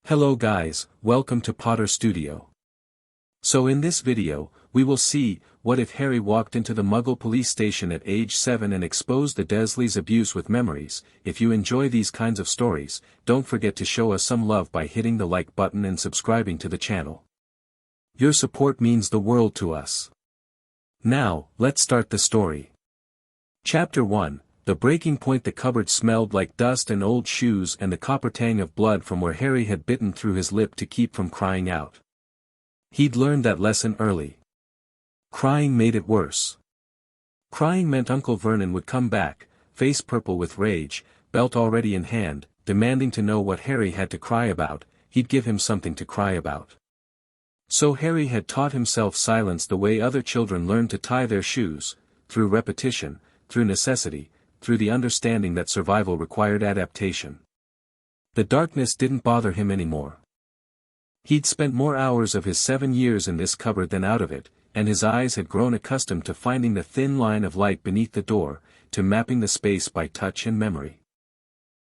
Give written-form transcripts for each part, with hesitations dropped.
Hello guys, welcome to Potter Studio. So in this video, we will see, what if Harry walked into the Muggle police station at age 7 and exposed the Dursleys' abuse with memories. If you enjoy these kinds of stories, don't forget to show us some love by hitting the like button and subscribing to the channel. Your support means the world to us. Now, let's start the story. Chapter 1. The breaking point. The cupboard smelled like dust and old shoes and the copper tang of blood from where Harry had bitten through his lip to keep from crying out. He'd learned that lesson early. Crying made it worse. Crying meant Uncle Vernon would come back, face purple with rage, belt already in hand, demanding to know what Harry had to cry about. He'd give him something to cry about. So Harry had taught himself silence the way other children learn to tie their shoes, through repetition, through necessity, through the understanding that survival required adaptation. The darkness didn't bother him anymore. He'd spent more hours of his 7 years in this cupboard than out of it, and his eyes had grown accustomed to finding the thin line of light beneath the door, to mapping the space by touch and memory.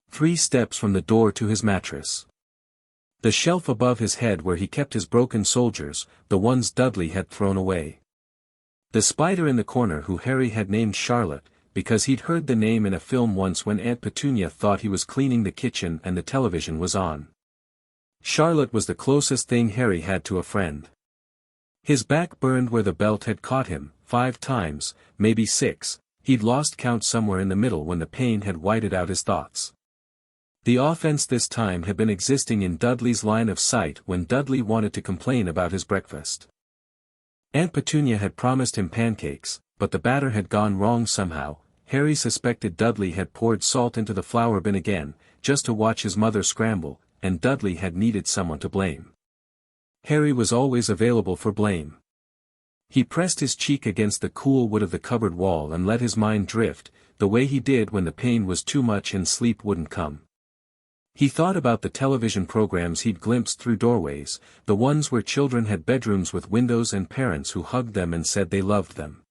3 steps from the door to his mattress. The shelf above his head where he kept his broken soldiers, the ones Dudley had thrown away. The spider in the corner who Harry had named Charlotte, because he'd heard the name in a film once when Aunt Petunia thought he was cleaning the kitchen and the television was on. Charlotte was the closest thing Harry had to a friend. His back burned where the belt had caught him, 5 times, maybe 6, he'd lost count somewhere in the middle when the pain had whited out his thoughts. The offense this time had been existing in Dudley's line of sight when Dudley wanted to complain about his breakfast. Aunt Petunia had promised him pancakes, but the batter had gone wrong somehow. Harry suspected Dudley had poured salt into the flour bin again, just to watch his mother scramble, and Dudley had needed someone to blame. Harry was always available for blame. He pressed his cheek against the cool wood of the cupboard wall and let his mind drift, the way he did when the pain was too much and sleep wouldn't come. He thought about the television programs he'd glimpsed through doorways, the ones where children had bedrooms with windows and parents who hugged them and said they loved them.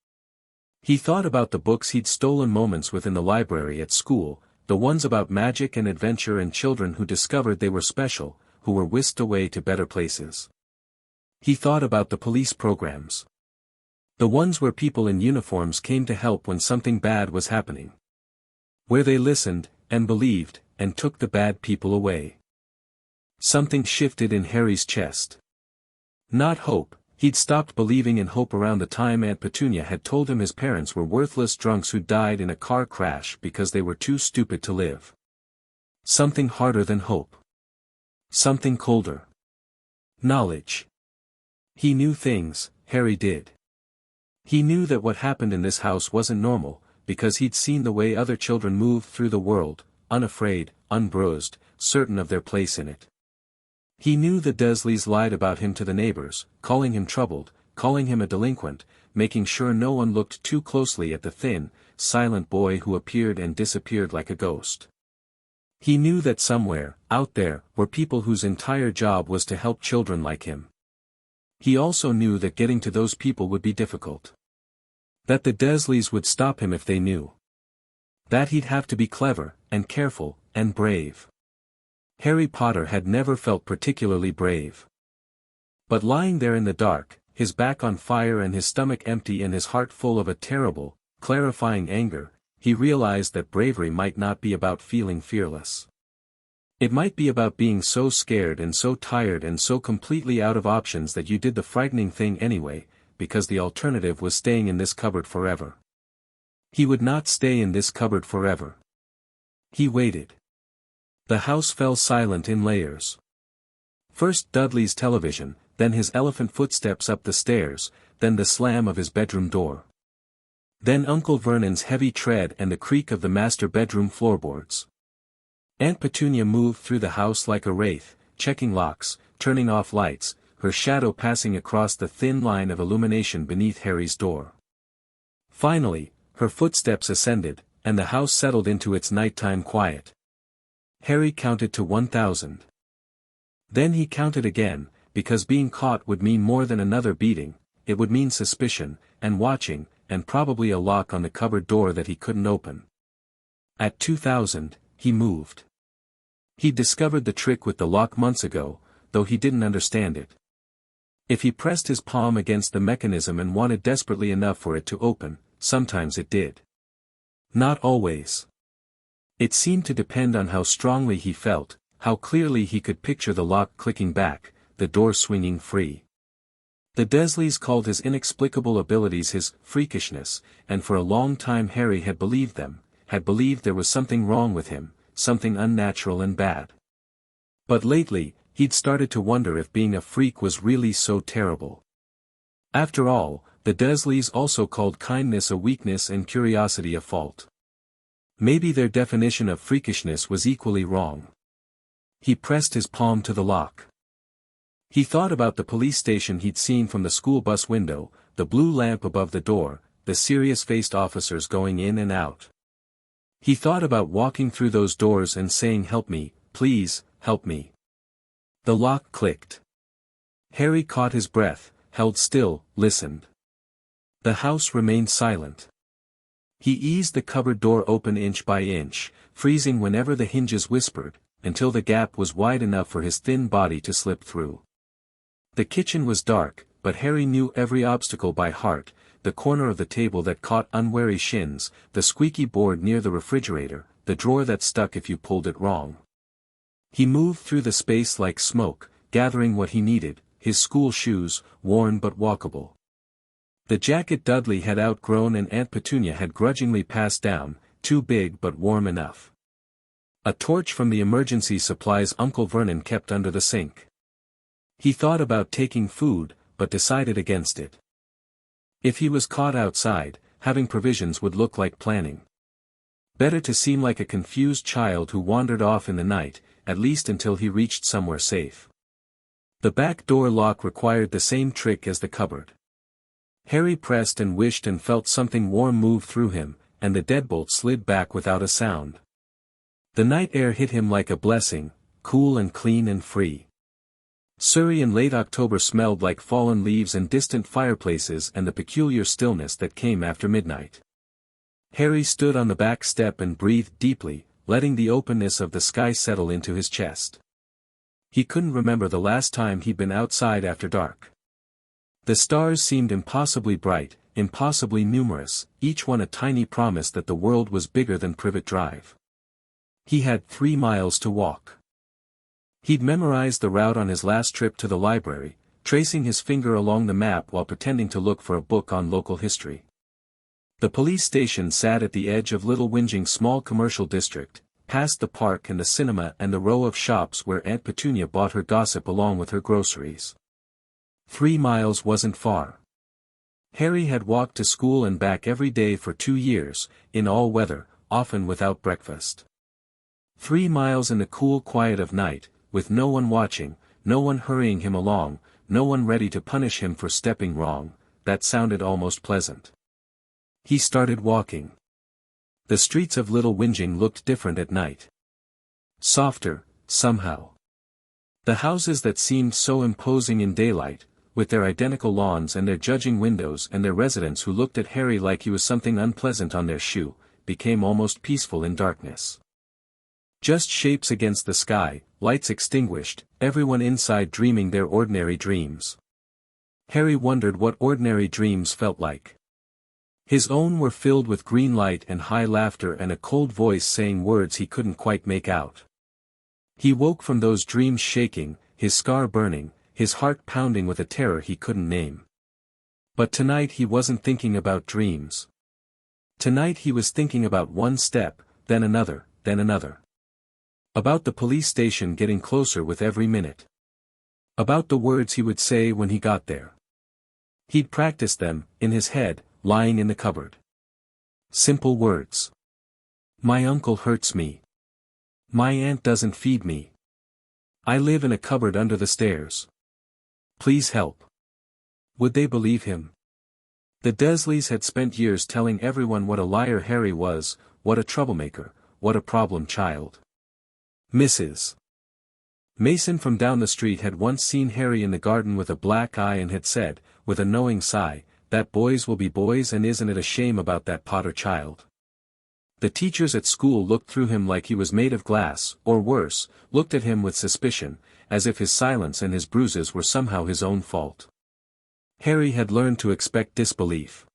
He thought about the books he'd stolen moments with in the library at school, the ones about magic and adventure and children who discovered they were special, who were whisked away to better places. He thought about the police programs. The ones where people in uniforms came to help when something bad was happening. Where they listened, and believed, and took the bad people away. Something shifted in Harry's chest. Not hope. He'd stopped believing in hope around the time Aunt Petunia had told him his parents were worthless drunks who died in a car crash because they were too stupid to live. Something harder than hope. Something colder. Knowledge. He knew things, Harry did. He knew that what happened in this house wasn't normal, because he'd seen the way other children moved through the world, unafraid, unbruised, certain of their place in it. He knew the Dursleys lied about him to the neighbors, calling him troubled, calling him a delinquent, making sure no one looked too closely at the thin, silent boy who appeared and disappeared like a ghost. He knew that somewhere, out there, were people whose entire job was to help children like him. He also knew that getting to those people would be difficult. That the Dursleys would stop him if they knew. That he'd have to be clever, and careful, and brave. Harry Potter had never felt particularly brave. But lying there in the dark, his back on fire and his stomach empty and his heart full of a terrible, clarifying anger, he realized that bravery might not be about feeling fearless. It might be about being so scared and so tired and so completely out of options that you did the frightening thing anyway, because the alternative was staying in this cupboard forever. He would not stay in this cupboard forever. He waited. The house fell silent in layers. First Dudley's television, then his elephant footsteps up the stairs, then the slam of his bedroom door. Then Uncle Vernon's heavy tread and the creak of the master bedroom floorboards. Aunt Petunia moved through the house like a wraith, checking locks, turning off lights, her shadow passing across the thin line of illumination beneath Harry's door. Finally, her footsteps ascended, and the house settled into its nighttime quiet. Harry counted to 1,000. Then he counted again, because being caught would mean more than another beating, it would mean suspicion, and watching, and probably a lock on the cupboard door that he couldn't open. At 2,000, he moved. He'd discovered the trick with the lock months ago, though he didn't understand it. If he pressed his palm against the mechanism and wanted desperately enough for it to open, sometimes it did. Not always. It seemed to depend on how strongly he felt, how clearly he could picture the lock clicking back, the door swinging free. The Dursleys called his inexplicable abilities his freakishness, and for a long time Harry had believed them, had believed there was something wrong with him, something unnatural and bad. But lately, he'd started to wonder if being a freak was really so terrible. After all, the Dursleys also called kindness a weakness and curiosity a fault. Maybe their definition of freakishness was equally wrong. He pressed his palm to the lock. He thought about the police station he'd seen from the school bus window, the blue lamp above the door, the serious-faced officers going in and out. He thought about walking through those doors and saying, "Help me, please, help me." The lock clicked. Harry caught his breath, held still, listened. The house remained silent. He eased the cupboard door open inch by inch, freezing whenever the hinges whispered, until the gap was wide enough for his thin body to slip through. The kitchen was dark, but Harry knew every obstacle by heart, the corner of the table that caught unwary shins, the squeaky board near the refrigerator, the drawer that stuck if you pulled it wrong. He moved through the space like smoke, gathering what he needed, his school shoes, worn but walkable. The jacket Dudley had outgrown and Aunt Petunia had grudgingly passed down, too big but warm enough. A torch from the emergency supplies Uncle Vernon kept under the sink. He thought about taking food, but decided against it. If he was caught outside, having provisions would look like planning. Better to seem like a confused child who wandered off in the night, at least until he reached somewhere safe. The back door lock required the same trick as the cupboard. Harry pressed and wished and felt something warm move through him, and the deadbolt slid back without a sound. The night air hit him like a blessing, cool and clean and free. Surrey in late October smelled like fallen leaves and distant fireplaces and the peculiar stillness that came after midnight. Harry stood on the back step and breathed deeply, letting the openness of the sky settle into his chest. He couldn't remember the last time he'd been outside after dark. The stars seemed impossibly bright, impossibly numerous, each one a tiny promise that the world was bigger than Privet Drive. He had 3 miles to walk. He'd memorized the route on his last trip to the library, tracing his finger along the map while pretending to look for a book on local history. The police station sat at the edge of Little Whinging's small commercial district, past the park and the cinema and the row of shops where Aunt Petunia bought her gossip along with her groceries. 3 miles wasn't far. Harry had walked to school and back every day for 2 years, in all weather, often without breakfast. 3 miles in the cool quiet of night, with no one watching, no one hurrying him along, no one ready to punish him for stepping wrong, that sounded almost pleasant. He started walking. The streets of Little Whinging looked different at night. Softer, somehow. The houses that seemed so imposing in daylight, with their identical lawns and their judging windows and their residents who looked at Harry like he was something unpleasant on their shoe, became almost peaceful in darkness. Just shapes against the sky, lights extinguished, everyone inside dreaming their ordinary dreams. Harry wondered what ordinary dreams felt like. His own were filled with green light and high laughter and a cold voice saying words he couldn't quite make out. He woke from those dreams shaking, his scar burning, his heart pounding with a terror he couldn't name. But tonight he wasn't thinking about dreams. Tonight he was thinking about one step, then another, then another. About the police station getting closer with every minute. About the words he would say when he got there. He'd practiced them, in his head, lying in the cupboard. Simple words. My uncle hurts me. My aunt doesn't feed me. I live in a cupboard under the stairs. Please help. Would they believe him? The Dursleys had spent years telling everyone what a liar Harry was, what a troublemaker, what a problem child. Mrs. Mason from down the street had once seen Harry in the garden with a black eye and had said, with a knowing sigh, that boys will be boys and isn't it a shame about that Potter child? The teachers at school looked through him like he was made of glass, or worse, looked at him with suspicion, as if his silence and his bruises were somehow his own fault. Harry had learned to expect disbelief.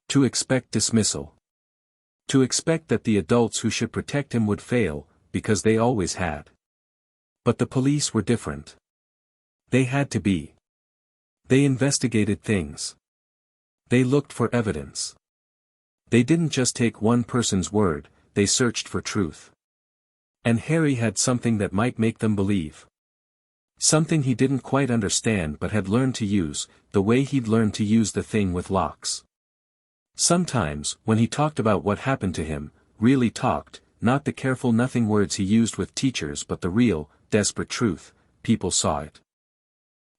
To expect dismissal. To expect that the adults who should protect him would fail, because they always had. But the police were different. They had to be. They investigated things. They looked for evidence. They didn't just take one person's word, they searched for truth. And Harry had something that might make them believe. Something he didn't quite understand but had learned to use, the way he'd learned to use the thing with locks. Sometimes, when he talked about what happened to him, really talked, not the careful nothing words he used with teachers but the real, desperate truth, people saw it.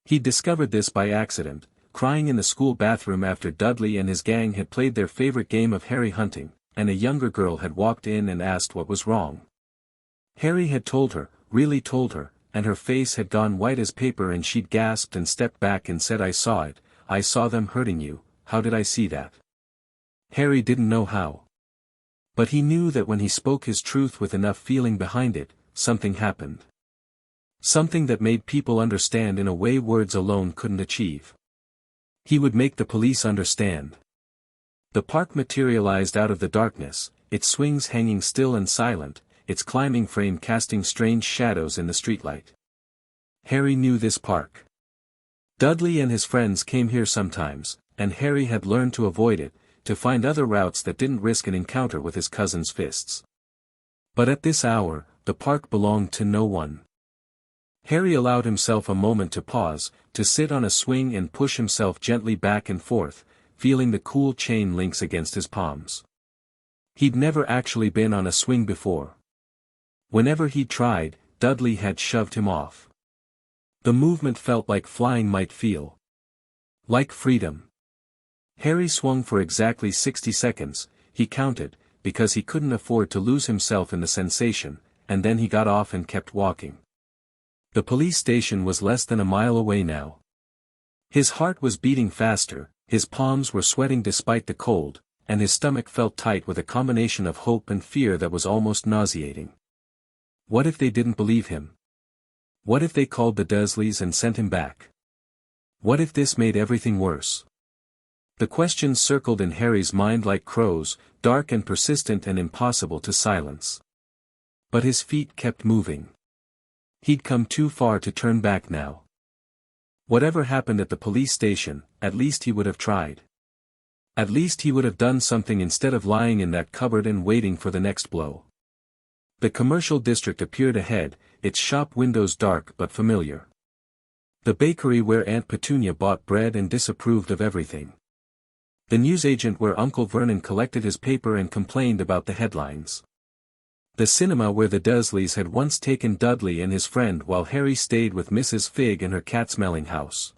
He'd discovered this by accident, crying in the school bathroom after Dudley and his gang had played their favorite game of Harry hunting, and a younger girl had walked in and asked what was wrong. Harry had told her, really told her, and her face had gone white as paper and she'd gasped and stepped back and said, "I saw it, I saw them hurting you, how did I see that?" Harry didn't know how. But he knew that when he spoke his truth with enough feeling behind it, something happened. Something that made people understand in a way words alone couldn't achieve. He would make the police understand. The park materialized out of the darkness, its swings hanging still and silent, its climbing frame casting strange shadows in the streetlight. Harry knew this park. Dudley and his friends came here sometimes, and Harry had learned to avoid it, to find other routes that didn't risk an encounter with his cousin's fists. But at this hour, the park belonged to no one. Harry allowed himself a moment to pause, to sit on a swing and push himself gently back and forth, feeling the cool chain links against his palms. He'd never actually been on a swing before. Whenever he'd tried, Dudley had shoved him off. The movement felt like flying might feel. Like freedom. Harry swung for exactly 60 seconds, he counted, because he couldn't afford to lose himself in the sensation, and then he got off and kept walking. The police station was less than a mile away now. His heart was beating faster, his palms were sweating despite the cold, and his stomach felt tight with a combination of hope and fear that was almost nauseating. What if they didn't believe him? What if they called the Dursleys and sent him back? What if this made everything worse? The questions circled in Harry's mind like crows, dark and persistent and impossible to silence. But his feet kept moving. He'd come too far to turn back now. Whatever happened at the police station, at least he would have tried. At least he would have done something instead of lying in that cupboard and waiting for the next blow. The commercial district appeared ahead, its shop windows dark but familiar. The bakery where Aunt Petunia bought bread and disapproved of everything. The newsagent where Uncle Vernon collected his paper and complained about the headlines. The cinema where the Dursleys had once taken Dudley and his friend while Harry stayed with Mrs. Figg in her cat-smelling house.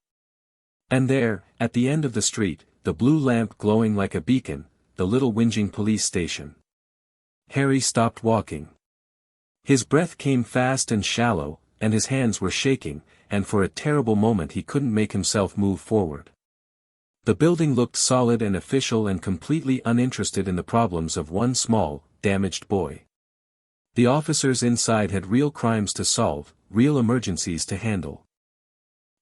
And there, at the end of the street, the blue lamp glowing like a beacon, the little whinging police station. Harry stopped walking. His breath came fast and shallow, and his hands were shaking, and for a terrible moment he couldn't make himself move forward. The building looked solid and official and completely uninterested in the problems of one small, damaged boy. The officers inside had real crimes to solve, real emergencies to handle.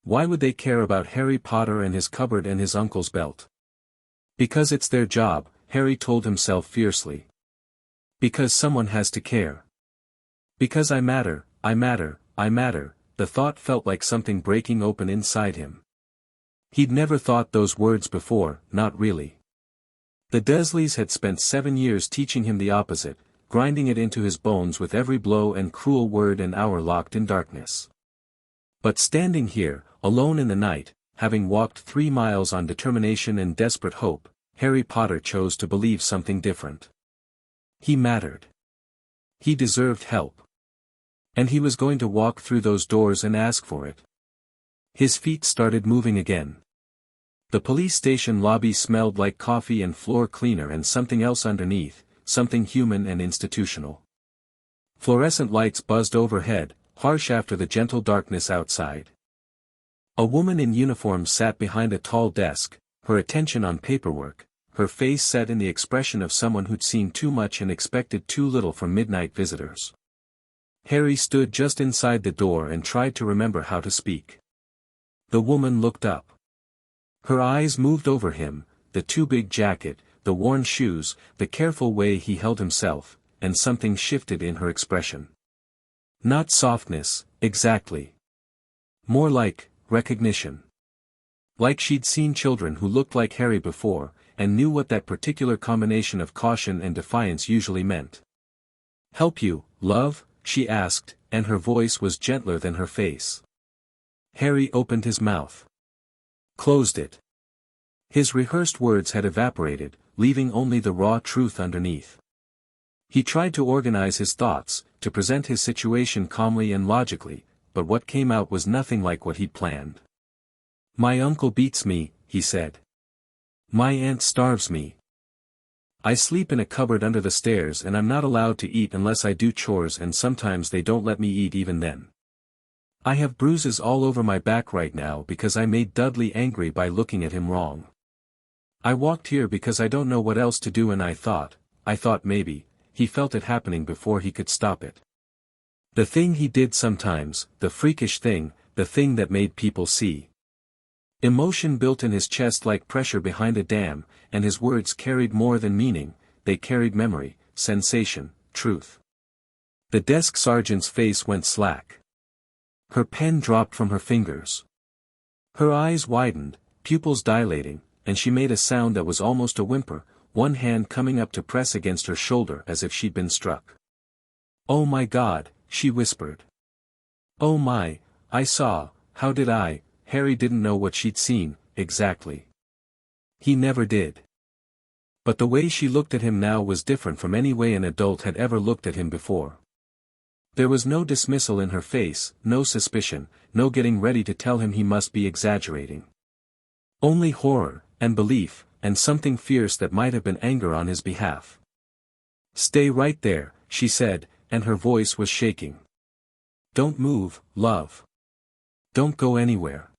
Why would they care about Harry Potter and his cupboard and his uncle's belt? Because it's their job, Harry told himself fiercely. Because someone has to care. Because I matter, I matter, I matter, the thought felt like something breaking open inside him. He'd never thought those words before, not really. The Dursleys had spent 7 years teaching him the opposite, grinding it into his bones with every blow and cruel word and hour locked in darkness. But standing here, alone in the night, having walked 3 miles on determination and desperate hope, Harry Potter chose to believe something different. He mattered. He deserved help. And he was going to walk through those doors and ask for it. His feet started moving again. The police station lobby smelled like coffee and floor cleaner and something else underneath, something human and institutional. Fluorescent lights buzzed overhead, harsh after the gentle darkness outside. A woman in uniform sat behind a tall desk, her attention on paperwork, her face set in the expression of someone who'd seen too much and expected too little from midnight visitors. Harry stood just inside the door and tried to remember how to speak. The woman looked up. Her eyes moved over him, the too big jacket, the worn shoes, the careful way he held himself, and something shifted in her expression. Not softness, exactly. More like recognition. Like she'd seen children who looked like Harry before, and knew what that particular combination of caution and defiance usually meant. "Help you, love?" she asked, and her voice was gentler than her face. Harry opened his mouth. Closed it. His rehearsed words had evaporated, leaving only the raw truth underneath. He tried to organize his thoughts, to present his situation calmly and logically, but what came out was nothing like what he'd planned. "My uncle beats me," he said. "My aunt starves me. I sleep in a cupboard under the stairs and I'm not allowed to eat unless I do chores, and sometimes they don't let me eat even then. I have bruises all over my back right now because I made Dudley angry by looking at him wrong. I walked here because I don't know what else to do, and I thought maybe," he felt it happening before he could stop it. The thing he did sometimes, the freakish thing, the thing that made people see. Emotion built in his chest like pressure behind a dam, and his words carried more than meaning, they carried memory, sensation, truth. The desk sergeant's face went slack. Her pen dropped from her fingers. Her eyes widened, pupils dilating, and she made a sound that was almost a whimper, one hand coming up to press against her shoulder as if she'd been struck. "Oh my God," she whispered. "Oh my, I saw, how did I?" Harry didn't know what she'd seen, exactly. He never did. But the way she looked at him now was different from any way an adult had ever looked at him before. There was no dismissal in her face, no suspicion, no getting ready to tell him he must be exaggerating. Only horror, and belief, and something fierce that might have been anger on his behalf. "Stay right there," she said, and her voice was shaking. "Don't move, love. Don't go anywhere."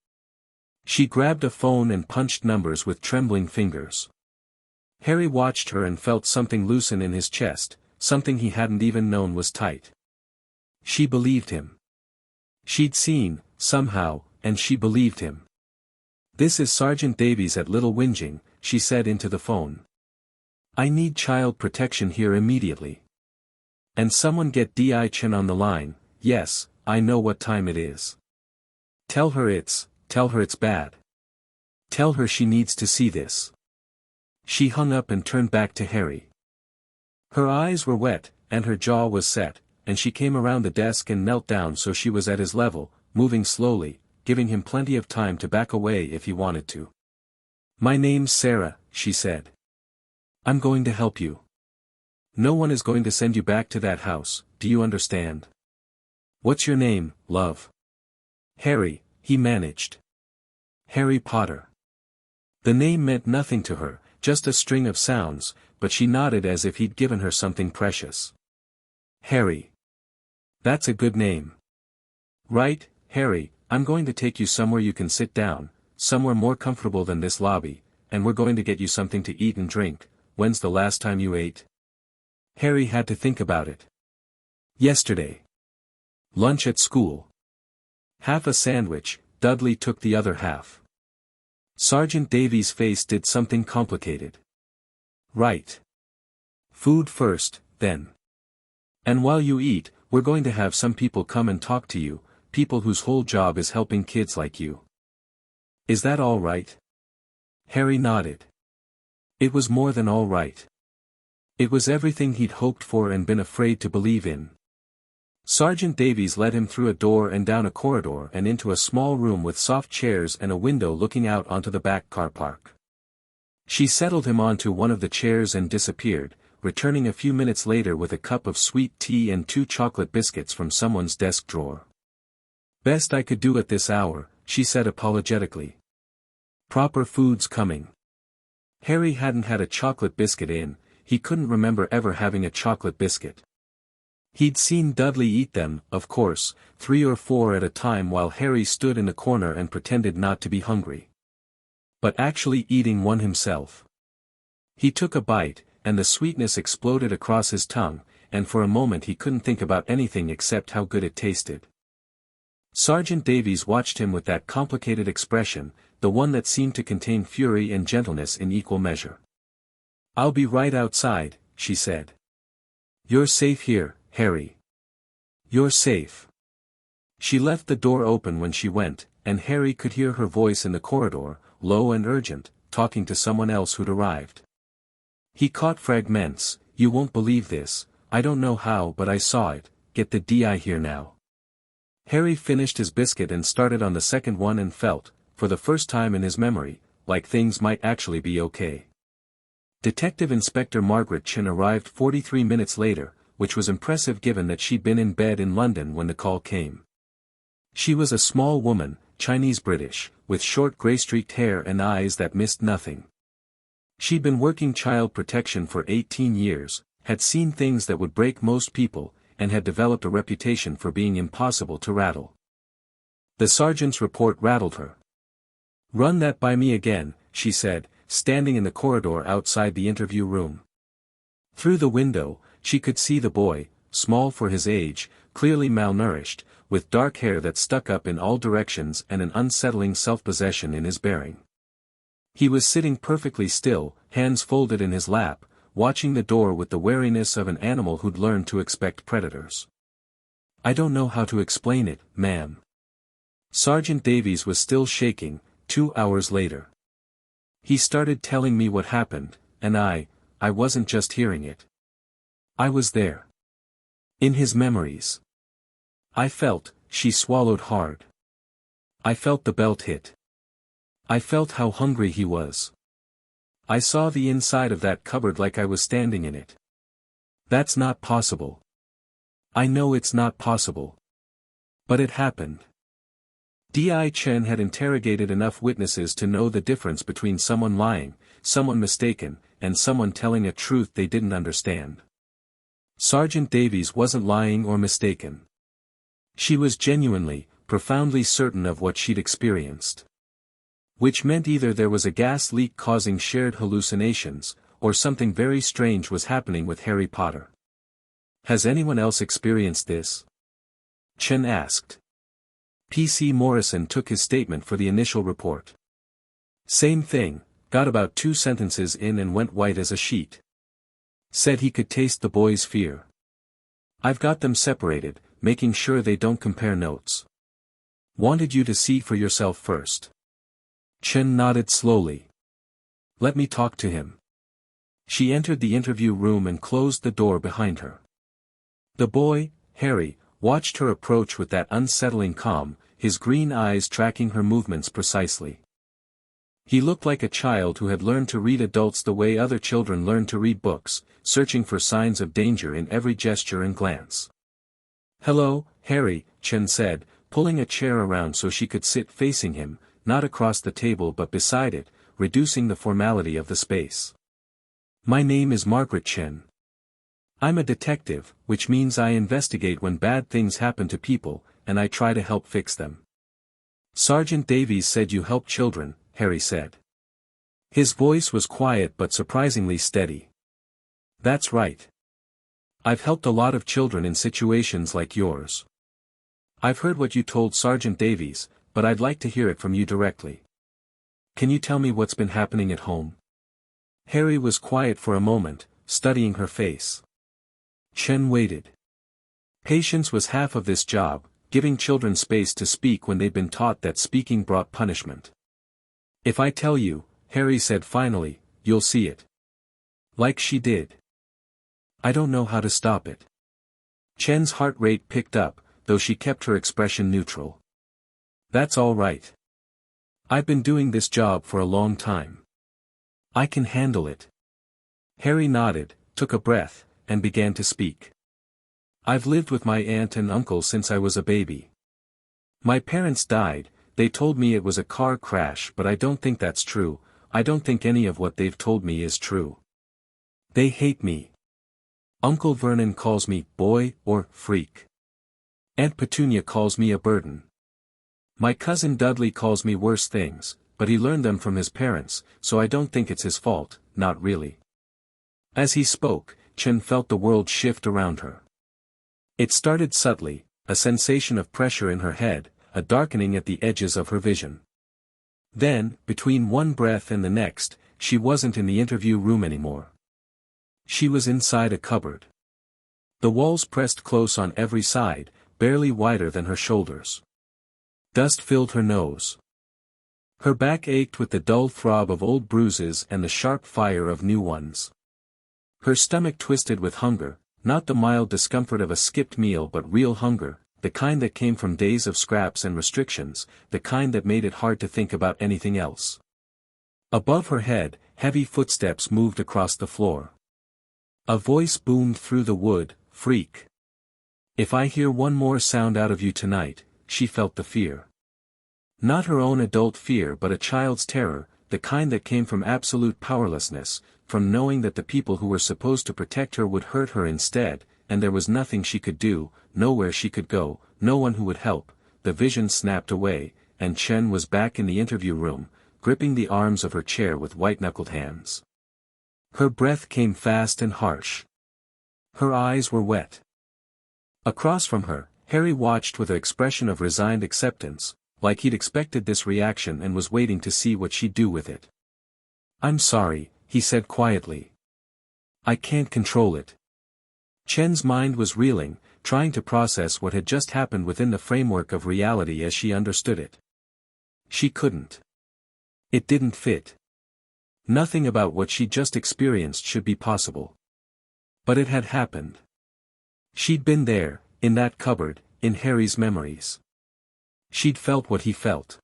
She grabbed a phone and punched numbers with trembling fingers. Harry watched her and felt something loosen in his chest, something he hadn't even known was tight. She believed him. She'd seen, somehow, and she believed him. "This is Sergeant Davies at Little Whinging," she said into the phone. "I need child protection here immediately. And someone get D.I. Chen on the line. Yes, I know what time it is. Tell her it's bad. Tell her she needs to see this." She hung up and turned back to Harry. Her eyes were wet, and her jaw was set, and she came around the desk and knelt down so she was at his level, moving slowly, giving him plenty of time to back away if he wanted to. "My name's Sarah," she said. "I'm going to help you. No one is going to send you back to that house, do you understand? What's your name, love?" "Harry," he managed. "Harry Potter." The name meant nothing to her, just a string of sounds, but she nodded as if he'd given her something precious. "Harry. That's a good name. Right, Harry, I'm going to take you somewhere you can sit down, somewhere more comfortable than this lobby, and we're going to get you something to eat and drink. When's the last time you ate?" Harry had to think about it. "Yesterday. Lunch at school. Half a sandwich, Dudley took the other half." Sergeant Davies' face did something complicated. "Right. Food first, then. And while you eat, we're going to have some people come and talk to you, people whose whole job is helping kids like you. Is that all right?" Harry nodded. It was more than all right. It was everything he'd hoped for and been afraid to believe in. Sergeant Davies led him through a door and down a corridor and into a small room with soft chairs and a window looking out onto the back car park. She settled him onto one of the chairs and disappeared, returning a few minutes later with a cup of sweet tea and 2 chocolate biscuits from someone's desk drawer. "Best I could do at this hour," she said apologetically. "Proper food's coming." Harry hadn't had a chocolate biscuit he couldn't remember ever having a chocolate biscuit. He'd seen Dudley eat them, of course, 3 or 4 at a time while Harry stood in the corner and pretended not to be hungry. But actually eating one himself. He took a bite, and the sweetness exploded across his tongue, and for a moment he couldn't think about anything except how good it tasted. Sergeant Davies watched him with that complicated expression, the one that seemed to contain fury and gentleness in equal measure. "I'll be right outside," she said. "You're safe here, Harry. You're safe." She left the door open when she went, and Harry could hear her voice in the corridor, low and urgent, talking to someone else who'd arrived. He caught fragments. "You won't believe this, I don't know how but I saw it, get the DI here now." Harry finished his biscuit and started on the second one and felt, for the first time in his memory, like things might actually be okay. Detective Inspector Margaret Chin arrived 43 minutes later, which was impressive given that she'd been in bed in London when the call came. She was a small woman, Chinese-British, with short grey-streaked hair and eyes that missed nothing. She'd been working child protection for 18 years, had seen things that would break most people, and had developed a reputation for being impossible to rattle. The sergeant's report rattled her. "Run that by me again," she said, standing in the corridor outside the interview room. Through the window, she could see the boy, small for his age, clearly malnourished, with dark hair that stuck up in all directions and an unsettling self-possession in his bearing. He was sitting perfectly still, hands folded in his lap, watching the door with the wariness of an animal who'd learned to expect predators. "I don't know how to explain it, ma'am." Sergeant Davies was still shaking. 2 hours later. "He started telling me what happened, and I wasn't just hearing it. I was there. In his memories. I felt," she swallowed hard. "I felt the belt hit. I felt how hungry he was. I saw the inside of that cupboard like I was standing in it. That's not possible. I know it's not possible. But it happened." D.I. Chen had interrogated enough witnesses to know the difference between someone lying, someone mistaken, and someone telling a truth they didn't understand. Sergeant Davies wasn't lying or mistaken. She was genuinely, profoundly certain of what she'd experienced. Which meant either there was a gas leak causing shared hallucinations, or something very strange was happening with Harry Potter. "Has anyone else experienced this?" Chen asked. P.C. Morrison took his statement for the initial report. "Same thing, got about 2 sentences in and went white as a sheet. Said he could taste the boy's fear. I've got them separated, making sure they don't compare notes. Wanted you to see for yourself first." Chen nodded slowly. "Let me talk to him." She entered the interview room and closed the door behind her. The boy, Harry, watched her approach with that unsettling calm, his green eyes tracking her movements precisely. He looked like a child who had learned to read adults the way other children learn to read books, searching for signs of danger in every gesture and glance. "Hello, Harry," Chen said, pulling a chair around so she could sit facing him, not across the table but beside it, reducing the formality of the space. "My name is Margaret Chen. I'm a detective, which means I investigate when bad things happen to people, and I try to help fix them." "Sergeant Davies said you help children," Harry said. His voice was quiet but surprisingly steady. "That's right. I've helped a lot of children in situations like yours. I've heard what you told Sergeant Davies, but I'd like to hear it from you directly. Can you tell me what's been happening at home?" Harry was quiet for a moment, studying her face. Chen waited. Patience was half of this job, giving children space to speak when they'd been taught that speaking brought punishment. "If I tell you," Harry said finally, "you'll see it. Like she did. I don't know how to stop it." Chen's heart rate picked up, though she kept her expression neutral. "That's all right. I've been doing this job for a long time. I can handle it." Harry nodded, took a breath, and began to speak. "I've lived with my aunt and uncle since I was a baby. My parents died. They told me it was a car crash, but I don't think that's true. I don't think any of what they've told me is true. They hate me. Uncle Vernon calls me boy or freak. Aunt Petunia calls me a burden. My cousin Dudley calls me worse things, but he learned them from his parents, so I don't think it's his fault, not really." As he spoke, Chen felt the world shift around her. It started subtly, a sensation of pressure in her head, a darkening at the edges of her vision. Then, between one breath and the next, she wasn't in the interview room anymore. She was inside a cupboard. The walls pressed close on every side, barely wider than her shoulders. Dust filled her nose. Her back ached with the dull throb of old bruises and the sharp fire of new ones. Her stomach twisted with hunger, not the mild discomfort of a skipped meal but real hunger, the kind that came from days of scraps and restrictions, the kind that made it hard to think about anything else. Above her head, heavy footsteps moved across the floor. A voice boomed through the wood, "Freak. If I hear one more sound out of you tonight," she felt the fear. Not her own adult fear but a child's terror, the kind that came from absolute powerlessness, from knowing that the people who were supposed to protect her would hurt her instead, and there was nothing she could do, nowhere she could go, no one who would help. The vision snapped away, and Chen was back in the interview room, gripping the arms of her chair with white-knuckled hands. Her breath came fast and harsh. Her eyes were wet. Across from her, Harry watched with an expression of resigned acceptance, like he'd expected this reaction and was waiting to see what she'd do with it. "I'm sorry," he said quietly. "I can't control it." Chen's mind was reeling, trying to process what had just happened within the framework of reality as she understood it. She couldn't. It didn't fit. Nothing about what she'd just experienced should be possible. But it had happened. She'd been there, in that cupboard, in Harry's memories. She'd felt what he felt.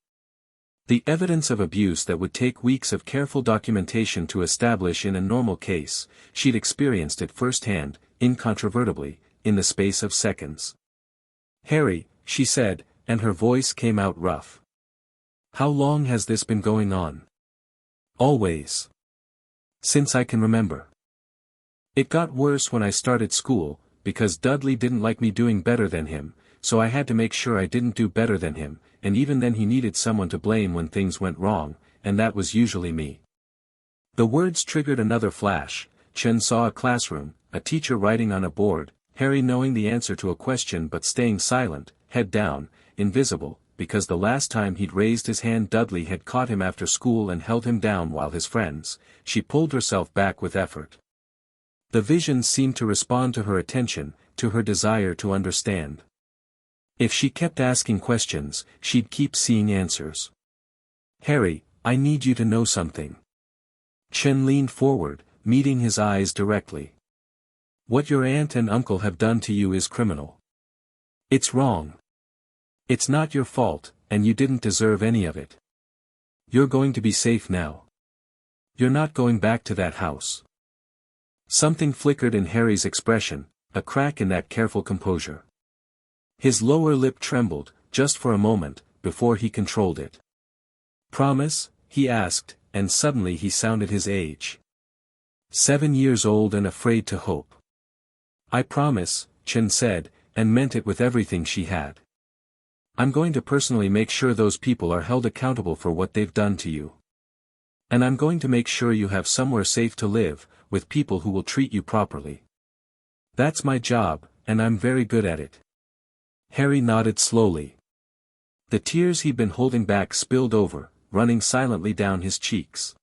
The evidence of abuse that would take weeks of careful documentation to establish in a normal case, she'd experienced it firsthand, incontrovertibly, in the space of seconds. "Harry," she said, and her voice came out rough. "How long has this been going on?" "Always. Since I can remember. It got worse when I started school, because Dudley didn't like me doing better than him, so I had to make sure I didn't do better than him, and even then he needed someone to blame when things went wrong, and that was usually me." The words triggered another flash. Chen saw a classroom, a teacher writing on a board, Harry knowing the answer to a question but staying silent, head down, invisible, because the last time he'd raised his hand Dudley had caught him after school and held him down while his friends. She pulled herself back with effort. The vision seemed to respond to her attention, to her desire to understand. If she kept asking questions, she'd keep seeing answers. "Harry, I need you to know something." Chen leaned forward, meeting his eyes directly. "What your aunt and uncle have done to you is criminal. It's wrong. It's not your fault, and you didn't deserve any of it. You're going to be safe now. You're not going back to that house." Something flickered in Harry's expression, a crack in that careful composure. His lower lip trembled, just for a moment, before he controlled it. "Promise?" he asked, and suddenly he sounded his age. 7 years old and afraid to hope. "I promise," Chen said, and meant it with everything she had. "I'm going to personally make sure those people are held accountable for what they've done to you. And I'm going to make sure you have somewhere safe to live, with people who will treat you properly. That's my job, and I'm very good at it." Harry nodded slowly. The tears he'd been holding back spilled over, running silently down his cheeks.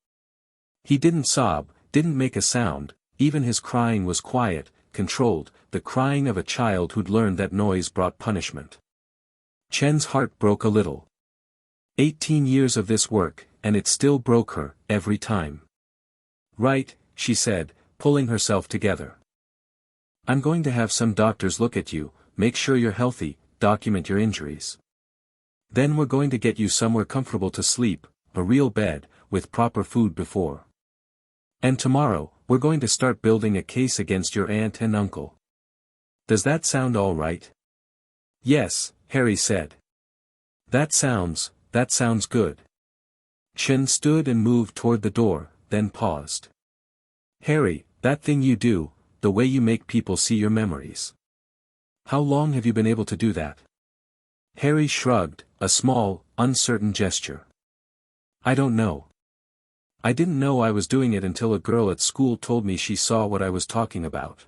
He didn't sob, didn't make a sound, even his crying was quiet, controlled, the crying of a child who'd learned that noise brought punishment. Chen's heart broke a little. 18 years of this work, and it still broke her, every time. "Right," she said, pulling herself together. "I'm going to have some doctors look at you, make sure you're healthy, document your injuries. Then we're going to get you somewhere comfortable to sleep, a real bed, with proper food before. And tomorrow, we're going to start building a case against your aunt and uncle. Does that sound all right?" "Yes," Harry said. That sounds good." Chen stood and moved toward the door, then paused. "Harry, that thing you do, the way you make people see your memories. How long have you been able to do that?" Harry shrugged, a small, uncertain gesture. "I don't know. I didn't know I was doing it until a girl at school told me she saw what I was talking about.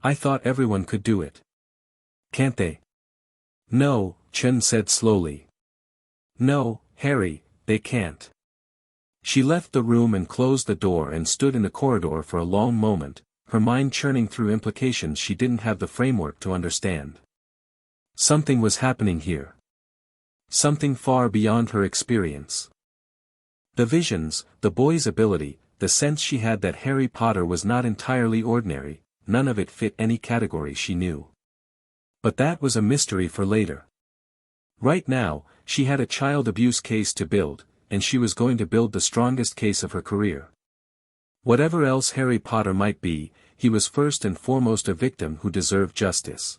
I thought everyone could do it. Can't they? No, Chen said slowly. No, Harry, they can't. She left the room and closed the door and stood in the corridor for a long moment, her mind churning through implications she didn't have the framework to understand. Something was happening here. Something far beyond her experience. The visions, the boy's ability, the sense she had that Harry Potter was not entirely ordinary, none of it fit any category she knew. But that was a mystery for later. Right now, she had a child abuse case to build, and she was going to build the strongest case of her career. Whatever else Harry Potter might be, he was first and foremost a victim who deserved justice.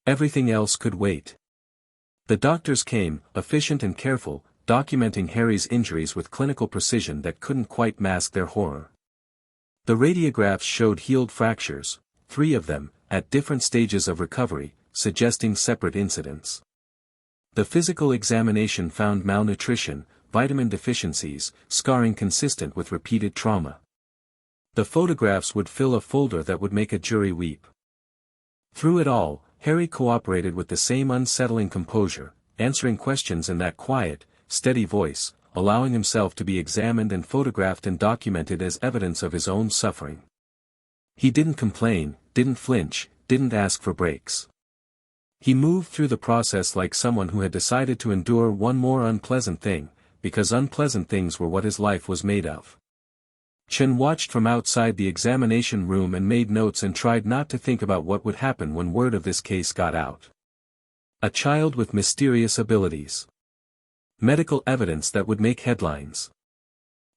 Everything else could wait. The doctors came, efficient and careful, documenting Harry's injuries with clinical precision that couldn't quite mask their horror. The radiographs showed healed fractures, 3 of them, at different stages of recovery, suggesting separate incidents. The physical examination found malnutrition, vitamin deficiencies, scarring consistent with repeated trauma. The photographs would fill a folder that would make a jury weep. Through it all, Harry cooperated with the same unsettling composure, answering questions in that quiet, steady voice, allowing himself to be examined and photographed and documented as evidence of his own suffering. He didn't complain, didn't flinch, didn't ask for breaks. He moved through the process like someone who had decided to endure one more unpleasant thing, because unpleasant things were what his life was made of. Chen watched from outside the examination room and made notes and tried not to think about what would happen when word of this case got out. A child with mysterious abilities. Medical evidence that would make headlines.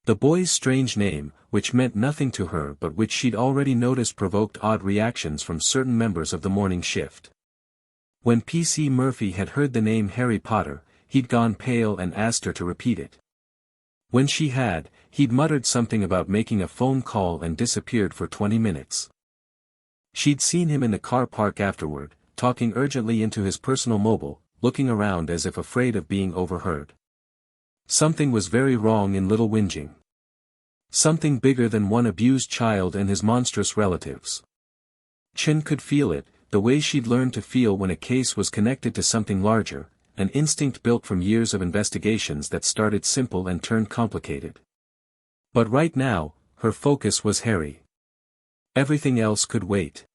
The boy's strange name, which meant nothing to her but which she'd already noticed provoked odd reactions from certain members of the morning shift. When P.C. Murphy had heard the name Harry Potter, he'd gone pale and asked her to repeat it. When she had, he'd muttered something about making a phone call and disappeared for 20 minutes. She'd seen him in the car park afterward, talking urgently into his personal mobile, looking around as if afraid of being overheard. Something was very wrong in Little Whinging. Something bigger than one abused child and his monstrous relatives. Chen could feel it, the way she'd learned to feel when a case was connected to something larger, an instinct built from years of investigations that started simple and turned complicated. But right now, her focus was Harry. Everything else could wait.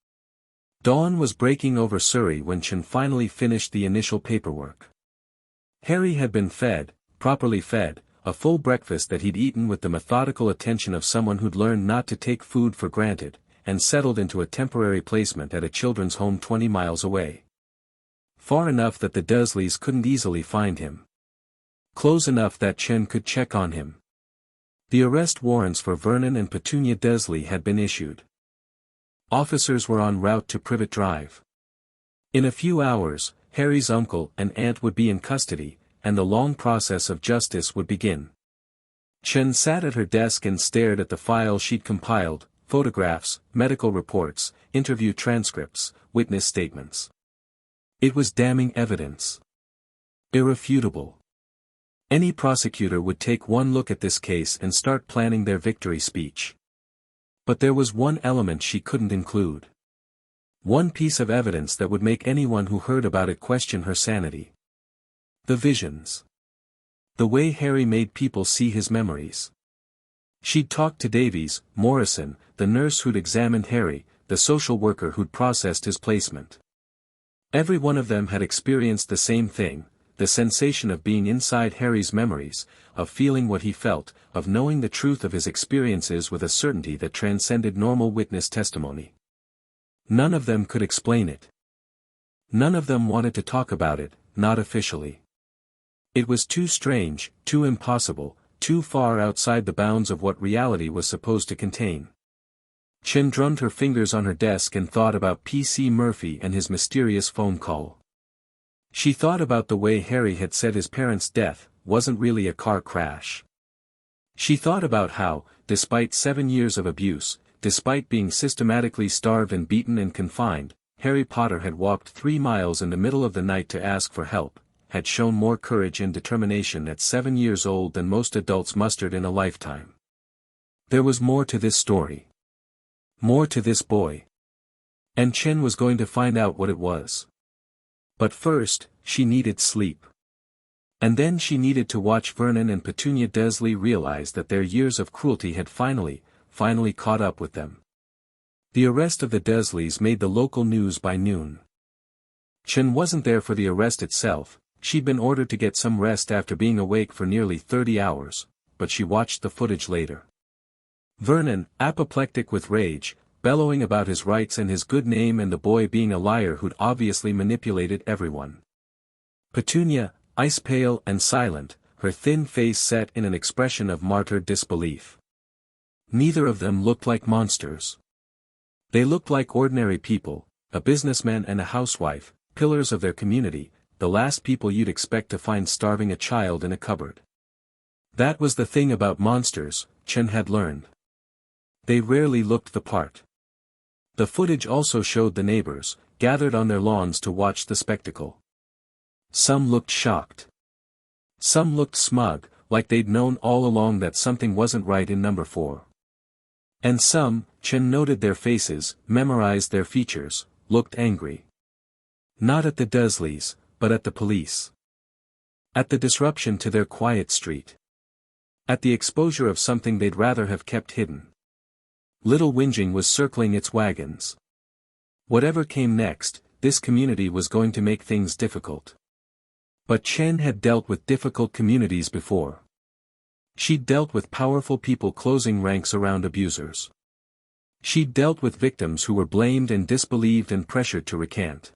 Dawn was breaking over Surrey when Chen finally finished the initial paperwork. Harry had been fed, properly fed, a full breakfast that he'd eaten with the methodical attention of someone who'd learned not to take food for granted, and settled into a temporary placement at a children's home 20 miles away. Far enough that the Dursleys couldn't easily find him. Close enough that Chen could check on him. The arrest warrants for Vernon and Petunia Dursley had been issued. Officers were en route to Privet Drive. In a few hours, Harry's uncle and aunt would be in custody, and the long process of justice would begin. Chen sat at her desk and stared at the file she'd compiled, photographs, medical reports, interview transcripts, witness statements. It was damning evidence. Irrefutable. Any prosecutor would take one look at this case and start planning their victory speech. But there was one element she couldn't include. One piece of evidence that would make anyone who heard about it question her sanity. The visions. The way Harry made people see his memories. She'd talked to Davies, Morrison, the nurse who'd examined Harry, the social worker who'd processed his placement. Every one of them had experienced the same thing, the sensation of being inside Harry's memories, of feeling what he felt, of knowing the truth of his experiences with a certainty that transcended normal witness testimony. None of them could explain it. None of them wanted to talk about it, not officially. It was too strange, too impossible, too far outside the bounds of what reality was supposed to contain. Chen drummed her fingers on her desk and thought about P.C. Murphy and his mysterious phone call. She thought about the way Harry had said his parents' death wasn't really a car crash. She thought about how, despite 7 years of abuse, despite being systematically starved and beaten and confined, Harry Potter had walked 3 miles in the middle of the night to ask for help, had shown more courage and determination at 7 years old than most adults mustered in a lifetime. There was more to this story. More to this boy. And Chen was going to find out what it was. But first, she needed sleep. And then she needed to watch Vernon and Petunia Dursley realize that their years of cruelty had finally caught up with them. The arrest of the Dursleys made the local news by noon. Chen wasn't there for the arrest itself. She'd been ordered to get some rest after being awake for nearly 30 hours, but she watched the footage later. Vernon, apoplectic with rage, bellowing about his rights and his good name, and the boy being a liar who'd obviously manipulated everyone. Petunia, ice-pale and silent, her thin face set in an expression of martyred disbelief. Neither of them looked like monsters. They looked like ordinary people, a businessman and a housewife, pillars of their community, the last people you'd expect to find starving a child in a cupboard. That was the thing about monsters, Chen had learned. They rarely looked the part. The footage also showed the neighbors, gathered on their lawns to watch the spectacle. Some looked shocked. Some looked smug, like they'd known all along that something wasn't right in number 4. And some, Chen noted their faces, memorized their features, looked angry. Not at the Dursleys, but at the police. At the disruption to their quiet street. At the exposure of something they'd rather have kept hidden. Little whinging was circling its wagons. Whatever came next, this community was going to make things difficult. But Chen had dealt with difficult communities before. She'd dealt with powerful people closing ranks around abusers. She'd dealt with victims who were blamed and disbelieved and pressured to recant.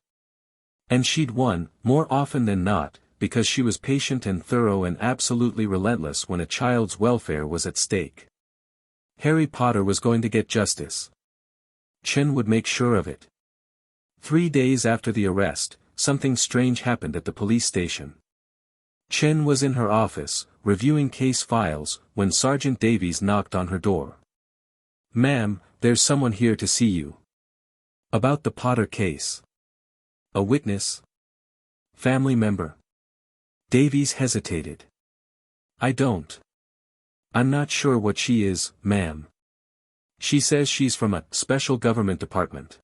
And she'd won, more often than not, because she was patient and thorough and absolutely relentless when a child's welfare was at stake. Harry Potter was going to get justice. Chen would make sure of it. 3 days after the arrest, something strange happened at the police station. Chen was in her office, reviewing case files, when Sergeant Davies knocked on her door. "Ma'am, there's someone here to see you. About the Potter case." "A witness? Family member?" Davies hesitated. I'm not sure what she is, ma'am. She says she's from a special government department.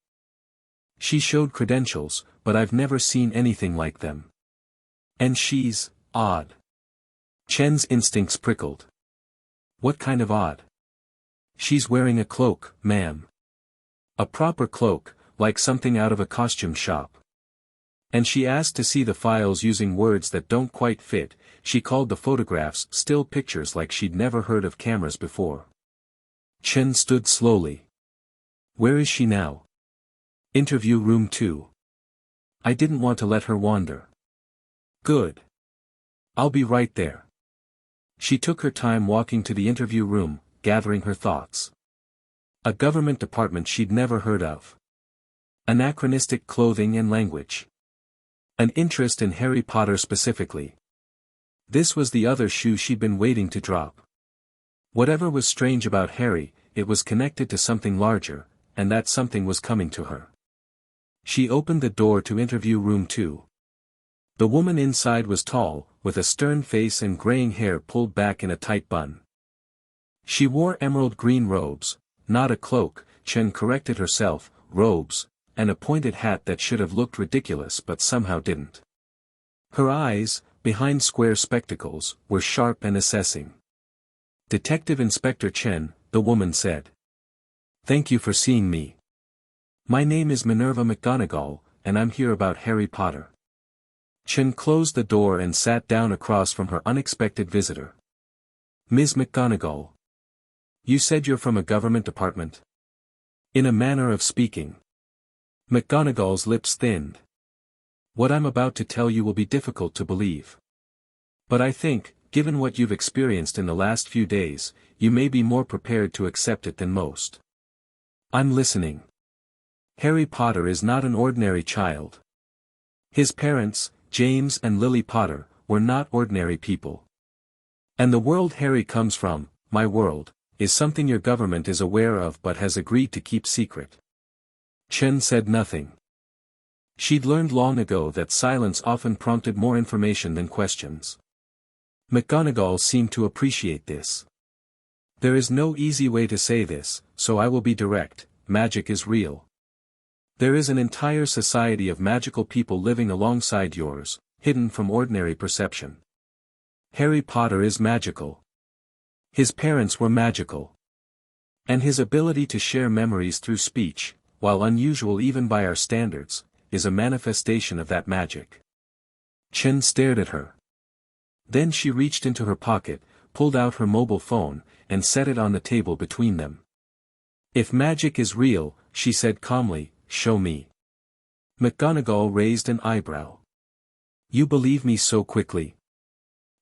She showed credentials, but I've never seen anything like them. And she's odd." Chen's instincts prickled. "What kind of odd?" "She's wearing a cloak, ma'am. A proper cloak, like something out of a costume shop. And she asked to see the files using words that don't quite fit. She called the photographs still pictures like she'd never heard of cameras before." Chen stood slowly. "Where is she now?" "Interview room 2. I didn't want to let her wander." "Good. I'll be right there." She took her time walking to the interview room, gathering her thoughts. A government department she'd never heard of. Anachronistic clothing and language. An interest in Harry Potter specifically. This was the other shoe she'd been waiting to drop. Whatever was strange about Harry, it was connected to something larger, and that something was coming to her. She opened the door to interview room 2. The woman inside was tall, with a stern face and graying hair pulled back in a tight bun. She wore emerald green robes, not a cloak, Chen corrected herself, robes, and a pointed hat that should have looked ridiculous but somehow didn't. Her eyes, behind square spectacles, were sharp and assessing. "Detective Inspector Chen," the woman said. "Thank you for seeing me. My name is Minerva McGonagall, and I'm here about Harry Potter." Chen closed the door and sat down across from her unexpected visitor. "Ms. McGonagall. You said you're from a government department?" "In a manner of speaking." McGonagall's lips thinned. "What I'm about to tell you will be difficult to believe. But I think, given what you've experienced in the last few days, you may be more prepared to accept it than most." "I'm listening." "Harry Potter is not an ordinary child. His parents, James and Lily Potter, were not ordinary people. And the world Harry comes from, my world, is something your government is aware of but has agreed to keep secret." Chen said nothing. She'd learned long ago that silence often prompted more information than questions. McGonagall seemed to appreciate this. There is no easy way to say this, so I will be direct: magic is real. There is an entire society of magical people living alongside yours, hidden from ordinary perception. Harry Potter is magical. His parents were magical. And his ability to share memories through speech, while unusual even by our standards, is a manifestation of that magic. Chen stared at her. Then she reached into her pocket, pulled out her mobile phone, and set it on the table between them. If magic is real, she said calmly, show me. McGonagall raised an eyebrow. You believe me so quickly?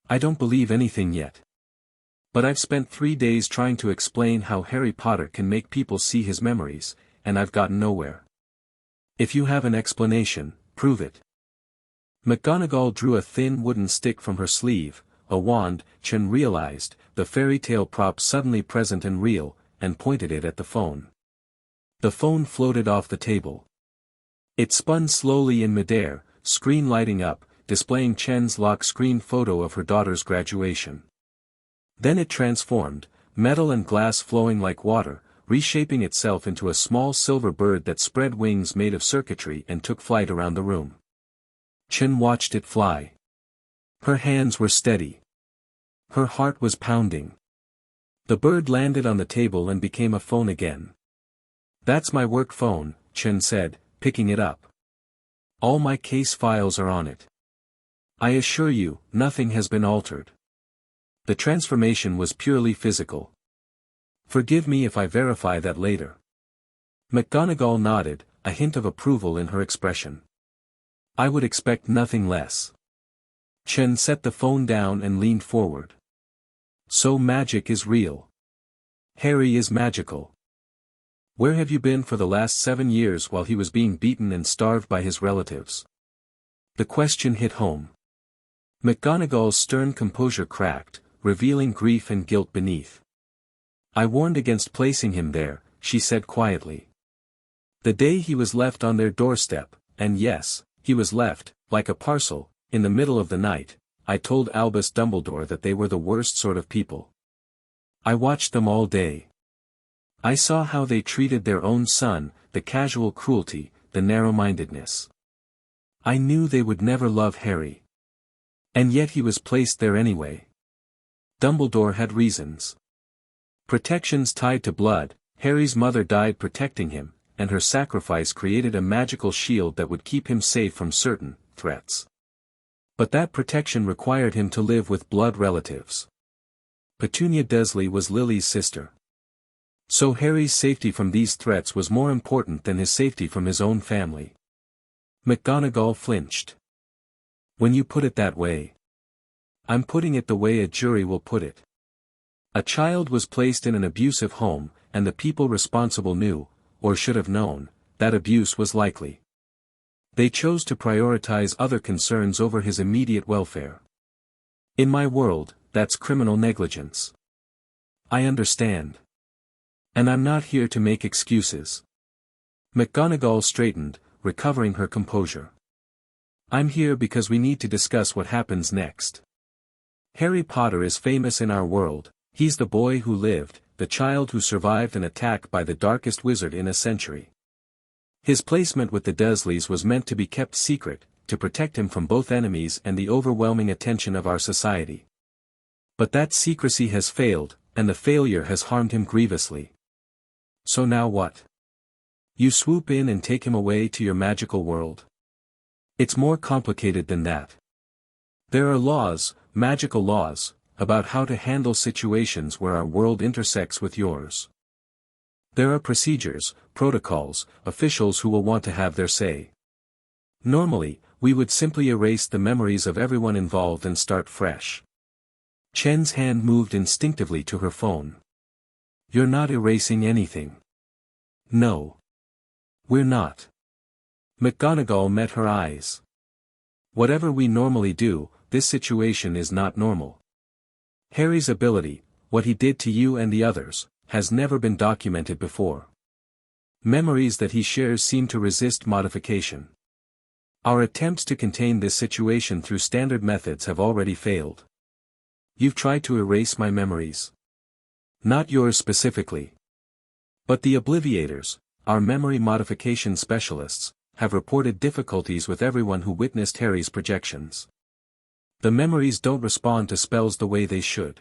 I don't believe anything yet. But I've spent 3 days trying to explain how Harry Potter can make people see his memories, and I've gotten nowhere. If you have an explanation, prove it. McGonagall drew a thin wooden stick from her sleeve, a wand. Chen realized, the fairy tale prop suddenly present and real, and pointed it at the phone. The phone floated off the table. It spun slowly in midair, screen lighting up, displaying Chen's lock-screen photo of her daughter's graduation. Then it transformed, metal and glass flowing like water, reshaping itself into a small silver bird that spread wings made of circuitry and took flight around the room. Chen watched it fly. Her hands were steady. Her heart was pounding. The bird landed on the table and became a phone again. That's my work phone, Chen said, picking it up. All my case files are on it. I assure you, nothing has been altered. The transformation was purely physical. Forgive me if I verify that later. McGonagall nodded, a hint of approval in her expression. I would expect nothing less. Chen set the phone down and leaned forward. So magic is real. Harry is magical. Where have you been for the last 7 years while he was being beaten and starved by his relatives? The question hit home. McGonagall's stern composure cracked, revealing grief and guilt beneath. I warned against placing him there, she said quietly. The day he was left on their doorstep, and yes, he was left, like a parcel, in the middle of the night, I told Albus Dumbledore that they were the worst sort of people. I watched them all day. I saw how they treated their own son, the casual cruelty, the narrow-mindedness. I knew they would never love Harry. And yet he was placed there anyway. Dumbledore had reasons. Protections tied to blood. Harry's mother died protecting him, and her sacrifice created a magical shield that would keep him safe from certain threats. But that protection required him to live with blood relatives. Petunia Dursley was Lily's sister. So Harry's safety from these threats was more important than his safety from his own family. McGonagall flinched. When you put it that way. I'm putting it the way a jury will put it. A child was placed in an abusive home, and the people responsible knew, or should have known, that abuse was likely. They chose to prioritize other concerns over his immediate welfare. In my world, that's criminal negligence. I understand. And I'm not here to make excuses. McGonagall straightened, recovering her composure. I'm here because we need to discuss what happens next. Harry Potter is famous in our world. He's the boy who lived, the child who survived an attack by the darkest wizard in a century. His placement with the Dursleys was meant to be kept secret, to protect him from both enemies and the overwhelming attention of our society. But that secrecy has failed, and the failure has harmed him grievously. So now what? You swoop in and take him away to your magical world? It's more complicated than that. There are laws, magical laws, about how to handle situations where our world intersects with yours. There are procedures, protocols, officials who will want to have their say. Normally, we would simply erase the memories of everyone involved and start fresh. Chen's hand moved instinctively to her phone. You're not erasing anything. No. We're not. McGonagall met her eyes. Whatever we normally do, this situation is not normal. Harry's ability, what he did to you and the others, has never been documented before. Memories that he shares seem to resist modification. Our attempts to contain this situation through standard methods have already failed. You've tried to erase my memories. Not yours specifically. But the Obliviators, our memory modification specialists, have reported difficulties with everyone who witnessed Harry's projections. The memories don't respond to spells the way they should.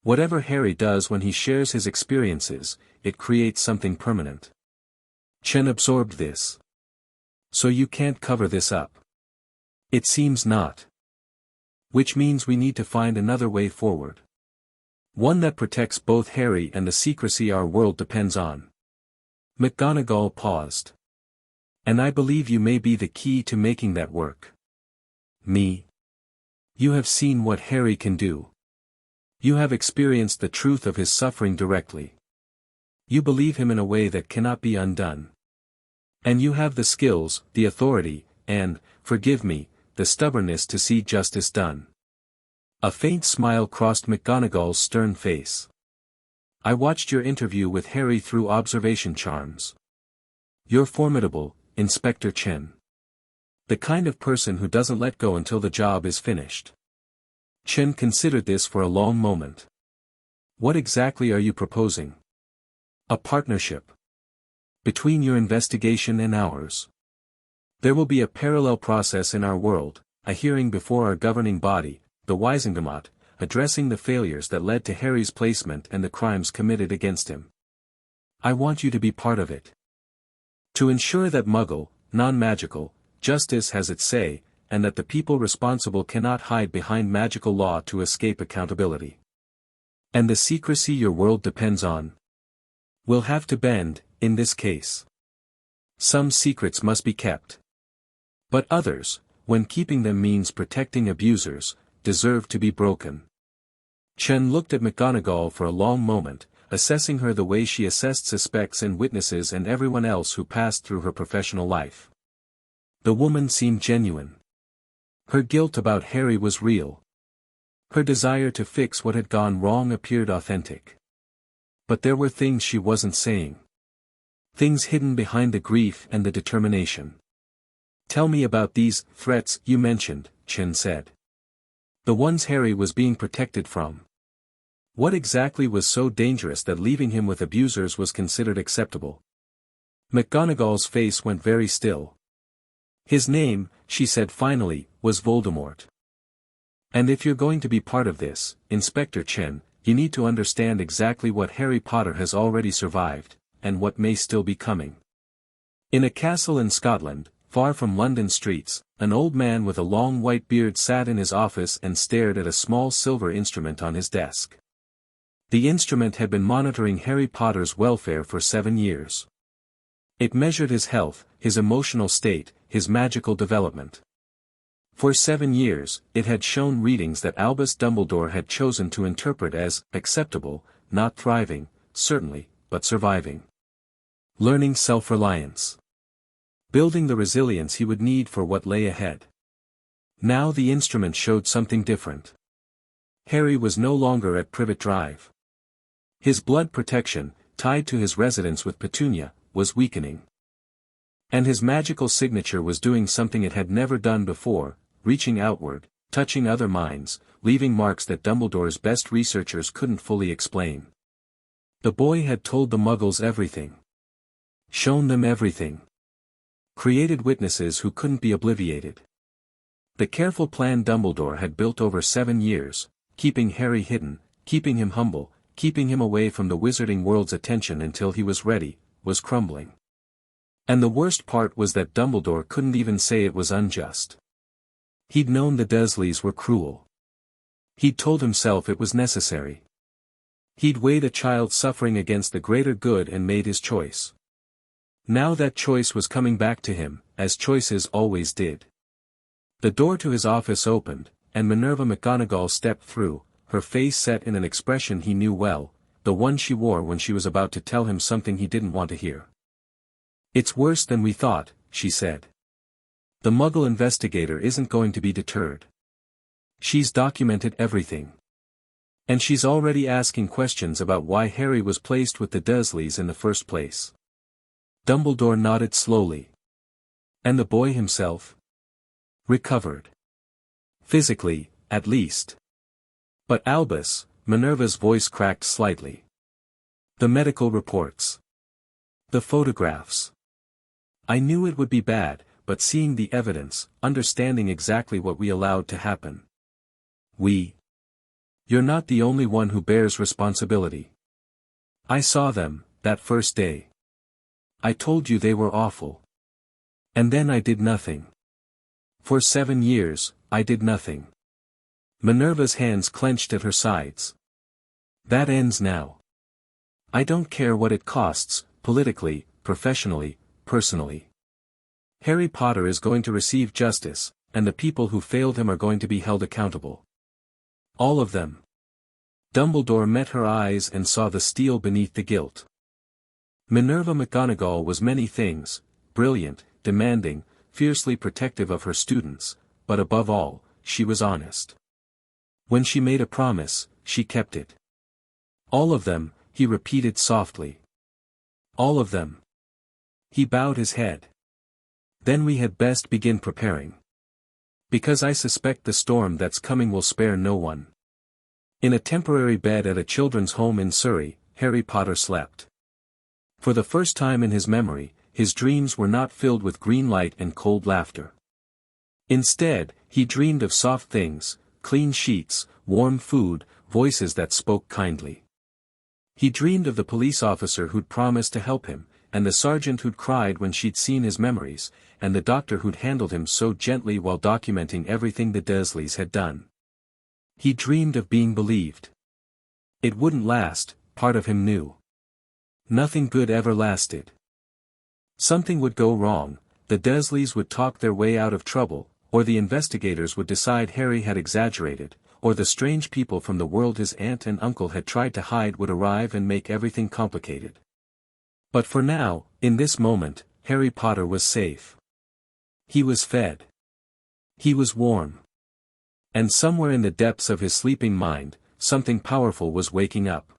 Whatever Harry does when he shares his experiences, it creates something permanent. Chen absorbed this. So you can't cover this up. It seems not. Which means we need to find another way forward. One that protects both Harry and the secrecy our world depends on. McGonagall paused. And I believe you may be the key to making that work. Me? You have seen what Harry can do. You have experienced the truth of his suffering directly. You believe him in a way that cannot be undone. And you have the skills, the authority, and, forgive me, the stubbornness to see justice done. A faint smile crossed McGonagall's stern face. I watched your interview with Harry through observation charms. You're formidable, Inspector Chen. The kind of person who doesn't let go until the job is finished. Chen considered this for a long moment. What exactly are you proposing? A partnership. Between your investigation and ours. There will be a parallel process in our world, a hearing before our governing body, the Wisengamot, addressing the failures that led to Harry's placement and the crimes committed against him. I want you to be part of it. To ensure that Muggle, non-magical, justice has its say, and that the people responsible cannot hide behind magical law to escape accountability. And the secrecy your world depends on will have to bend, in this case. Some secrets must be kept. But others, when keeping them means protecting abusers, deserve to be broken. Chen looked at McGonagall for a long moment, assessing her the way she assessed suspects and witnesses and everyone else who passed through her professional life. The woman seemed genuine. Her guilt about Harry was real. Her desire to fix what had gone wrong appeared authentic. But there were things she wasn't saying. Things hidden behind the grief and the determination. Tell me about these threats you mentioned, Chen said. The ones Harry was being protected from. What exactly was so dangerous that leaving him with abusers was considered acceptable? McGonagall's face went very still. His name, she said finally, was Voldemort. And if you're going to be part of this, Inspector Chen, you need to understand exactly what Harry Potter has already survived, and what may still be coming. In a castle in Scotland, far from London streets, an old man with a long white beard sat in his office and stared at a small silver instrument on his desk. The instrument had been monitoring Harry Potter's welfare for 7 years. It measured his health, his emotional state, his magical development. For 7 years, it had shown readings that Albus Dumbledore had chosen to interpret as acceptable, not thriving, certainly, but surviving. Learning self-reliance. Building the resilience he would need for what lay ahead. Now the instrument showed something different. Harry was no longer at Privet Drive. His blood protection, tied to his residence with Petunia, was weakening. And his magical signature was doing something it had never done before, reaching outward, touching other minds, leaving marks that Dumbledore's best researchers couldn't fully explain. The boy had told the Muggles everything. Shown them everything. Created witnesses who couldn't be obliviated. The careful plan Dumbledore had built over 7 years, keeping Harry hidden, keeping him humble, keeping him away from the wizarding world's attention until he was ready, was crumbling. And the worst part was that Dumbledore couldn't even say it was unjust. He'd known the Dursleys were cruel. He'd told himself it was necessary. He'd weighed a child's suffering against the greater good and made his choice. Now that choice was coming back to him, as choices always did. The door to his office opened, and Minerva McGonagall stepped through, her face set in an expression he knew well, the one she wore when she was about to tell him something he didn't want to hear. It's worse than we thought, she said. The Muggle investigator isn't going to be deterred. She's documented everything. And she's already asking questions about why Harry was placed with the Dursleys in the first place. Dumbledore nodded slowly. And the boy himself? Recovered. Physically, at least. But Albus, Minerva's voice cracked slightly. The medical reports. The photographs. I knew it would be bad, but seeing the evidence, understanding exactly what we allowed to happen. You're not the only one who bears responsibility. I saw them, that first day. I told you they were awful. And then I did nothing. For 7 years, I did nothing. Minerva's hands clenched at her sides. That ends now. I don't care what it costs, politically, professionally, personally. Harry Potter is going to receive justice, and the people who failed him are going to be held accountable. All of them. Dumbledore met her eyes and saw the steel beneath the gilt. Minerva McGonagall was many things, brilliant, demanding, fiercely protective of her students, but above all, she was honest. When she made a promise, she kept it. All of them, he repeated softly. All of them. He bowed his head. Then we had best begin preparing. Because I suspect the storm that's coming will spare no one. In a temporary bed at a children's home in Surrey, Harry Potter slept. For the first time in his memory, his dreams were not filled with green light and cold laughter. Instead, he dreamed of soft things, clean sheets, warm food, voices that spoke kindly. He dreamed of the police officer who'd promised to help him, and the sergeant who'd cried when she'd seen his memories, and the doctor who'd handled him so gently while documenting everything the Dursleys had done. He dreamed of being believed. It wouldn't last, part of him knew. Nothing good ever lasted. Something would go wrong, the Dursleys would talk their way out of trouble, or the investigators would decide Harry had exaggerated, or the strange people from the world his aunt and uncle had tried to hide would arrive and make everything complicated. But for now, in this moment, Harry Potter was safe. He was fed. He was warm. And somewhere in the depths of his sleeping mind, something powerful was waking up.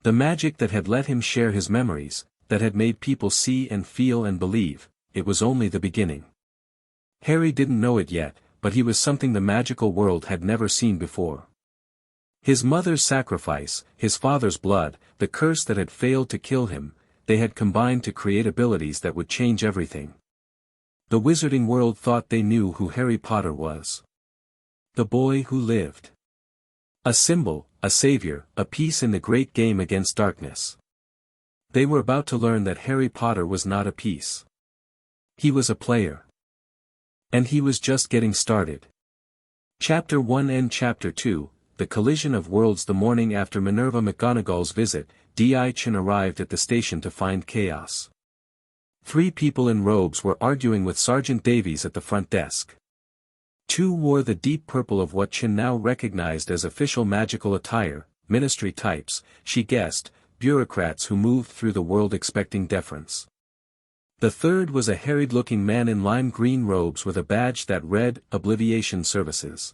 The magic that had let him share his memories, that had made people see and feel and believe, it was only the beginning. Harry didn't know it yet, but he was something the magical world had never seen before. His mother's sacrifice, his father's blood, the curse that had failed to kill him, they had combined to create abilities that would change everything. The wizarding world thought they knew who Harry Potter was. The boy who lived. A symbol, a savior, a piece in the great game against darkness. They were about to learn that Harry Potter was not a piece. He was a player. And he was just getting started. Chapter 1 and Chapter 2, The Collision of Worlds. The morning after Minerva McGonagall's visit, D.I. Chin arrived at the station to find chaos. 3 people in robes were arguing with Sergeant Davies at the front desk. 2 wore the deep purple of what Chin now recognized as official magical attire, ministry types, she guessed, bureaucrats who moved through the world expecting deference. The third was a harried-looking man in lime green robes with a badge that read, Obliviation Services.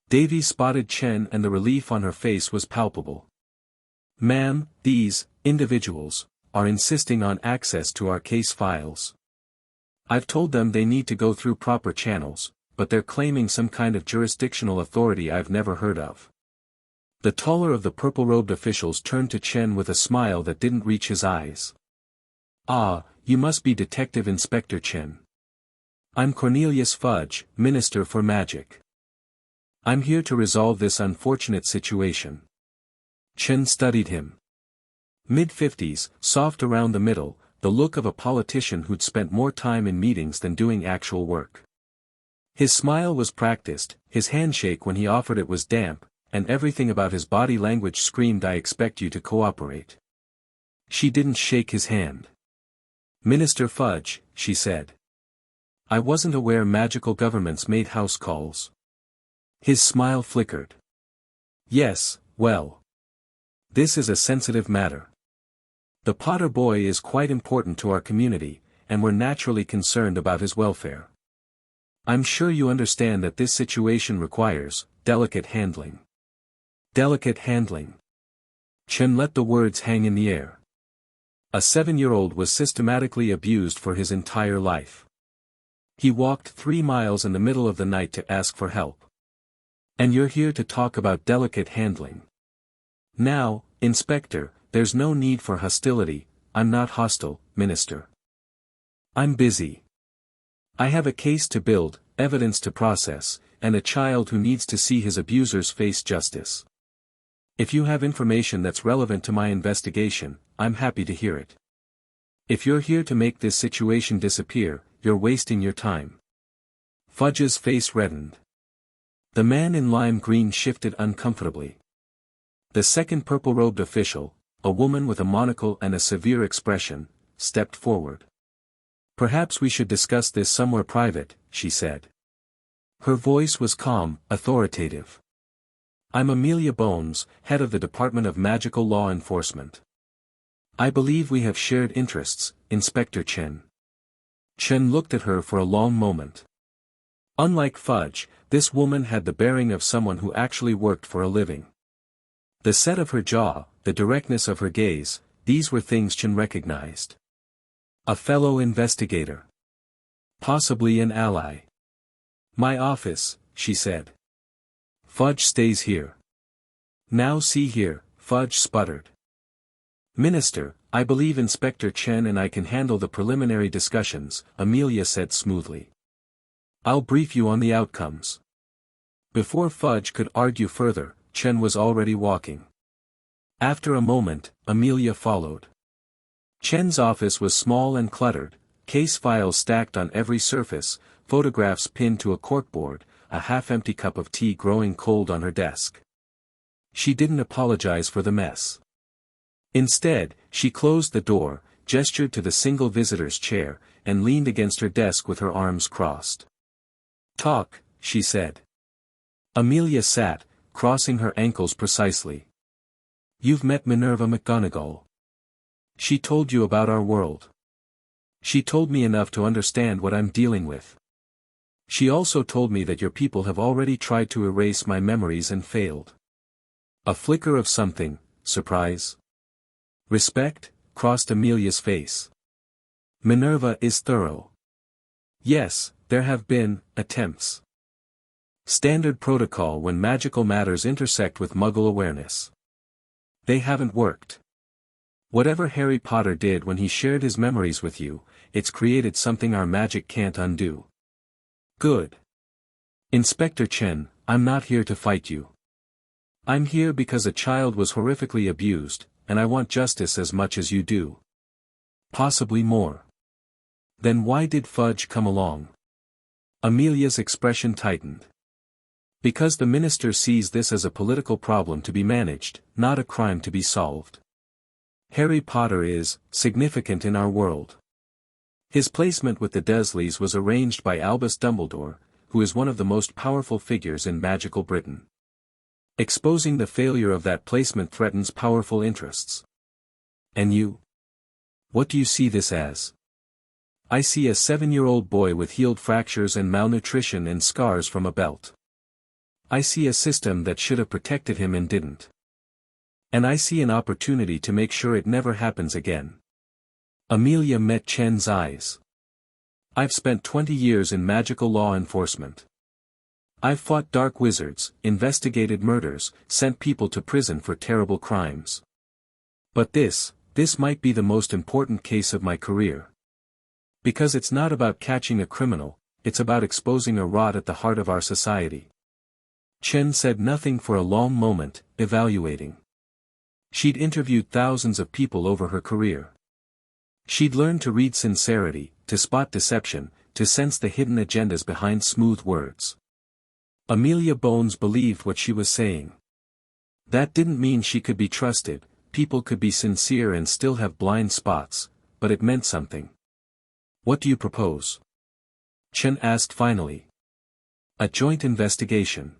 Davies spotted Chen and the relief on her face was palpable. Ma'am, these individuals are insisting on access to our case files. I've told them they need to go through proper channels, but they're claiming some kind of jurisdictional authority I've never heard of. The taller of the purple-robed officials turned to Chen with a smile that didn't reach his eyes. Ah, you must be Detective Inspector Chen. I'm Cornelius Fudge, Minister for Magic. I'm here to resolve this unfortunate situation. Chen studied him. Mid-50s, soft around the middle, the look of a politician who'd spent more time in meetings than doing actual work. His smile was practiced, his handshake when he offered it was damp, and everything about his body language screamed I expect you to cooperate. She didn't shake his hand. Minister Fudge, she said. I wasn't aware magical governments made house calls. His smile flickered. Yes, well. This is a sensitive matter. The Potter boy is quite important to our community, and we're naturally concerned about his welfare. I'm sure you understand that this situation requires delicate handling. Delicate handling. Chen let the words hang in the air. A 7-year-old was systematically abused for his entire life. He walked 3 miles in the middle of the night to ask for help. And you're here to talk about delicate handling. Now, Inspector, there's no need for hostility. I'm not hostile, Minister. I'm busy. I have a case to build, evidence to process, and a child who needs to see his abusers face justice. If you have information that's relevant to my investigation, I'm happy to hear it. If you're here to make this situation disappear, you're wasting your time. Fudge's face reddened. The man in lime green shifted uncomfortably. The second purple-robed official, a woman with a monocle and a severe expression, stepped forward. Perhaps we should discuss this somewhere private, she said. Her voice was calm, authoritative. I'm Amelia Bones, head of the Department of Magical Law Enforcement. I believe we have shared interests, Inspector Chen. Chen looked at her for a long moment. Unlike Fudge, this woman had the bearing of someone who actually worked for a living. The set of her jaw, the directness of her gaze, these were things Chen recognized. A fellow investigator. Possibly an ally. My office, she said. Fudge stays here. Now see here, Fudge sputtered. Minister, I believe Inspector Chen and I can handle the preliminary discussions, Amelia said smoothly. I'll brief you on the outcomes. Before Fudge could argue further, Chen was already walking. After a moment, Amelia followed. Chen's office was small and cluttered, case files stacked on every surface, photographs pinned to a corkboard, a half-empty cup of tea growing cold on her desk. She didn't apologize for the mess. Instead, she closed the door, gestured to the single visitor's chair, and leaned against her desk with her arms crossed. Talk, she said. Amelia sat, crossing her ankles precisely. You've met Minerva McGonagall. She told you about our world. She told me enough to understand what I'm dealing with. She also told me that your people have already tried to erase my memories and failed. A flicker of something, surprise. Respect, crossed Amelia's face. Minerva is thorough. Yes, there have been attempts. Standard protocol when magical matters intersect with Muggle awareness. They haven't worked. Whatever Harry Potter did when he shared his memories with you, it's created something our magic can't undo. Good. Inspector Chen, I'm not here to fight you. I'm here because a child was horrifically abused, and I want justice as much as you do. Possibly more. Then why did Fudge come along? Amelia's expression tightened. Because the minister sees this as a political problem to be managed, not a crime to be solved. Harry Potter is significant in our world. His placement with the Dursleys was arranged by Albus Dumbledore, who is one of the most powerful figures in magical Britain. Exposing the failure of that placement threatens powerful interests. And you? What do you see this as? I see a 7-year-old boy with healed fractures and malnutrition and scars from a belt. I see a system that should have protected him and didn't. And I see an opportunity to make sure it never happens again. Amelia met Chen's eyes. I've spent 20 years in magical law enforcement. I've fought dark wizards, investigated murders, sent people to prison for terrible crimes. But this might be the most important case of my career. Because it's not about catching a criminal, it's about exposing a rot at the heart of our society. Chen said nothing for a long moment, evaluating. She'd interviewed thousands of people over her career. She'd learned to read sincerity, to spot deception, to sense the hidden agendas behind smooth words. Amelia Bones believed what she was saying. That didn't mean she could be trusted, people could be sincere and still have blind spots, but it meant something. What do you propose? Chen asked finally. A joint investigation.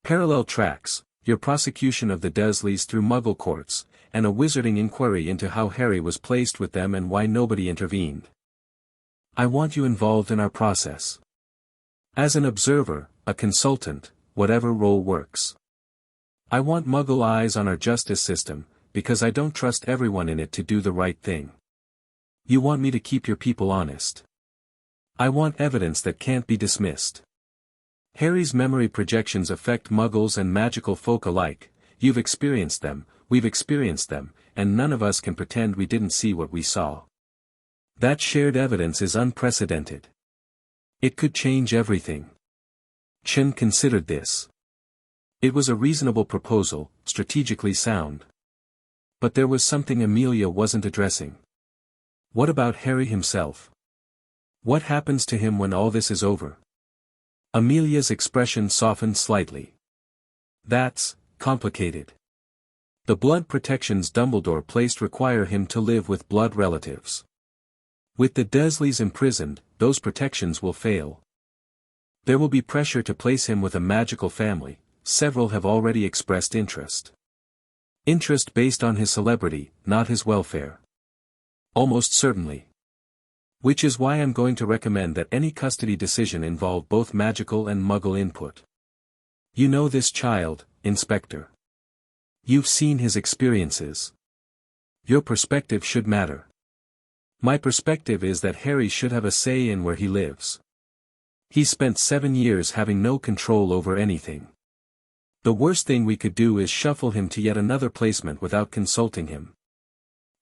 Parallel tracks, your prosecution of the Dursleys through Muggle courts, and a wizarding inquiry into how Harry was placed with them and why nobody intervened. I want you involved in our process. As an observer, a consultant, whatever role works. I want Muggle eyes on our justice system, because I don't trust everyone in it to do the right thing. You want me to keep your people honest. I want evidence that can't be dismissed. Harry's memory projections affect Muggles and magical folk alike. You've experienced them, we've experienced them, and none of us can pretend we didn't see what we saw. That shared evidence is unprecedented. It could change everything. Chen considered this. It was a reasonable proposal, strategically sound. But there was something Amelia wasn't addressing. What about Harry himself? What happens to him when all this is over? Amelia's expression softened slightly. That's complicated. The blood protections Dumbledore placed require him to live with blood relatives. With the Dursleys imprisoned, those protections will fail. There will be pressure to place him with a magical family. Several have already expressed interest. Interest based on his celebrity, not his welfare. Almost certainly. Which is why I'm going to recommend that any custody decision involve both magical and Muggle input. You know this child, Inspector. You've seen his experiences. Your perspective should matter. My perspective is that Harry should have a say in where he lives. He spent 7 years having no control over anything. The worst thing we could do is shuffle him to yet another placement without consulting him.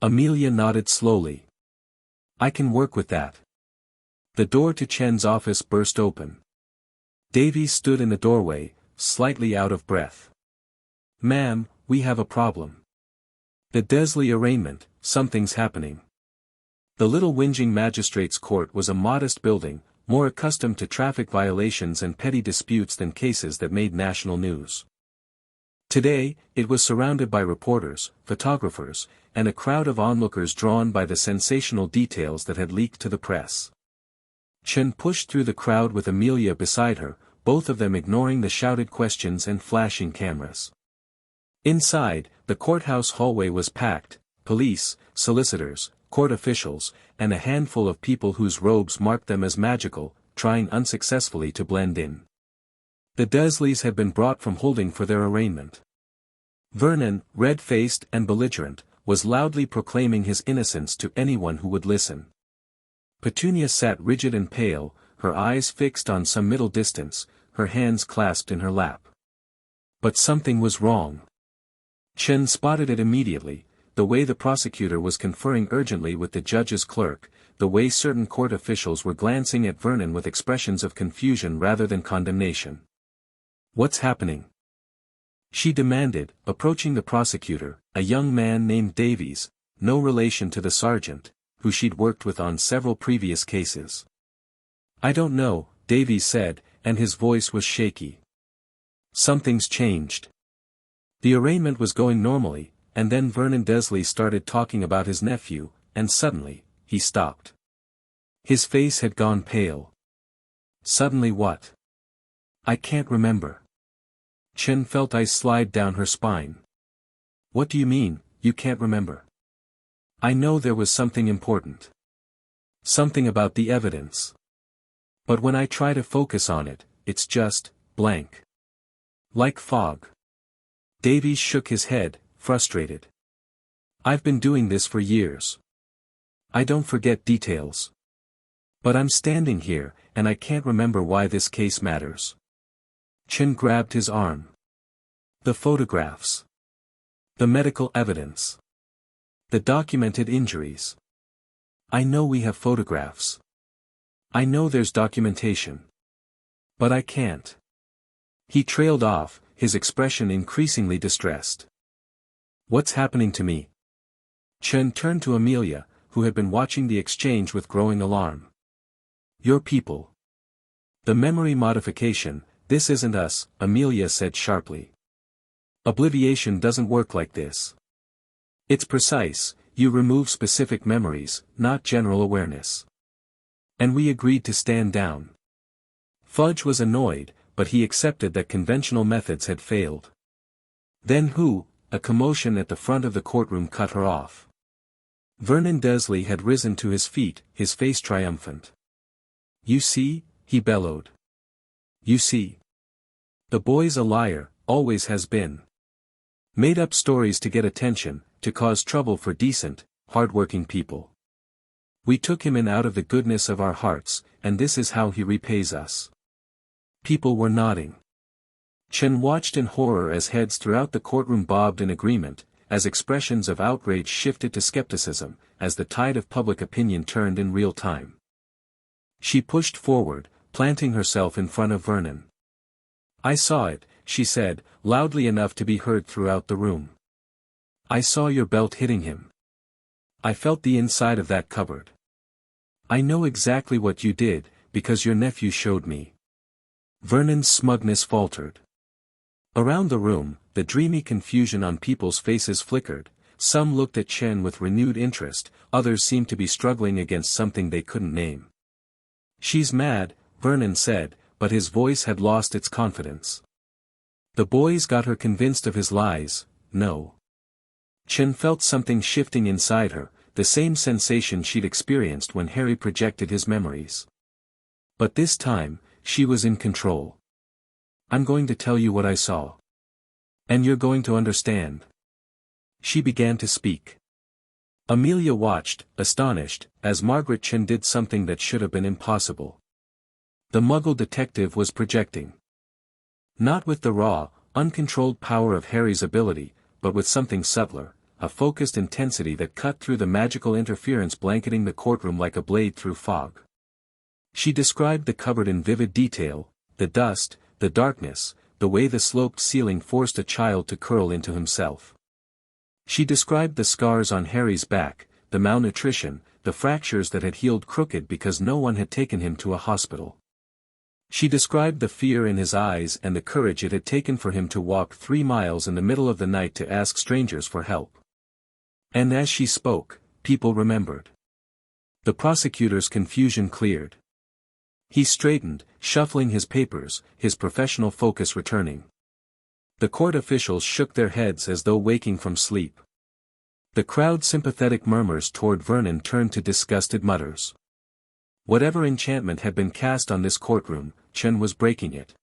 Amelia nodded slowly. I can work with that. The door to Chen's office burst open. Davies stood in the doorway, slightly out of breath. Ma'am, we have a problem. The Dursley arraignment, something's happening. The little whinging magistrate's court was a modest building, more accustomed to traffic violations and petty disputes than cases that made national news. Today, it was surrounded by reporters, photographers, and a crowd of onlookers drawn by the sensational details that had leaked to the press. Chen pushed through the crowd with Amelia beside her, both of them ignoring the shouted questions and flashing cameras. Inside, the courthouse hallway was packed, police, solicitors, court officials, and a handful of people whose robes marked them as magical, trying unsuccessfully to blend in. The Dursleys had been brought from holding for their arraignment. Vernon, red-faced and belligerent, was loudly proclaiming his innocence to anyone who would listen. Petunia sat rigid and pale, her eyes fixed on some middle distance, her hands clasped in her lap. But something was wrong. Chen spotted it immediately, the way the prosecutor was conferring urgently with the judge's clerk, the way certain court officials were glancing at Vernon with expressions of confusion rather than condemnation. What's happening? She demanded, approaching the prosecutor, a young man named Davies, no relation to the sergeant, who she'd worked with on several previous cases. I don't know, Davies said, and his voice was shaky. Something's changed. The arraignment was going normally, and then Vernon Dursley started talking about his nephew, and suddenly, he stopped. His face had gone pale. Suddenly what? I can't remember. Chen felt ice slide down her spine. What do you mean, you can't remember? I know there was something important. Something about the evidence. But when I try to focus on it, it's just blank. Like fog. Davies shook his head, frustrated. I've been doing this for years. I don't forget details. But I'm standing here, and I can't remember why this case matters. Chen grabbed his arm. The photographs. The medical evidence. The documented injuries. I know we have photographs. I know there's documentation. But I can't. He trailed off, his expression increasingly distressed. What's happening to me? Chen turned to Amelia, who had been watching the exchange with growing alarm. Your people. The memory modification, this isn't us, Amelia said sharply. Obliviation doesn't work like this. It's precise, you remove specific memories, not general awareness. And we agreed to stand down. Fudge was annoyed, but he accepted that conventional methods had failed. Then who? A commotion at the front of the courtroom cut her off. Vernon Dursley had risen to his feet, his face triumphant. You see, he bellowed. You see. The boy's a liar, always has been. Made up stories to get attention, to cause trouble for decent, hard-working people. We took him in out of the goodness of our hearts, and this is how he repays us." People were nodding. Chen watched in horror as heads throughout the courtroom bobbed in agreement, as expressions of outrage shifted to skepticism, as the tide of public opinion turned in real time. She pushed forward, planting herself in front of Vernon. "I saw it," she said, loudly enough to be heard throughout the room. "I saw your belt hitting him. I felt the inside of that cupboard. I know exactly what you did, because your nephew showed me." Vernon's smugness faltered. Around the room, the dreamy confusion on people's faces flickered. Some looked at Chen with renewed interest, others seemed to be struggling against something they couldn't name. "She's mad," Vernon said, but his voice had lost its confidence. "The boys got her convinced of his lies." "No." Chen felt something shifting inside her, the same sensation she'd experienced when Harry projected his memories. But this time, she was in control. "I'm going to tell you what I saw. And you're going to understand." She began to speak. Amelia watched, astonished, as Margaret Chen did something that should have been impossible. The Muggle detective was projecting. Not with the raw, uncontrolled power of Harry's ability, but with something subtler, a focused intensity that cut through the magical interference blanketing the courtroom like a blade through fog. She described the cupboard in vivid detail, the dust, the darkness, the way the sloped ceiling forced a child to curl into himself. She described the scars on Harry's back, the malnutrition, the fractures that had healed crooked because no one had taken him to a hospital. She described the fear in his eyes and the courage it had taken for him to walk 3 miles in the middle of the night to ask strangers for help. And as she spoke, people remembered. The prosecutor's confusion cleared. He straightened, shuffling his papers, his professional focus returning. The court officials shook their heads as though waking from sleep. The crowd's sympathetic murmurs toward Vernon turned to disgusted mutters. Whatever enchantment had been cast on this courtroom, Chen was breaking it.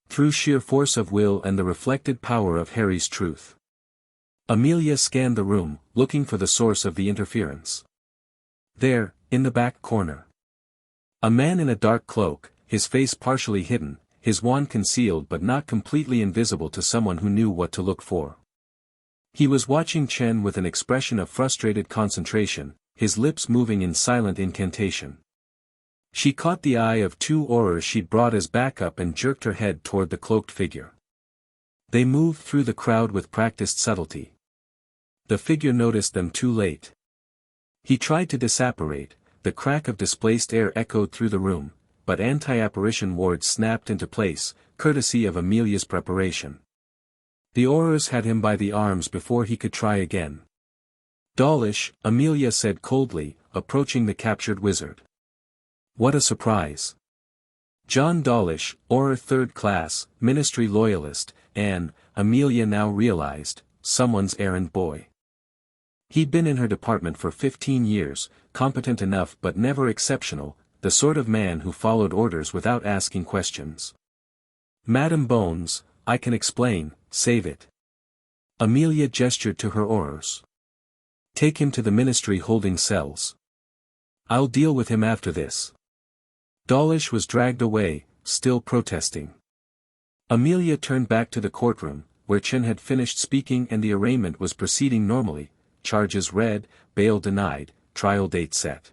Through sheer force of will and the reflected power of Harry's truth. Amelia scanned the room, looking for the source of the interference. There, in the back corner. A man in a dark cloak, his face partially hidden, his wand concealed but not completely invisible to someone who knew what to look for. He was watching Chen with an expression of frustrated concentration, his lips moving in silent incantation. She caught the eye of 2 Aurors she'd brought as backup and jerked her head toward the cloaked figure. They moved through the crowd with practiced subtlety. The figure noticed them too late. He tried to disapparate, the crack of displaced air echoed through the room, but anti-apparition wards snapped into place, courtesy of Amelia's preparation. The Aurors had him by the arms before he could try again. "Dawlish," Amelia said coldly, approaching the captured wizard. "What a surprise." John Dawlish, Auror 3rd class, Ministry loyalist, and, Amelia now realized, someone's errand boy. He'd been in her department for 15 years, competent enough but never exceptional, the sort of man who followed orders without asking questions. "Madam Bones, I can explain, save it." Amelia gestured to her Aurors. "Take him to the Ministry holding cells. I'll deal with him after this." Dawlish was dragged away, still protesting. Amelia turned back to the courtroom, where Chen had finished speaking and the arraignment was proceeding normally, charges read, bail denied, trial date set.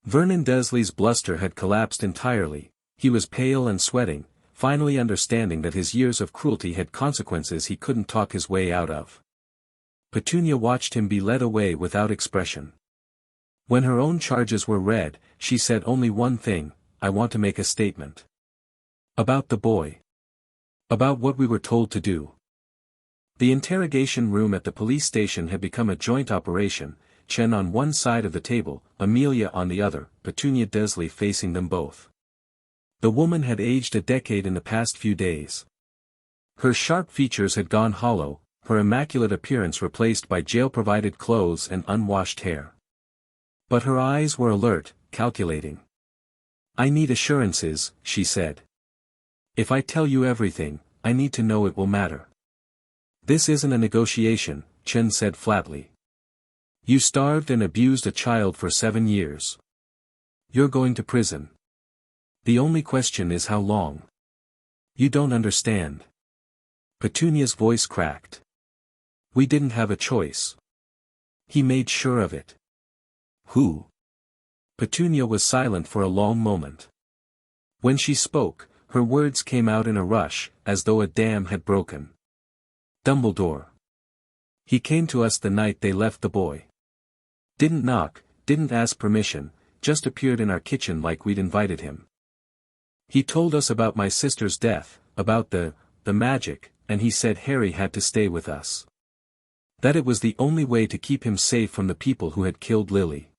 Vernon Dursley's bluster had collapsed entirely, he was pale and sweating, finally understanding that his years of cruelty had consequences he couldn't talk his way out of. Petunia watched him be led away without expression. When her own charges were read, she said only one thing: "I want to make a statement. About the boy. About what we were told to do." The interrogation room at the police station had become a joint operation, Chen on one side of the table, Amelia on the other, Petunia Dursley facing them both. The woman had aged a decade in the past few days. Her sharp features had gone hollow, her immaculate appearance replaced by jail-provided clothes and unwashed hair. But her eyes were alert, calculating. "I need assurances," she said. "If I tell you everything, I need to know it will matter." "This isn't a negotiation," Chen said flatly. You starved and abused a child for 7 years. You're going to prison. The only question is how long. You don't understand. Petunia's voice cracked. We didn't have a choice. He made sure of it. Who? Petunia was silent for a long moment. When she spoke, her words came out in a rush, as though a dam had broken. Dumbledore. He came to us the night they left the boy. Didn't knock, didn't ask permission, just appeared in our kitchen like we'd invited him. He told us about my sister's death, about the magic, and he said Harry had to stay with us. That it was the only way to keep him safe from the people who had killed Lily.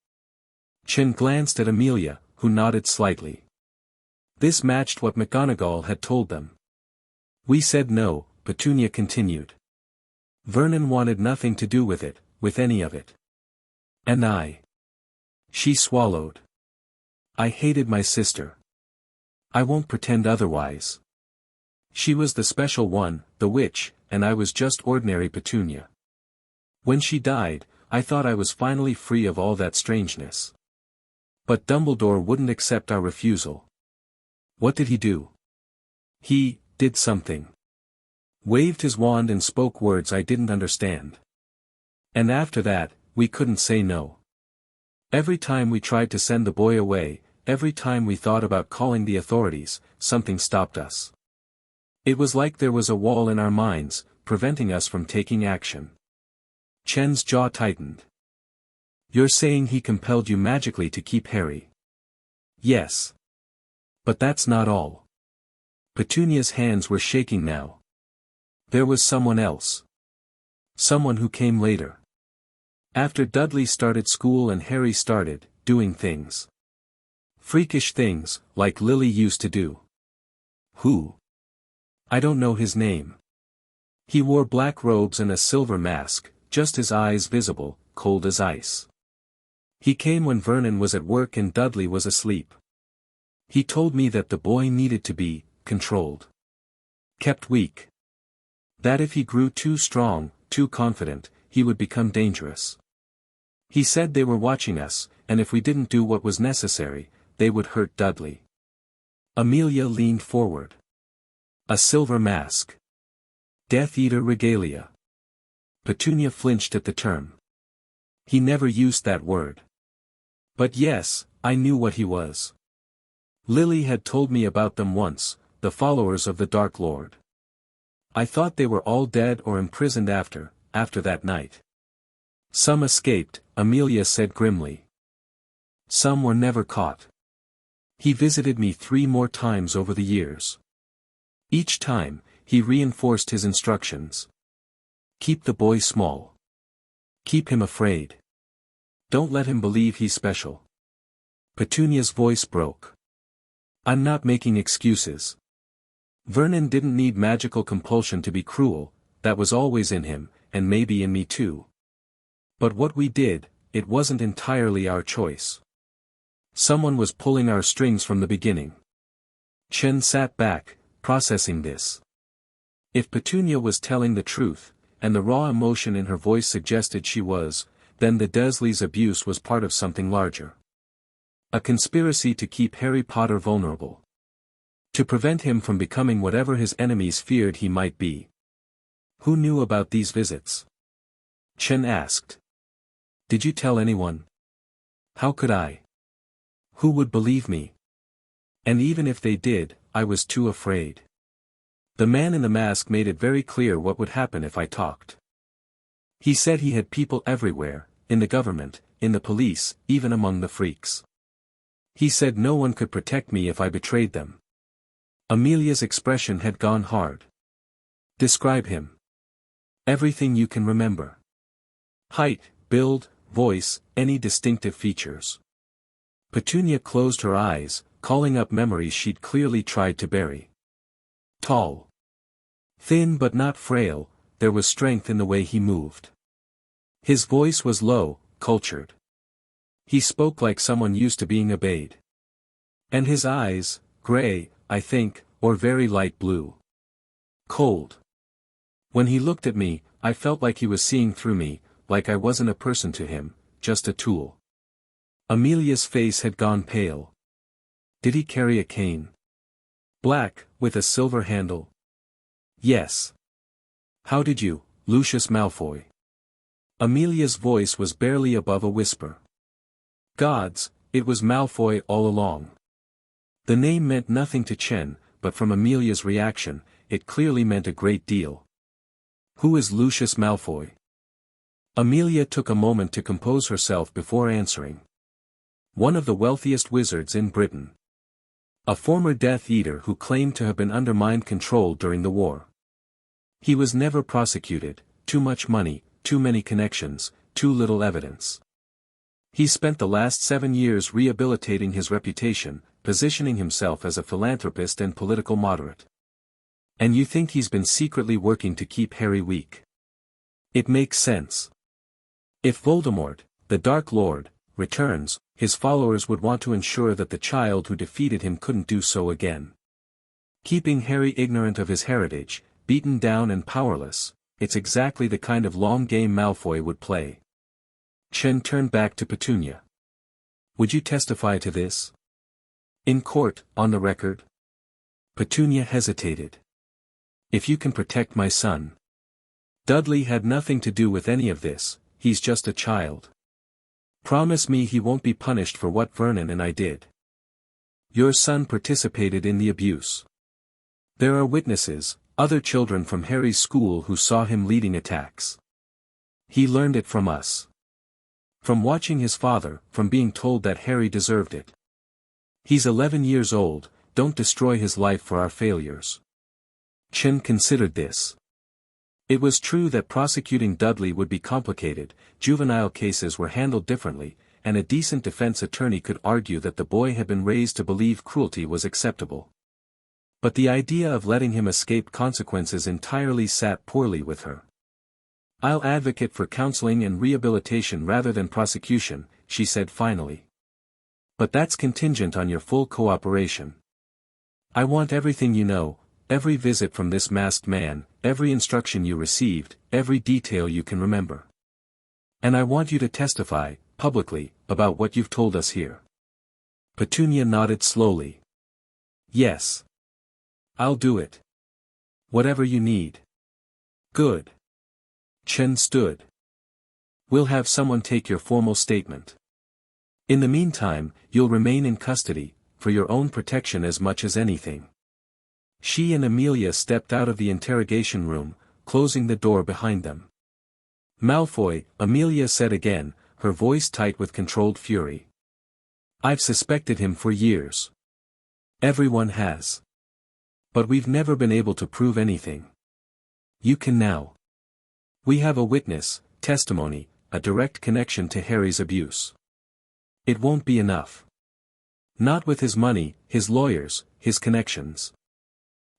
Chen glanced at Amelia, who nodded slightly. This matched what McGonagall had told them. We said no, Petunia continued. Vernon wanted nothing to do with it, with any of it. And I. She swallowed. I hated my sister. I won't pretend otherwise. She was the special one, the witch, and I was just ordinary Petunia. When she died, I thought I was finally free of all that strangeness. But Dumbledore wouldn't accept our refusal. What did he do? He did something. Waved his wand and spoke words I didn't understand. And after that, we couldn't say no. Every time we tried to send the boy away, every time we thought about calling the authorities, something stopped us. It was like there was a wall in our minds, preventing us from taking action. Chen's jaw tightened. You're saying he compelled you magically to keep Harry? Yes. But that's not all. Petunia's hands were shaking now. There was someone else. Someone who came later. After Dudley started school and Harry started doing things. Freakish things, like Lily used to do. Who? I don't know his name. He wore black robes and a silver mask, just his eyes visible, cold as ice. He came when Vernon was at work and Dudley was asleep. He told me that the boy needed to be controlled. Kept weak. That if he grew too strong, too confident, he would become dangerous. He said they were watching us, and if we didn't do what was necessary, they would hurt Dudley. Amelia leaned forward. A silver mask. Death Eater regalia. Petunia flinched at the term. He never used that word. But yes, I knew what he was. Lily had told me about them once, the followers of the Dark Lord. I thought they were all dead or imprisoned after that night. Some escaped, Amelia said grimly. Some were never caught. He visited me 3 more times over the years. Each time, he reinforced his instructions. Keep the boy small. Keep him afraid. Don't let him believe he's special. Petunia's voice broke. I'm not making excuses. Vernon didn't need magical compulsion to be cruel, that was always in him, and maybe in me too. But what we did, it wasn't entirely our choice. Someone was pulling our strings from the beginning. Chen sat back, processing this. If Petunia was telling the truth, and the raw emotion in her voice suggested she was, then the Dursleys' abuse was part of something larger. A conspiracy to keep Harry Potter vulnerable. To prevent him from becoming whatever his enemies feared he might be. Who knew about these visits? Chen asked. Did you tell anyone? How could I? Who would believe me? And even if they did, I was too afraid. The man in the mask made it very clear what would happen if I talked. He said he had people everywhere, in the government, in the police, even among the freaks. He said no one could protect me if I betrayed them. Amelia's expression had gone hard. Describe him. Everything you can remember. Height, build, voice, any distinctive features. Petunia closed her eyes, calling up memories she'd clearly tried to bury. Tall. Thin but not frail, there was strength in the way he moved. His voice was low, cultured. He spoke like someone used to being obeyed. And his eyes, gray, I think, or very light blue. Cold. When he looked at me, I felt like he was seeing through me, like I wasn't a person to him, just a tool. Amelia's face had gone pale. Did he carry a cane? Black, with a silver handle? Yes. How did you, Lucius Malfoy? Amelia's voice was barely above a whisper. Gods, it was Malfoy all along. The name meant nothing to Chen, but from Amelia's reaction, it clearly meant a great deal. Who is Lucius Malfoy? Amelia took a moment to compose herself before answering. One of the wealthiest wizards in Britain. A former Death Eater who claimed to have been under mind control during the war. He was never prosecuted, too much money, too many connections, too little evidence. He spent the last 7 years rehabilitating his reputation, positioning himself as a philanthropist and political moderate. And you think he's been secretly working to keep Harry weak? It makes sense. If Voldemort, the Dark Lord, returns, his followers would want to ensure that the child who defeated him couldn't do so again. Keeping Harry ignorant of his heritage, beaten down and powerless, it's exactly the kind of long game Malfoy would play. Chen turned back to Petunia. Would you testify to this? In court, on the record? Petunia hesitated. If you can protect my son. Dudley had nothing to do with any of this, he's just a child. Promise me he won't be punished for what Vernon and I did. Your son participated in the abuse. There are witnesses, other children from Harry's school who saw him leading attacks. He learned it from us. From watching his father, from being told that Harry deserved it. He's 11 years old, don't destroy his life for our failures. Chen considered this. It was true that prosecuting Dudley would be complicated, juvenile cases were handled differently, and a decent defense attorney could argue that the boy had been raised to believe cruelty was acceptable. But the idea of letting him escape consequences entirely sat poorly with her. I'll advocate for counseling and rehabilitation rather than prosecution, she said finally. But that's contingent on your full cooperation. I want everything you know, every visit from this masked man, every instruction you received, every detail you can remember. And I want you to testify, publicly, about what you've told us here. Petunia nodded slowly. Yes. I'll do it. Whatever you need. Good. Chen stood. We'll have someone take your formal statement. In the meantime, you'll remain in custody, for your own protection as much as anything. She and Amelia stepped out of the interrogation room, closing the door behind them. Malfoy, Amelia said again, her voice tight with controlled fury. I've suspected him for years. Everyone has. But we've never been able to prove anything. You can now. We have a witness, testimony, a direct connection to Harry's abuse. It won't be enough. Not with his money, his lawyers, his connections.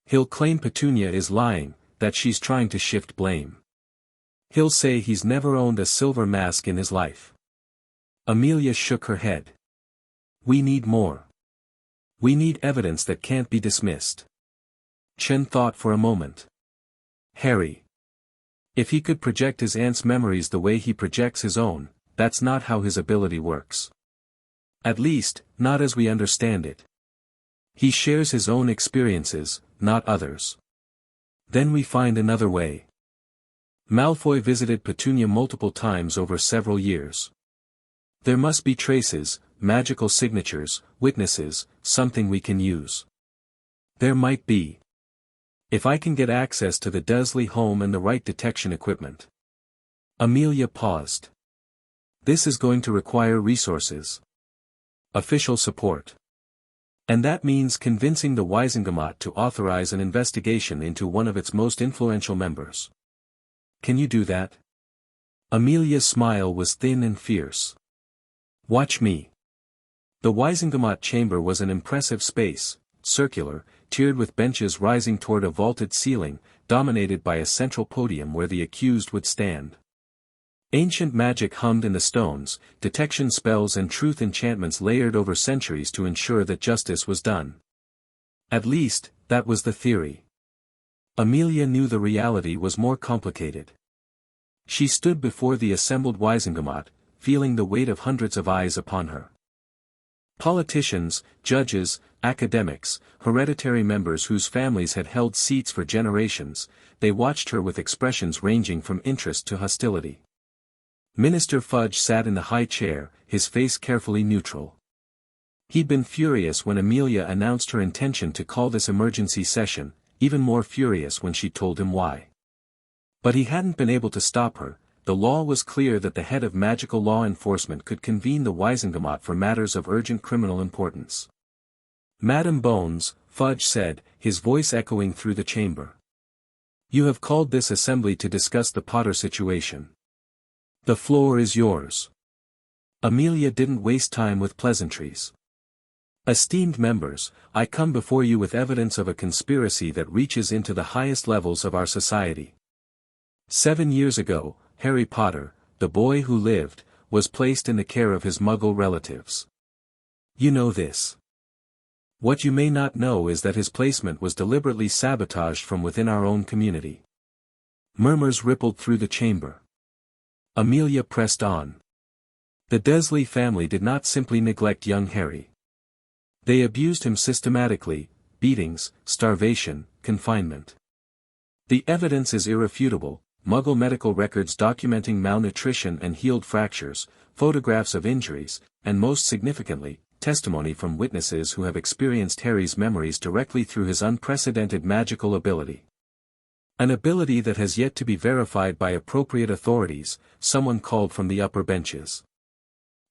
He'll claim Petunia is lying, that she's trying to shift blame. He'll say he's never owned a silver mask in his life. Amelia shook her head. We need more. We need evidence that can't be dismissed. Chen thought for a moment. Harry. If he could project his aunt's memories the way he projects his own, that's not how his ability works. At least, not as we understand it. He shares his own experiences, not others. Then we find another way. Malfoy visited Petunia multiple times over several years. There must be traces, magical signatures, witnesses, something we can use. There might be. If I can get access to the Dursley home and the right detection equipment. Amelia paused. This is going to require resources. Official support. And that means convincing the Wisengamot to authorize an investigation into one of its most influential members. Can you do that? Amelia's smile was thin and fierce. Watch me. The Wisengamot chamber was an impressive space, circular, tiered with benches rising toward a vaulted ceiling, dominated by a central podium where the accused would stand. Ancient magic hummed in the stones, detection spells and truth enchantments layered over centuries to ensure that justice was done. At least, that was the theory. Amelia knew the reality was more complicated. She stood before the assembled Wisengamot, feeling the weight of hundreds of eyes upon her. Politicians, judges, academics, hereditary members whose families had held seats for generations, they watched her with expressions ranging from interest to hostility. Minister Fudge sat in the high chair, his face carefully neutral. He'd been furious when Amelia announced her intention to call this emergency session, even more furious when she told him why. But he hadn't been able to stop her. The law was clear that the head of magical law enforcement could convene the Wisengamot for matters of urgent criminal importance. Madam Bones, Fudge said, his voice echoing through the chamber. You have called this assembly to discuss the Potter situation. The floor is yours. Amelia didn't waste time with pleasantries. Esteemed members, I come before you with evidence of a conspiracy that reaches into the highest levels of our society. 7 years ago, Harry Potter, the boy who lived, was placed in the care of his Muggle relatives. You know this. What you may not know is that his placement was deliberately sabotaged from within our own community. Murmurs rippled through the chamber. Amelia pressed on. The Dursley family did not simply neglect young Harry. They abused him systematically: beatings, starvation, confinement. The evidence is irrefutable: Muggle medical records documenting malnutrition and healed fractures, photographs of injuries, and most significantly, testimony from witnesses who have experienced Harry's memories directly through his unprecedented magical ability. An ability that has yet to be verified by appropriate authorities, someone called from the upper benches.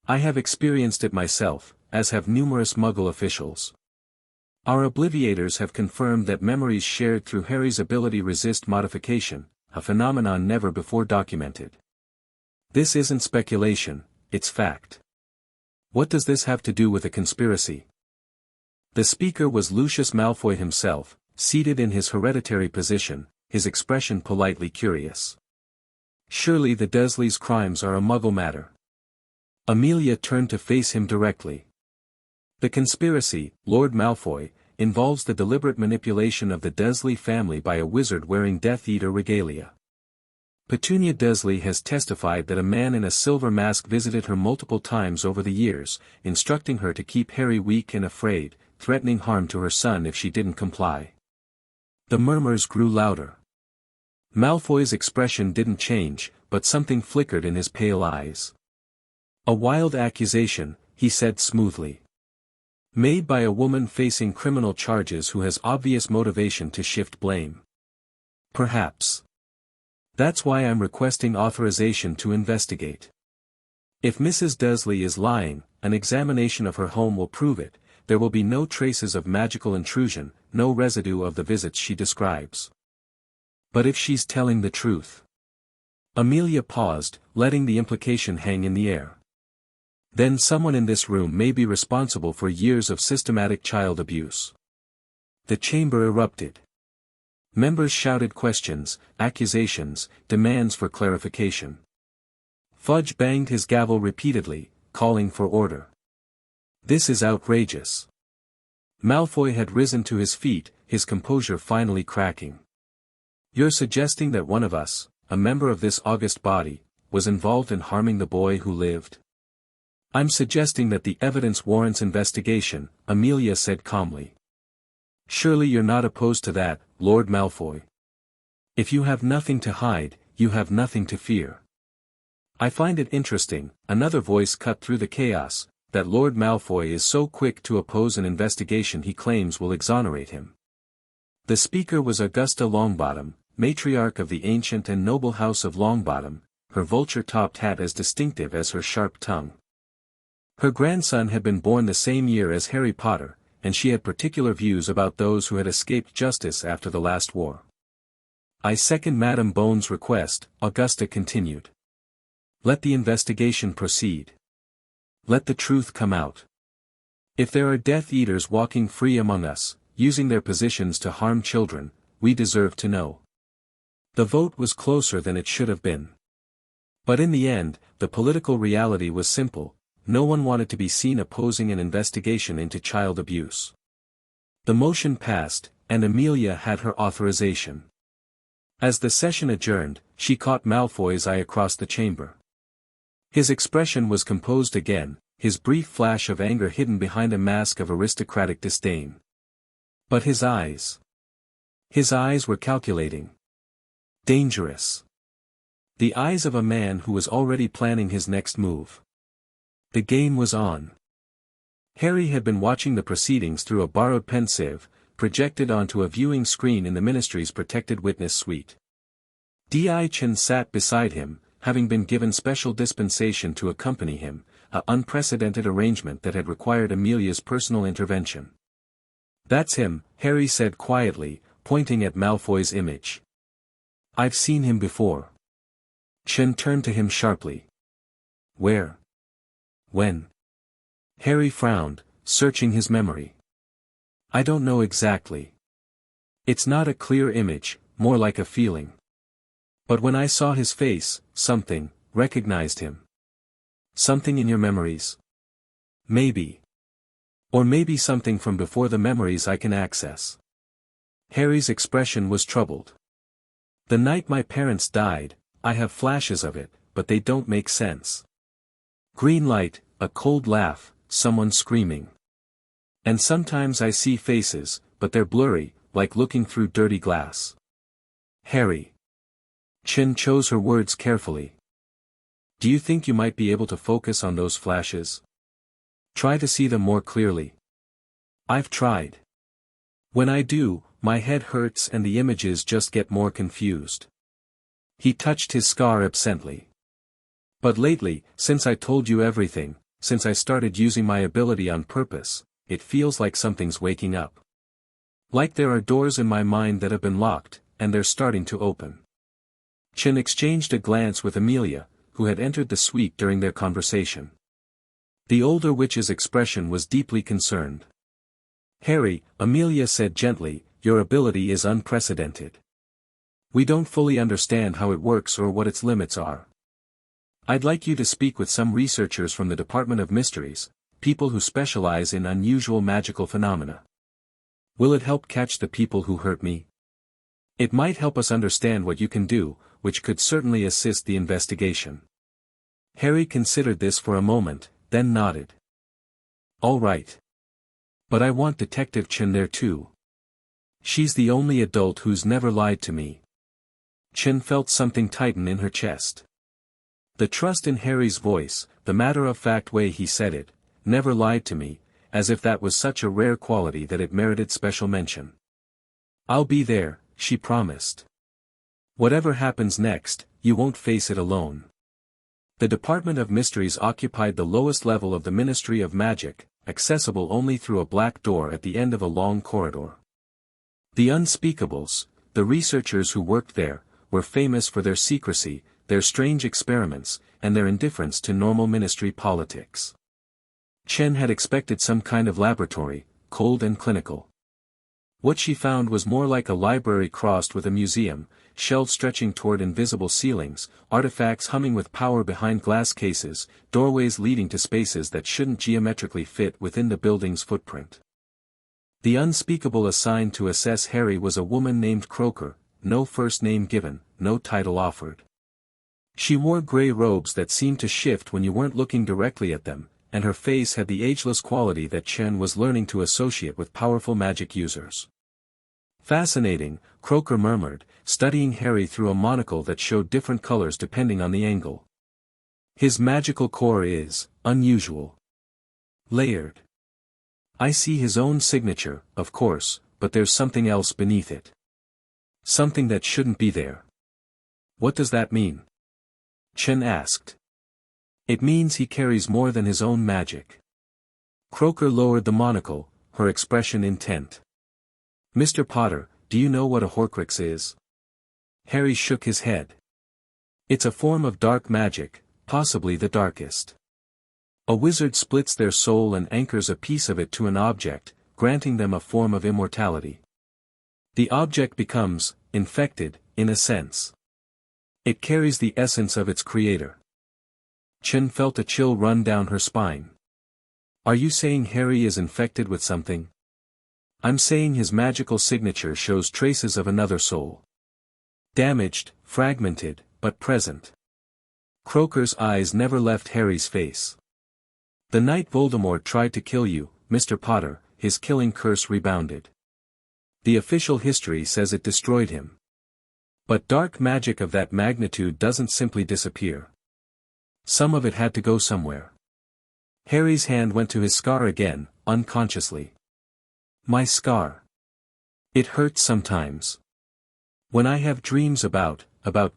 I have experienced it myself, as have numerous Muggle officials. Our obliviators have confirmed that memories shared through Harry's ability resist modification, a phenomenon never before documented. This isn't speculation, it's fact. What does this have to do with a conspiracy? The speaker was Lucius Malfoy himself, seated in his hereditary position, his expression politely curious. Surely the Dursleys' crimes are a Muggle matter. Amelia turned to face him directly. The conspiracy, Lord Malfoy, involves the deliberate manipulation of the Dursley family by a wizard wearing Death Eater regalia. Petunia Dursley has testified that a man in a silver mask visited her multiple times over the years, instructing her to keep Harry weak and afraid, threatening harm to her son if she didn't comply. The murmurs grew louder. Malfoy's expression didn't change, but something flickered in his pale eyes. A wild accusation, he said smoothly. Made by a woman facing criminal charges who has obvious motivation to shift blame. Perhaps. That's why I'm requesting authorization to investigate. If Mrs. Dursley is lying, an examination of her home will prove it. There will be no traces of magical intrusion, no residue of the visits she describes. But if she's telling the truth? Amelia paused, letting the implication hang in the air. Then someone in this room may be responsible for years of systematic child abuse. The chamber erupted. Members shouted questions, accusations, demands for clarification. Fudge banged his gavel repeatedly, calling for order. This is outrageous. Malfoy had risen to his feet, his composure finally cracking. You're suggesting that one of us, a member of this august body, was involved in harming the boy who lived? I'm suggesting that the evidence warrants investigation, Amelia said calmly. Surely you're not opposed to that, Lord Malfoy. If you have nothing to hide, you have nothing to fear. I find it interesting, another voice cut through the chaos, that Lord Malfoy is so quick to oppose an investigation he claims will exonerate him. The speaker was Augusta Longbottom, matriarch of the ancient and noble house of Longbottom, her vulture-topped hat as distinctive as her sharp tongue. Her grandson had been born the same year as Harry Potter, and she had particular views about those who had escaped justice after the last war. I second Madame Bones' request, Augusta continued. Let the investigation proceed. Let the truth come out. If there are Death Eaters walking free among us, using their positions to harm children, we deserve to know. The vote was closer than it should have been. But in the end, the political reality was simple. No one wanted to be seen opposing an investigation into child abuse. The motion passed, and Amelia had her authorization. As the session adjourned, she caught Malfoy's eye across the chamber. His expression was composed again, his brief flash of anger hidden behind a mask of aristocratic disdain. But his eyes were calculating. Dangerous. The eyes of a man who was already planning his next move. The game was on. Harry had been watching the proceedings through a borrowed pensieve, projected onto a viewing screen in the Ministry's protected witness suite. D.I. Chen sat beside him, having been given special dispensation to accompany him, an unprecedented arrangement that had required Amelia's personal intervention. "That's him," Harry said quietly, pointing at Malfoy's image. "I've seen him before." Chen turned to him sharply. "Where? When?" Harry frowned, searching his memory. "I don't know exactly. It's not a clear image, more like a feeling. But when I saw his face, something recognized him." "Something in your memories?" "Maybe. Or maybe something from before the memories I can access." Harry's expression was troubled. "The night my parents died, I have flashes of it, but they don't make sense. Green light, a cold laugh, someone screaming. And sometimes I see faces, but they're blurry, like looking through dirty glass." "Harry." Chen chose her words carefully. "Do you think you might be able to focus on those flashes? Try to see them more clearly." "I've tried. When I do, my head hurts and the images just get more confused." He touched his scar absently. "But lately, since I told you everything, since I started using my ability on purpose, it feels like something's waking up. Like there are doors in my mind that have been locked, and they're starting to open." Chen exchanged a glance with Amelia, who had entered the suite during their conversation. The older witch's expression was deeply concerned. "Harry," Amelia said gently, "your ability is unprecedented. We don't fully understand how it works or what its limits are. I'd like you to speak with some researchers from the Department of Mysteries, people who specialize in unusual magical phenomena. Will it help catch the people who hurt me? It might help us understand what you can do, which could certainly assist the investigation." Harry considered this for a moment, then nodded. "All right. But I want Detective Chen there too. She's the only adult who's never lied to me." Chen felt something tighten in her chest. The trust in Harry's voice, the matter-of-fact way he said it, "never lied to me," as if that was such a rare quality that it merited special mention. "I'll be there," she promised. "Whatever happens next, you won't face it alone." The Department of Mysteries occupied the lowest level of the Ministry of Magic, accessible only through a black door at the end of a long corridor. The Unspeakables, the researchers who worked there, were famous for their secrecy, their strange experiments, and their indifference to normal Ministry politics. Chen had expected some kind of laboratory, cold and clinical. What she found was more like a library crossed with a museum, shelves stretching toward invisible ceilings, artifacts humming with power behind glass cases, doorways leading to spaces that shouldn't geometrically fit within the building's footprint. The Unspeakable assigned to assess Harry was a woman named Croaker, no first name given, no title offered. She wore gray robes that seemed to shift when you weren't looking directly at them, and her face had the ageless quality that Chen was learning to associate with powerful magic users. "Fascinating," Croaker murmured, studying Harry through a monocle that showed different colors depending on the angle. "His magical core is unusual. Layered. I see his own signature, of course, but there's something else beneath it. Something that shouldn't be there." "What does that mean?" Chen asked. "It means he carries more than his own magic." Croaker lowered the monocle, her expression intent. "Mr. Potter, do you know what a Horcrux is?" Harry shook his head. "It's a form of dark magic, possibly the darkest. A wizard splits their soul and anchors a piece of it to an object, granting them a form of immortality. The object becomes infected, in a sense. It carries the essence of its creator." Chen felt a chill run down her spine. "Are you saying Harry is infected with something?" "I'm saying his magical signature shows traces of another soul. Damaged, fragmented, but present. Croaker's eyes never left Harry's face. The night Voldemort tried to kill you, Mr. Potter, his killing curse rebounded. The official history says it destroyed him. But dark magic of that magnitude doesn't simply disappear. Some of it had to go somewhere. Harry's hand went to his scar again, unconsciously. My scar. It hurts sometimes. When I have dreams about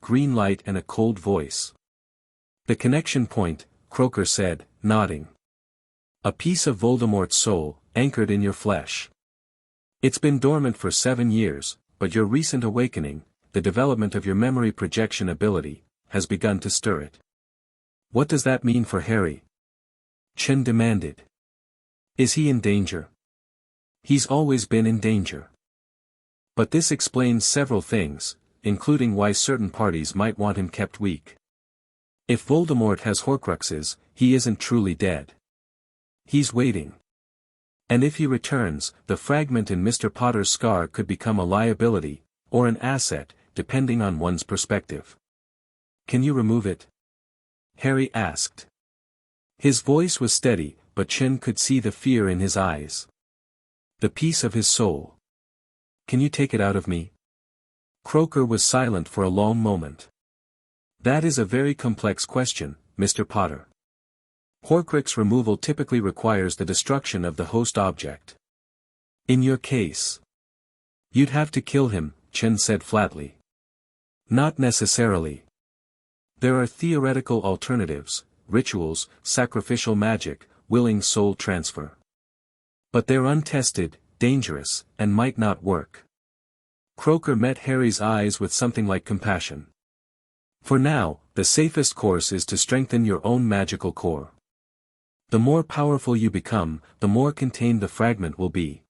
green light and a cold voice. The connection point, Croaker said, nodding. A piece of Voldemort's soul, anchored in your flesh. It's been dormant for 7 years, but your recent awakening, the development of your memory projection ability, has begun to stir it. What does that mean for Harry? Chen demanded. Is he in danger? He's always been in danger. But this explains several things, including why certain parties might want him kept weak. If Voldemort has Horcruxes, he isn't truly dead. He's waiting. And if he returns, the fragment in Mr. Potter's scar could become a liability, or an asset, depending on one's perspective. Can you remove it? Harry asked. His voice was steady, but Chen could see the fear in his eyes. The piece of his soul. Can you take it out of me? Croaker was silent for a long moment. That is a very complex question, Mr. Potter. Horcrux removal typically requires the destruction of the host object. In your case, you'd have to kill him, Chen said flatly. Not necessarily. There are theoretical alternatives, rituals, sacrificial magic, willing soul transfer. But they're untested, dangerous, and might not work. Croaker met Harry's eyes with something like compassion. For now, the safest course is to strengthen your own magical core. The more powerful you become, the more contained the fragment will be.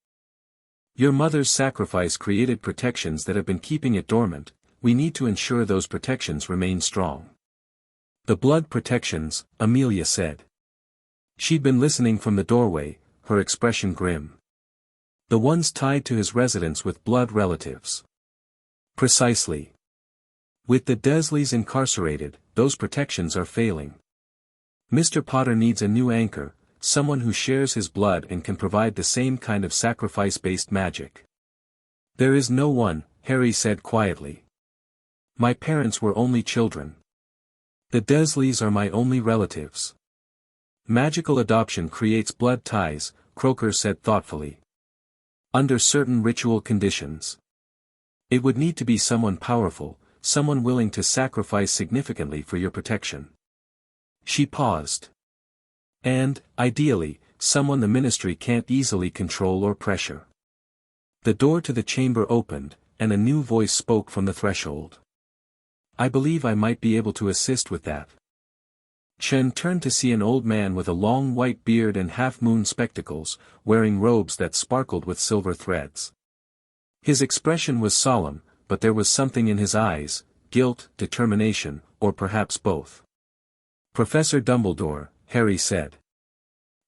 Your mother's sacrifice created protections that have been keeping it dormant. We need to ensure those protections remain strong. The blood protections, Amelia said. She'd been listening from the doorway, her expression grim. The ones tied to his residence with blood relatives. Precisely. With the Dursleys incarcerated, those protections are failing. Mr. Potter needs a new anchor, someone who shares his blood and can provide the same kind of sacrifice-based magic. There is no one, Harry said quietly. My parents were only children. The Dursleys are my only relatives. Magical adoption creates blood ties, Croaker said thoughtfully. Under certain ritual conditions. It would need to be someone powerful, someone willing to sacrifice significantly for your protection. She paused. And, ideally, someone the ministry can't easily control or pressure. The door to the chamber opened, and a new voice spoke from the threshold. I believe I might be able to assist with that. Chen turned to see an old man with a long white beard and half-moon spectacles, wearing robes that sparkled with silver threads. His expression was solemn, but there was something in his eyes, guilt, determination, or perhaps both. Professor Dumbledore, Harry said.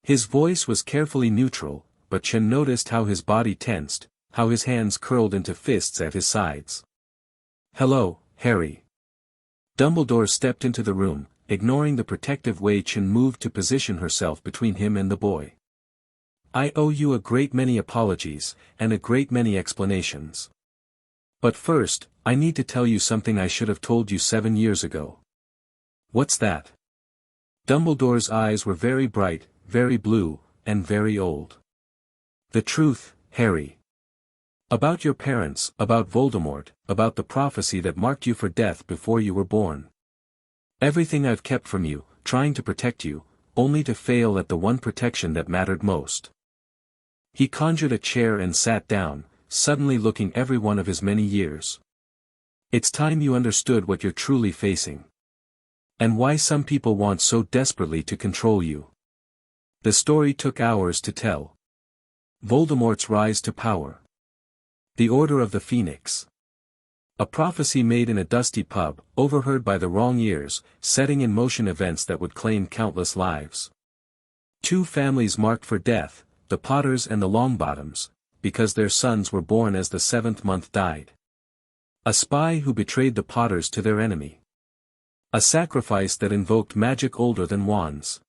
His voice was carefully neutral, but Chen noticed how his body tensed, how his hands curled into fists at his sides. Hello, Harry. Dumbledore stepped into the room, ignoring the protective way Chen moved to position herself between him and the boy. I owe you a great many apologies, and a great many explanations. But first, I need to tell you something I should have told you 7 years ago. What's that? Dumbledore's eyes were very bright, very blue, and very old. The truth, Harry. About your parents, about Voldemort, about the prophecy that marked you for death before you were born. Everything I've kept from you, trying to protect you, only to fail at the one protection that mattered most. He conjured a chair and sat down, suddenly looking every one of his many years. It's time you understood what you're truly facing. And why some people want so desperately to control you. The story took hours to tell. Voldemort's rise to power. The Order of the Phoenix. A prophecy made in a dusty pub, overheard by the wrong ears, setting in motion events that would claim countless lives. 2 families marked for death, the Potters and the Longbottoms, because their sons were born as the 7th month died. A spy who betrayed the Potters to their enemy. A sacrifice that invoked magic older than wands.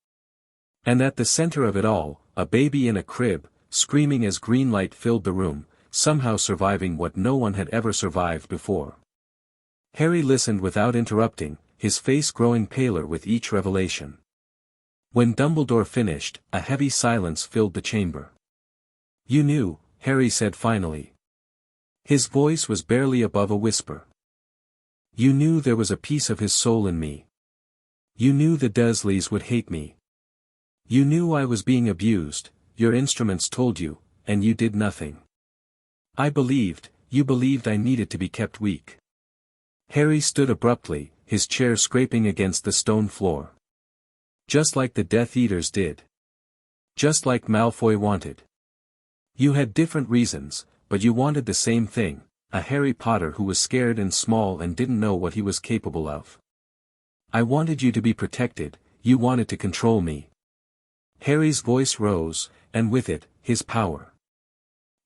And at the center of it all, a baby in a crib, screaming as green light filled the room, somehow surviving what no one had ever survived before. Harry listened without interrupting, his face growing paler with each revelation. When Dumbledore finished, a heavy silence filled the chamber. "You knew," Harry said finally. His voice was barely above a whisper. "You knew there was a piece of his soul in me. You knew the Dursleys would hate me. You knew I was being abused, your instruments told you, and you did nothing. I believed, you believed I needed to be kept weak." Harry stood abruptly, his chair scraping against the stone floor. "Just like the Death Eaters did. Just like Malfoy wanted. You had different reasons, but you wanted the same thing, a Harry Potter who was scared and small and didn't know what he was capable of. I wanted you to be protected, you wanted to control me." Harry's voice rose, and with it, his power.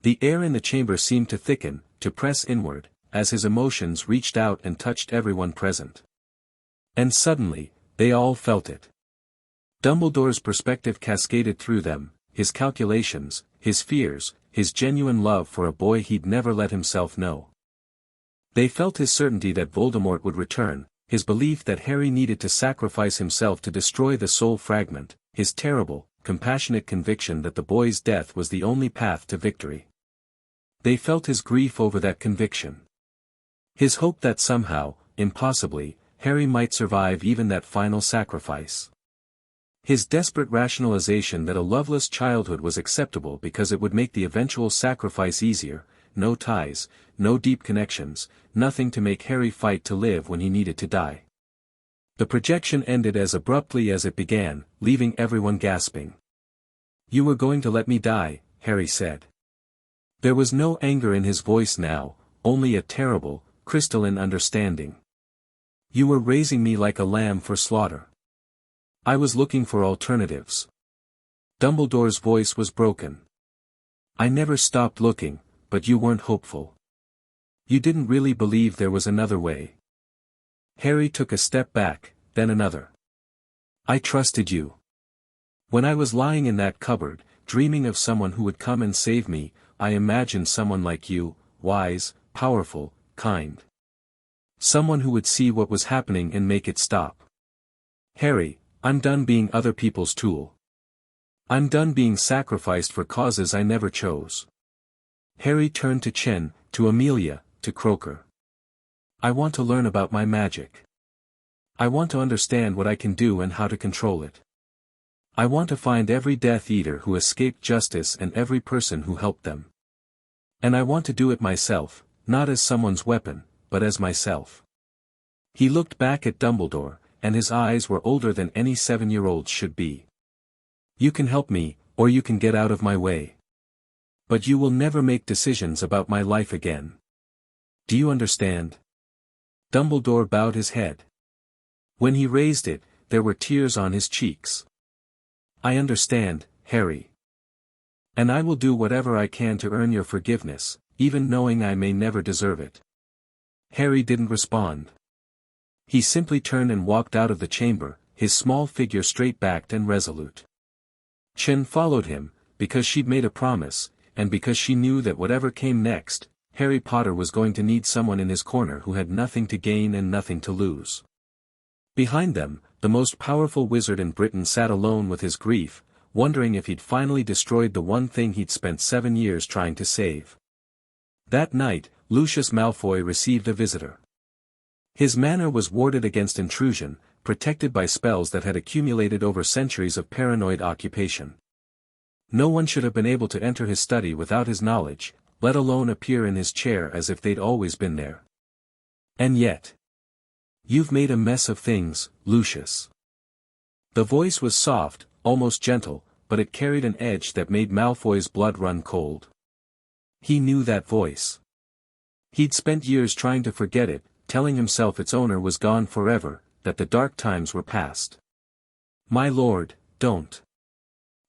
The air in the chamber seemed to thicken, to press inward, as his emotions reached out and touched everyone present. And suddenly, they all felt it. Dumbledore's perspective cascaded through them, his calculations, his fears, his genuine love for a boy he'd never let himself know. They felt his certainty that Voldemort would return, his belief that Harry needed to sacrifice himself to destroy the soul fragment, his terrible, compassionate conviction that the boy's death was the only path to victory. They felt his grief over that conviction. His hope that somehow, impossibly, Harry might survive even that final sacrifice. His desperate rationalization that a loveless childhood was acceptable because it would make the eventual sacrifice easier, no ties, no deep connections, nothing to make Harry fight to live when he needed to die. The projection ended as abruptly as it began, leaving everyone gasping. "You were going to let me die," Harry said. There was no anger in his voice now, only a terrible, crystalline understanding. "You were raising me like a lamb for slaughter. I was looking for alternatives." Dumbledore's voice was broken. "I never stopped looking, but you weren't hopeful. You didn't really believe there was another way." Harry took a step back, then another. "I trusted you. When I was lying in that cupboard, dreaming of someone who would come and save me, I imagined someone like you, wise, powerful, kind. Someone who would see what was happening and make it stop. Harry, I'm done being other people's tool. I'm done being sacrificed for causes I never chose." Harry turned to Chen, to Amelia, to Croaker. "I want to learn about my magic. I want to understand what I can do and how to control it. I want to find every Death Eater who escaped justice and every person who helped them. And I want to do it myself, not as someone's weapon, but as myself." He looked back at Dumbledore, and his eyes were older than any 7-year-old should be. "You can help me, or you can get out of my way. But you will never make decisions about my life again. Do you understand?" Dumbledore bowed his head. When he raised it, there were tears on his cheeks. "I understand, Harry. And I will do whatever I can to earn your forgiveness, even knowing I may never deserve it." Harry didn't respond. He simply turned and walked out of the chamber, his small figure straight-backed and resolute. Chen followed him, because she'd made a promise, and because she knew that whatever came next, Harry Potter was going to need someone in his corner who had nothing to gain and nothing to lose. Behind them, the most powerful wizard in Britain sat alone with his grief, wondering if he'd finally destroyed the one thing he'd spent 7 years trying to save. That night, Lucius Malfoy received a visitor. His manor was warded against intrusion, protected by spells that had accumulated over centuries of paranoid occupation. No one should have been able to enter his study without his knowledge, let alone appear in his chair as if they'd always been there. And yet, "You've made a mess of things, Lucius." The voice was soft, almost gentle, but it carried an edge that made Malfoy's blood run cold. He knew that voice. He'd spent years trying to forget it, telling himself its owner was gone forever, that the dark times were past. "My lord, don't."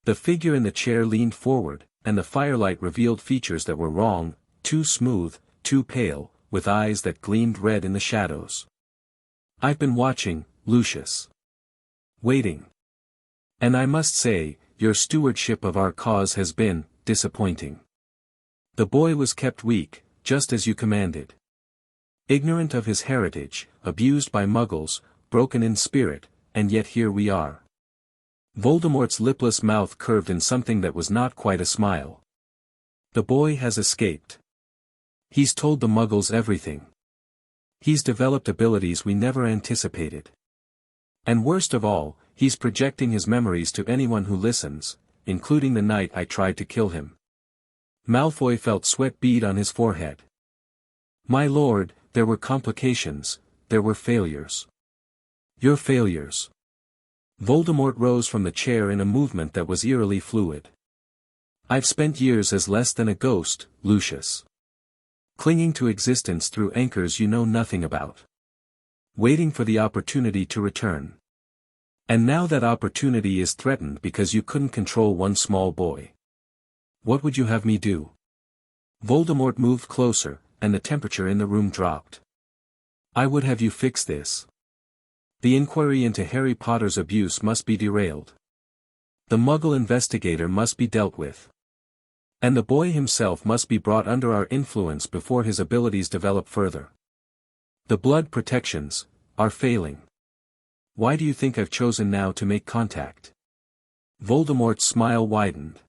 The figure in the chair leaned forward, and the firelight revealed features that were wrong, too smooth, too pale, with eyes that gleamed red in the shadows. "I've been watching, Lucius. Waiting. And I must say, your stewardship of our cause has been disappointing. The boy was kept weak, just as you commanded. Ignorant of his heritage, abused by Muggles, broken in spirit, and yet here we are. Voldemort's lipless mouth curved in something that was not quite a smile. The boy has escaped. He's told the Muggles everything. He's developed abilities we never anticipated. And worst of all, he's projecting his memories to anyone who listens, including the night I tried to kill him. Malfoy felt sweat bead on his forehead. My lord, there were complications, there were failures. Your failures. Voldemort rose from the chair in a movement that was eerily fluid. I've spent years as less than a ghost, Lucius. Clinging to existence through anchors you know nothing about. Waiting for the opportunity to return. And now that opportunity is threatened because you couldn't control one small boy. What would you have me do? Voldemort moved closer, and the temperature in the room dropped. I would have you fix this. The inquiry into Harry Potter's abuse must be derailed. The Muggle investigator must be dealt with. And the boy himself must be brought under our influence before his abilities develop further. The blood protections are failing. Why do you think I've chosen now to make contact? Voldemort's smile widened.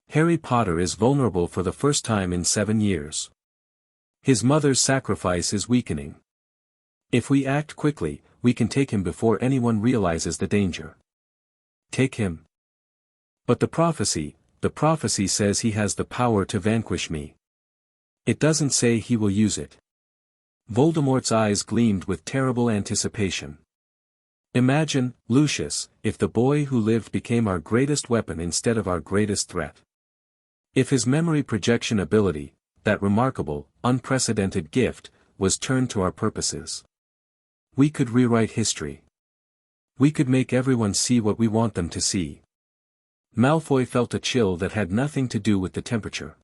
Harry Potter is vulnerable for the first time in 7 years. His mother's sacrifice is weakening. If we act quickly, we can take him before anyone realizes the danger. Take him. But the prophecy says he has the power to vanquish me. It doesn't say he will use it. Voldemort's eyes gleamed with terrible anticipation. Imagine, Lucius, if the boy who lived became our greatest weapon instead of our greatest threat. If his memory projection ability, that remarkable, unprecedented gift, was turned to our purposes. We could rewrite history. We could make everyone see what we want them to see. Malfoy felt a chill that had nothing to do with the temperature.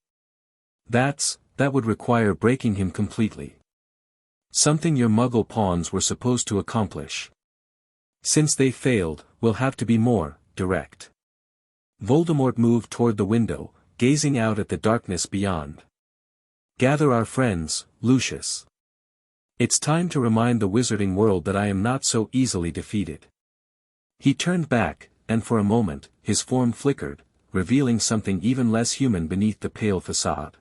That would require breaking him completely. Something your Muggle pawns were supposed to accomplish. Since they failed, we'll have to be more direct. Voldemort moved toward the window, gazing out at the darkness beyond. Gather our friends, Lucius. It's time to remind the wizarding world that I am not so easily defeated. He turned back, and for a moment, his form flickered, revealing something even less human beneath the pale facade.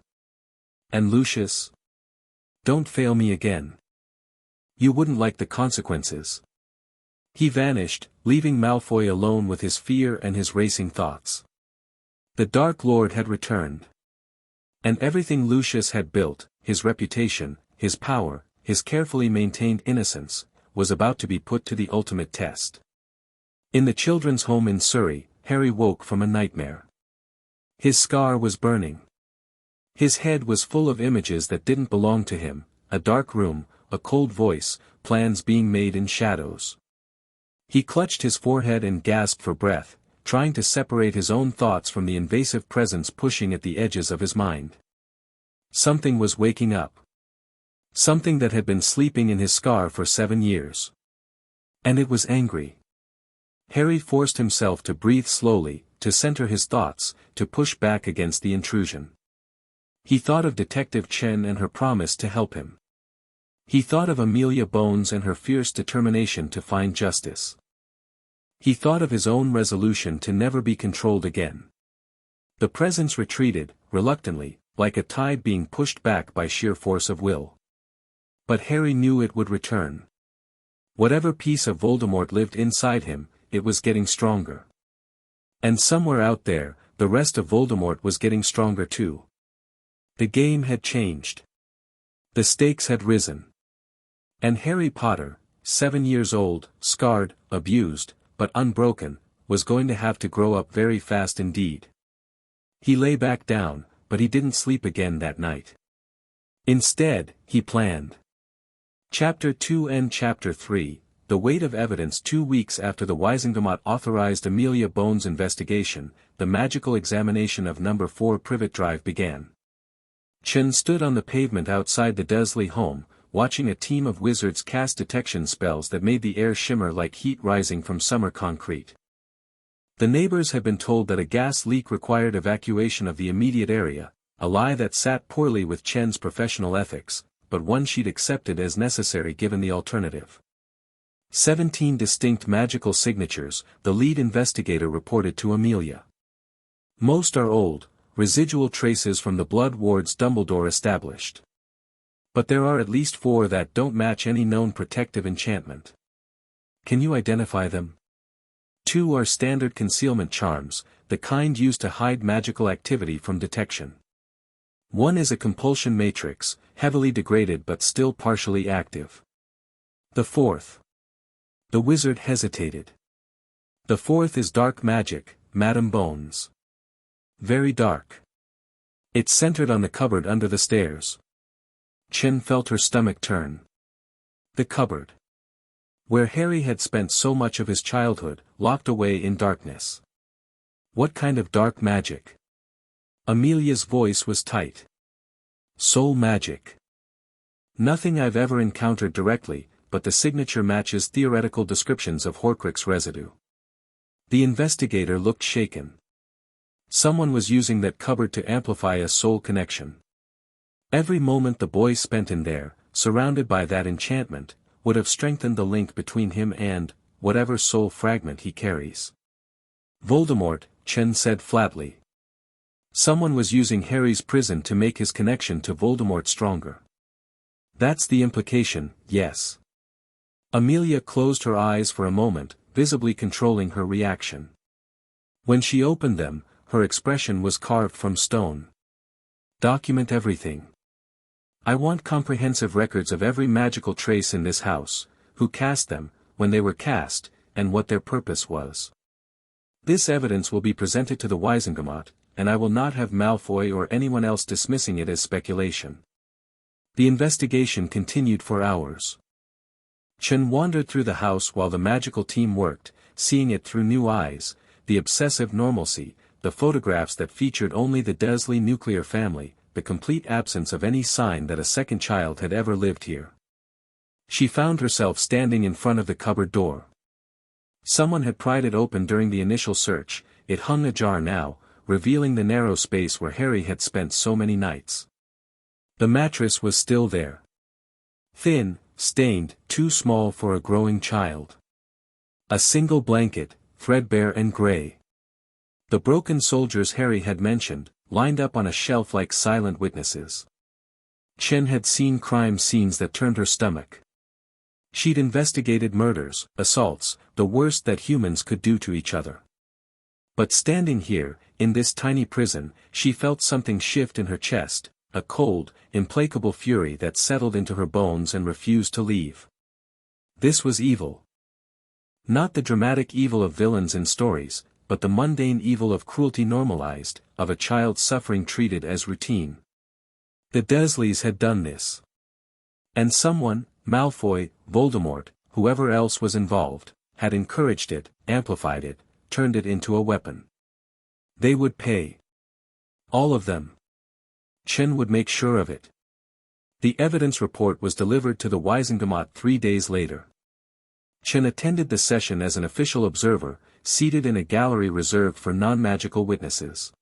And Lucius? Don't fail me again. You wouldn't like the consequences. He vanished, leaving Malfoy alone with his fear and his racing thoughts. The Dark Lord had returned. And everything Lucius had built, his reputation, his power, his carefully maintained innocence, was about to be put to the ultimate test. In the children's home in Surrey, Harry woke from a nightmare. His scar was burning. His head was full of images that didn't belong to him, a dark room, a cold voice, plans being made in shadows. He clutched his forehead and gasped for breath, trying to separate his own thoughts from the invasive presence pushing at the edges of his mind. Something was waking up. Something that had been sleeping in his scar for 7 years. And it was angry. Harry forced himself to breathe slowly, to center his thoughts, to push back against the intrusion. He thought of Detective Chen and her promise to help him. He thought of Amelia Bones and her fierce determination to find justice. He thought of his own resolution to never be controlled again. The presence retreated, reluctantly, like a tide being pushed back by sheer force of will. But Harry knew it would return. Whatever piece of Voldemort lived inside him, it was getting stronger. And somewhere out there, the rest of Voldemort was getting stronger too. The game had changed. The stakes had risen. And Harry Potter, 7 years old, scarred, abused, but unbroken, was going to have to grow up very fast indeed. He lay back down, but he didn't sleep again that night. Instead, he planned. Chapter 2 and Chapter 3, The Weight of Evidence. 2 weeks after the Wisengamot authorized Amelia Bones' investigation, the magical examination of No. 4 Privet Drive began. Chen stood on the pavement outside the Dursley home, watching a team of wizards cast detection spells that made the air shimmer like heat rising from summer concrete. The neighbors had been told that a gas leak required evacuation of the immediate area, a lie that sat poorly with Chen's professional ethics, but one she'd accepted as necessary given the alternative. 17 distinct magical signatures, the lead investigator reported to Amelia. Most are old, residual traces from the blood wards Dumbledore established. But there are at least 4 that don't match any known protective enchantment. Can you identify them? 2 are standard concealment charms, the kind used to hide magical activity from detection. 1 is a compulsion matrix, heavily degraded but still partially active. The 4th. The wizard hesitated. The 4th is dark magic, Madame Bones. Very dark. It's centered on the cupboard under the stairs. Chen felt her stomach turn. The cupboard. Where Harry had spent so much of his childhood, locked away in darkness. What kind of dark magic? Amelia's voice was tight. Soul magic. Nothing I've ever encountered directly, but the signature matches theoretical descriptions of Horcrux residue. The investigator looked shaken. Someone was using that cupboard to amplify a soul connection. Every moment the boy spent in there, surrounded by that enchantment, would have strengthened the link between him and whatever soul fragment he carries. Voldemort, Chen said flatly. Someone was using Harry's prison to make his connection to Voldemort stronger. That's the implication, yes. Amelia closed her eyes for a moment, visibly controlling her reaction. When she opened them, her expression was carved from stone. Document everything. I want comprehensive records of every magical trace in this house, who cast them, when they were cast, and what their purpose was. This evidence will be presented to the Wizengamot, and I will not have Malfoy or anyone else dismissing it as speculation. The investigation continued for hours. Chen wandered through the house while the magical team worked, seeing it through new eyes, the obsessive normalcy, the photographs that featured only the Dursley nuclear family, the complete absence of any sign that a second child had ever lived here. She found herself standing in front of the cupboard door. Someone had pried it open during the initial search, it hung ajar now, revealing the narrow space where Harry had spent so many nights. The mattress was still there. Thin, stained, too small for a growing child. A single blanket, threadbare and gray. The broken soldiers Harry had mentioned, lined up on a shelf like silent witnesses. Chen had seen crime scenes that turned her stomach. She'd investigated murders, assaults, the worst that humans could do to each other. But standing here, in this tiny prison, she felt something shift in her chest, a cold, implacable fury that settled into her bones and refused to leave. This was evil. Not the dramatic evil of villains in stories, but the mundane evil of cruelty normalized, of a child suffering treated as routine. The Dursleys had done this. And someone, Malfoy, Voldemort, whoever else was involved, had encouraged it, amplified it, turned it into a weapon. They would pay. All of them. Chen would make sure of it. The evidence report was delivered to the Wizengamot 3 days later. Chen attended the session as an official observer, seated in a gallery reserved for non-magical witnesses.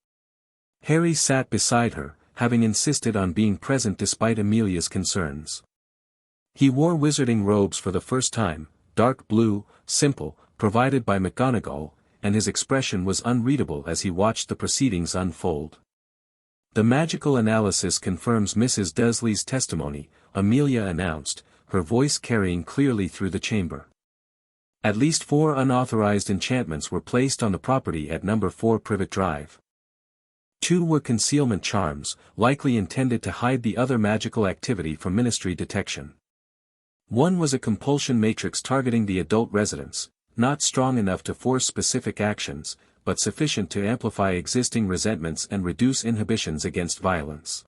Harry sat beside her, having insisted on being present despite Amelia's concerns. He wore wizarding robes for the first time, dark blue, simple, provided by McGonagall, and his expression was unreadable as he watched the proceedings unfold. The magical analysis confirms Mrs. Dursley's testimony, Amelia announced, her voice carrying clearly through the chamber. At least 4 unauthorized enchantments were placed on the property at number 4 Privet Drive. 2 were concealment charms, likely intended to hide the other magical activity from Ministry detection. 1 was a compulsion matrix targeting the adult residents, not strong enough to force specific actions, but sufficient to amplify existing resentments and reduce inhibitions against violence.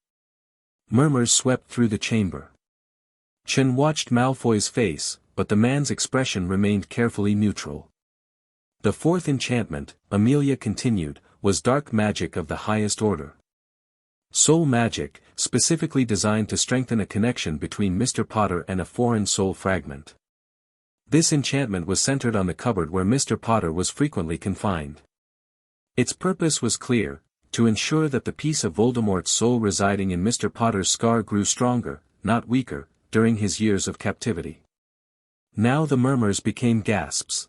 Murmurs swept through the chamber. Chen watched Malfoy's face, but the man's expression remained carefully neutral. The 4th enchantment, Amelia continued, was dark magic of the highest order. Soul magic, specifically designed to strengthen a connection between Mr. Potter and a foreign soul fragment. This enchantment was centered on the cupboard where Mr. Potter was frequently confined. Its purpose was clear: to ensure that the piece of Voldemort's soul residing in Mr. Potter's scar grew stronger, not weaker, during his years of captivity. Now the murmurs became gasps.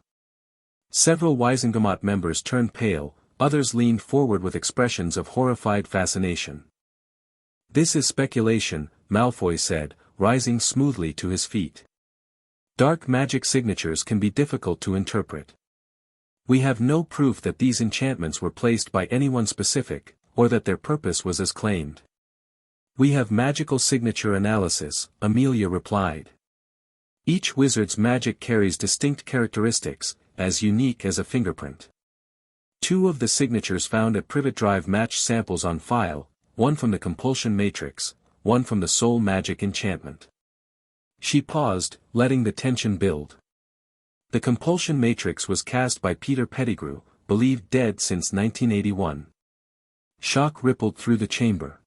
Several Wizengamot members turned pale, others leaned forward with expressions of horrified fascination. "This is speculation," Malfoy said, rising smoothly to his feet. "Dark magic signatures can be difficult to interpret. We have no proof that these enchantments were placed by anyone specific, or that their purpose was as claimed." "We have magical signature analysis," Amelia replied. "Each wizard's magic carries distinct characteristics, as unique as a fingerprint. 2 of the signatures found at Privet Drive match samples on file, one from the compulsion matrix, one from the soul magic enchantment." She paused, letting the tension build. The compulsion matrix was cast by Peter Pettigrew, believed dead since 1981. Shock rippled through the chamber.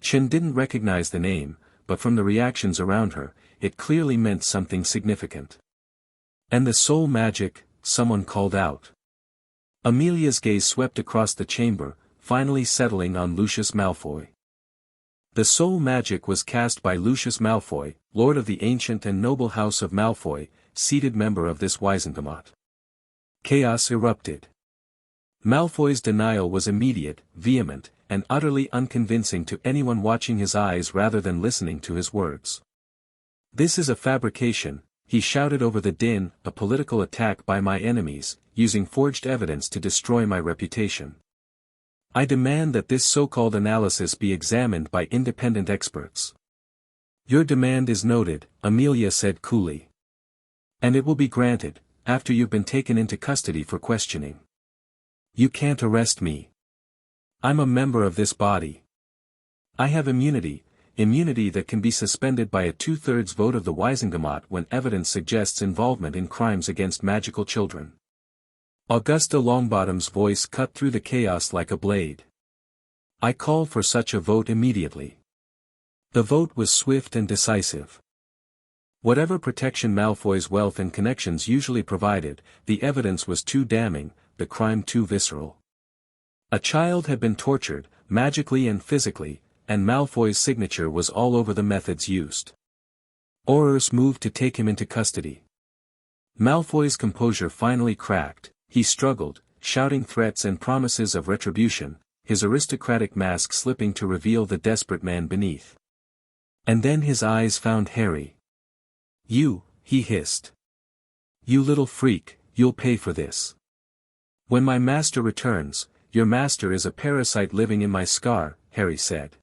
Chen didn't recognize the name, but from the reactions around her, it clearly meant something significant. "And the soul magic," someone called out. Amelia's gaze swept across the chamber, finally settling on Lucius Malfoy. "The soul magic was cast by Lucius Malfoy, Lord of the ancient and noble house of Malfoy, seated member of this Wizengamot." Chaos erupted. Malfoy's denial was immediate, vehement, and utterly unconvincing to anyone watching his eyes rather than listening to his words. "This is a fabrication," he shouted over the din, "a political attack by my enemies, using forged evidence to destroy my reputation. I demand that this so-called analysis be examined by independent experts." "Your demand is noted," Amelia said coolly. "And it will be granted, after you've been taken into custody for questioning. You can't arrest me. I'm a member of this body. I have immunity that can be suspended by a 2/3 vote of the Wizengamot when evidence suggests involvement in crimes against magical children." Augusta Longbottom's voice cut through the chaos like a blade. "I call for such a vote immediately." The vote was swift and decisive. Whatever protection Malfoy's wealth and connections usually provided, the evidence was too damning, the crime too visceral. A child had been tortured, magically and physically, and Malfoy's signature was all over the methods used. Aurors moved to take him into custody. Malfoy's composure finally cracked. He struggled, shouting threats and promises of retribution, his aristocratic mask slipping to reveal the desperate man beneath. And then his eyes found Harry. "You," he hissed. "You little freak, you'll pay for this. When my master returns, your master is a parasite living in my scar," Harry said.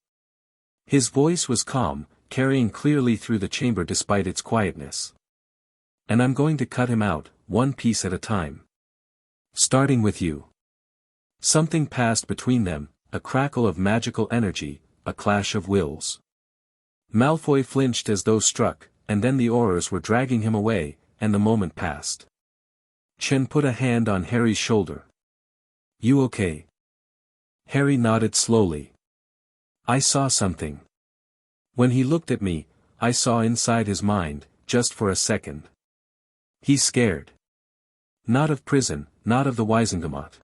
His voice was calm, carrying clearly through the chamber despite its quietness. "And I'm going to cut him out, one piece at a time. Starting with you." Something passed between them, a crackle of magical energy, a clash of wills. Malfoy flinched as though struck, and then the Aurors were dragging him away, and the moment passed. Chen put a hand on Harry's shoulder. "You okay?" Harry nodded slowly. "I saw something. When he looked at me, I saw inside his mind, just for a second. He's scared. Not of prison, not of the Wizengamot.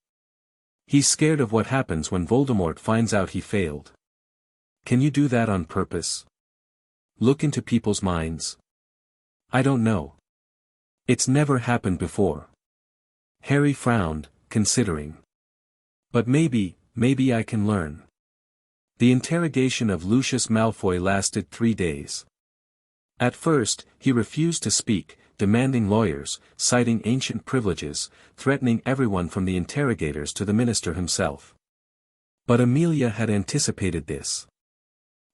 He's scared of what happens when Voldemort finds out he failed. Can you do that on purpose? Look into people's minds? I don't know. It's never happened before." Harry frowned, considering. "But maybe I can learn." The interrogation of Lucius Malfoy lasted 3 days. At first, he refused to speak, demanding lawyers, citing ancient privileges, threatening everyone from the interrogators to the minister himself. But Amelia had anticipated this.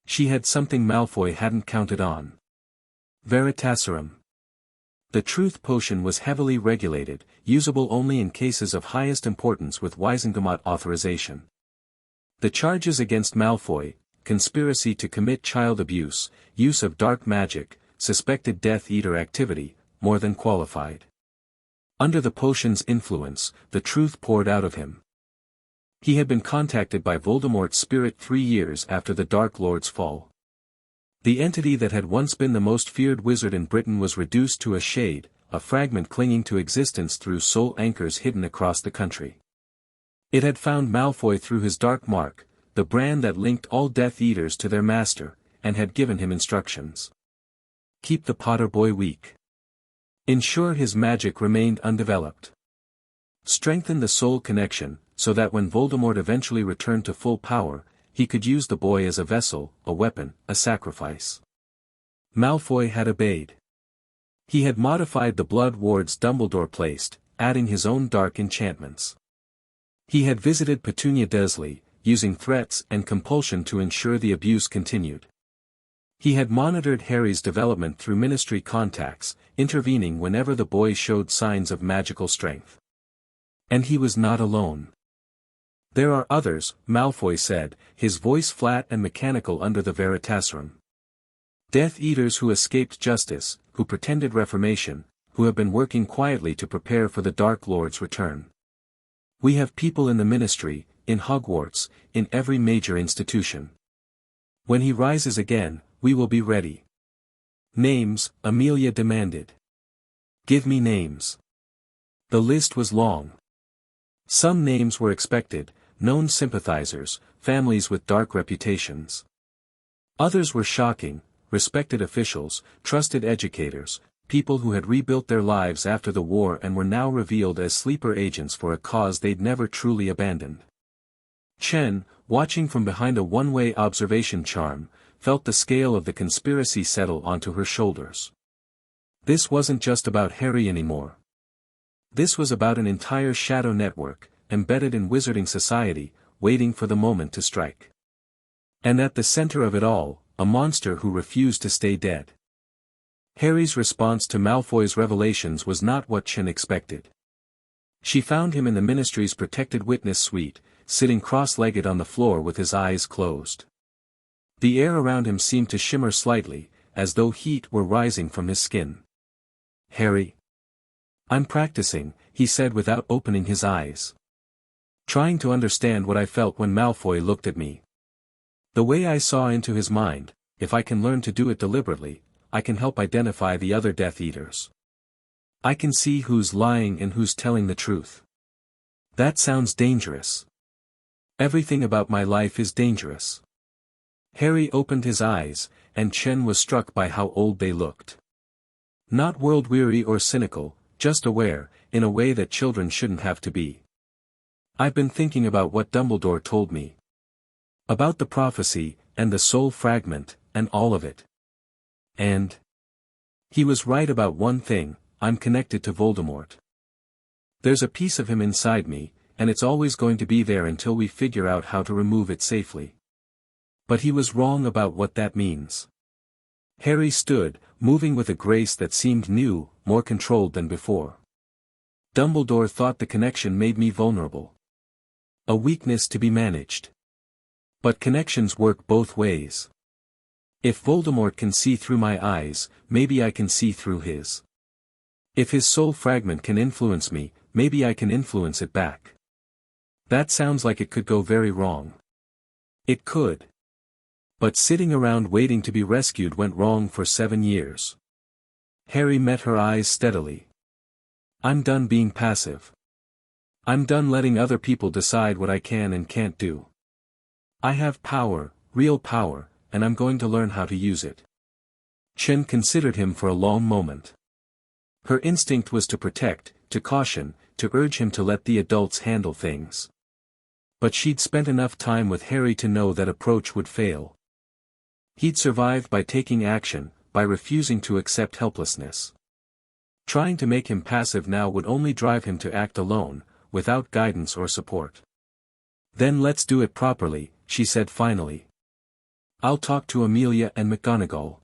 She had something Malfoy hadn't counted on. Veritaserum. The truth potion was heavily regulated, usable only in cases of highest importance with Wizengamot authorization. The charges against Malfoy, conspiracy to commit child abuse, use of dark magic, suspected Death Eater activity, more than qualified. Under the potion's influence, the truth poured out of him. He had been contacted by Voldemort's spirit 3 years after the Dark Lord's fall. The entity that had once been the most feared wizard in Britain was reduced to a shade, a fragment clinging to existence through soul anchors hidden across the country. It had found Malfoy through his dark mark, the brand that linked all Death Eaters to their master, and had given him instructions. Keep the Potter boy weak. Ensure his magic remained undeveloped. Strengthen the soul connection, so that when Voldemort eventually returned to full power, he could use the boy as a vessel, a weapon, a sacrifice. Malfoy had obeyed. He had modified the blood wards Dumbledore placed, adding his own dark enchantments. He had visited Petunia Dursley, using threats and compulsion to ensure the abuse continued. He had monitored Harry's development through ministry contacts, intervening whenever the boy showed signs of magical strength. And he was not alone. There are others, Malfoy said, his voice flat and mechanical under the Veritaserum. Death Eaters who escaped justice, who pretended reformation, who have been working quietly to prepare for the Dark Lord's return. We have people in the ministry, in Hogwarts, in every major institution. When he rises again, we will be ready. Names, Amelia demanded. Give me names. The list was long. Some names were expected, known sympathizers, families with dark reputations. Others were shocking, respected officials, trusted educators, people who had rebuilt their lives after the war and were now revealed as sleeper agents for a cause they'd never truly abandoned. Chen, watching from behind a one-way observation charm, felt the scale of the conspiracy settle onto her shoulders. This wasn't just about Harry anymore. This was about an entire shadow network, embedded in wizarding society, waiting for the moment to strike. And at the center of it all, a monster who refused to stay dead. Harry's response to Malfoy's revelations was not what Chen expected. She found him in the Ministry's protected witness suite, sitting cross-legged on the floor with his eyes closed. The air around him seemed to shimmer slightly, as though heat were rising from his skin. Harry. I'm practicing, he said without opening his eyes. Trying to understand what I felt when Malfoy looked at me. The way I saw into his mind, if I can learn to do it deliberately, I can help identify the other Death Eaters. I can see who's lying and who's telling the truth. That sounds dangerous. Everything about my life is dangerous. Harry opened his eyes, and Chen was struck by how old they looked. Not world-weary or cynical, just aware, in a way that children shouldn't have to be. I've been thinking about what Dumbledore told me. About the prophecy, and the soul fragment, and all of it. And he was right about one thing, I'm connected to Voldemort. There's a piece of him inside me, and it's always going to be there until we figure out how to remove it safely. But he was wrong about what that means. Harry stood, moving with a grace that seemed new, more controlled than before. Dumbledore thought the connection made me vulnerable. A weakness to be managed. But connections work both ways. If Voldemort can see through my eyes, maybe I can see through his. If his soul fragment can influence me, maybe I can influence it back. That sounds like it could go very wrong. It could. But sitting around waiting to be rescued went wrong for 7 years. Harry met her eyes steadily. I'm done being passive. I'm done letting other people decide what I can and can't do. I have power, real power, and I'm going to learn how to use it. Chen considered him for a long moment. Her instinct was to protect, to caution, to urge him to let the adults handle things. But she'd spent enough time with Harry to know that approach would fail. He'd survived by taking action, by refusing to accept helplessness. Trying to make him passive now would only drive him to act alone, without guidance or support. Then let's do it properly, she said finally. I'll talk to Amelia and McGonagall.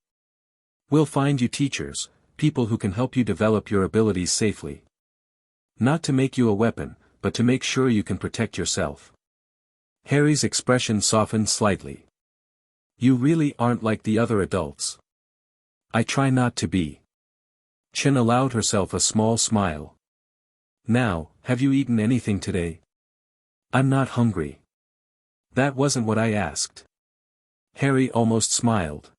We'll find you teachers, people who can help you develop your abilities safely. Not to make you a weapon, but to make sure you can protect yourself. Harry's expression softened slightly. You really aren't like the other adults. I try not to be. Chen allowed herself a small smile. Now, have you eaten anything today? I'm not hungry. That wasn't what I asked. Harry almost smiled.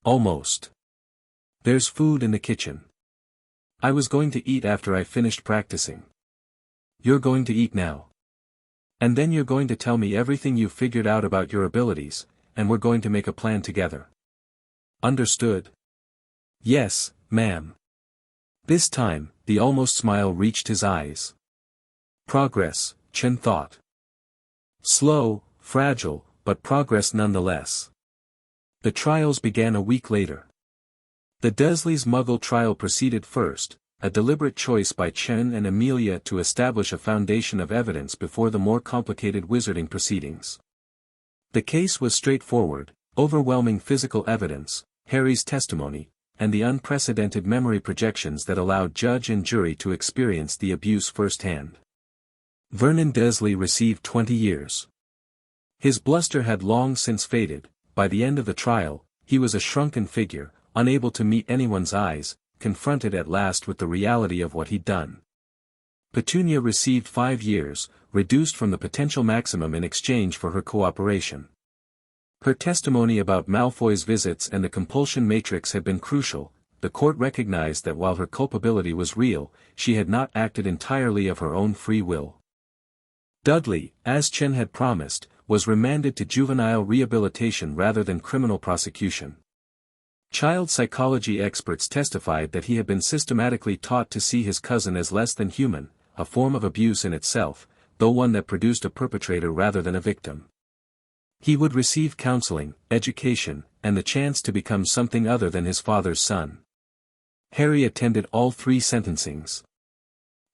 Almost. There's food in the kitchen. I was going to eat after I finished practicing. You're going to eat now. And then you're going to tell me everything you've figured out about your abilities, and we're going to make a plan together. Understood? Yes, ma'am. This time, the almost smile reached his eyes. Progress, Chen thought. Slow, fragile, but progress nonetheless. The trials began a week later. The Dursleys' Muggle trial proceeded first, a deliberate choice by Chen and Amelia to establish a foundation of evidence before the more complicated wizarding proceedings. The case was straightforward: overwhelming physical evidence, Harry's testimony, and the unprecedented memory projections that allowed judge and jury to experience the abuse firsthand. Vernon Dursley received 20 years. His bluster had long since faded. By the end of the trial, he was a shrunken figure, unable to meet anyone's eyes, confronted at last with the reality of what he'd done. Petunia received 5 years, reduced from the potential maximum in exchange for her cooperation. Her testimony about Malfoy's visits and the compulsion matrix had been crucial. The court recognized that while her culpability was real, she had not acted entirely of her own free will. Dudley, as Chen had promised, was remanded to juvenile rehabilitation rather than criminal prosecution. Child psychology experts testified that he had been systematically taught to see his cousin as less than human, a form of abuse in itself, though one that produced a perpetrator rather than a victim. He would receive counseling, education, and the chance to become something other than his father's son. Harry attended all 3 sentencings.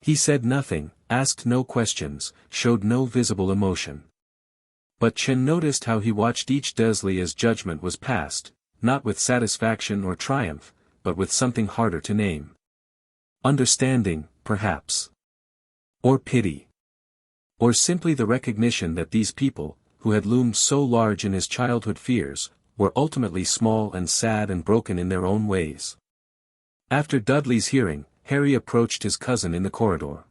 He said nothing, asked no questions, showed no visible emotion. But Chen noticed how he watched each Dursley as judgment was passed, not with satisfaction or triumph, but with something harder to name. Understanding, perhaps. Or pity. Or simply the recognition that these people, who had loomed so large in his childhood fears, were ultimately small and sad and broken in their own ways. After Dudley's hearing, Harry approached his cousin in the corridor.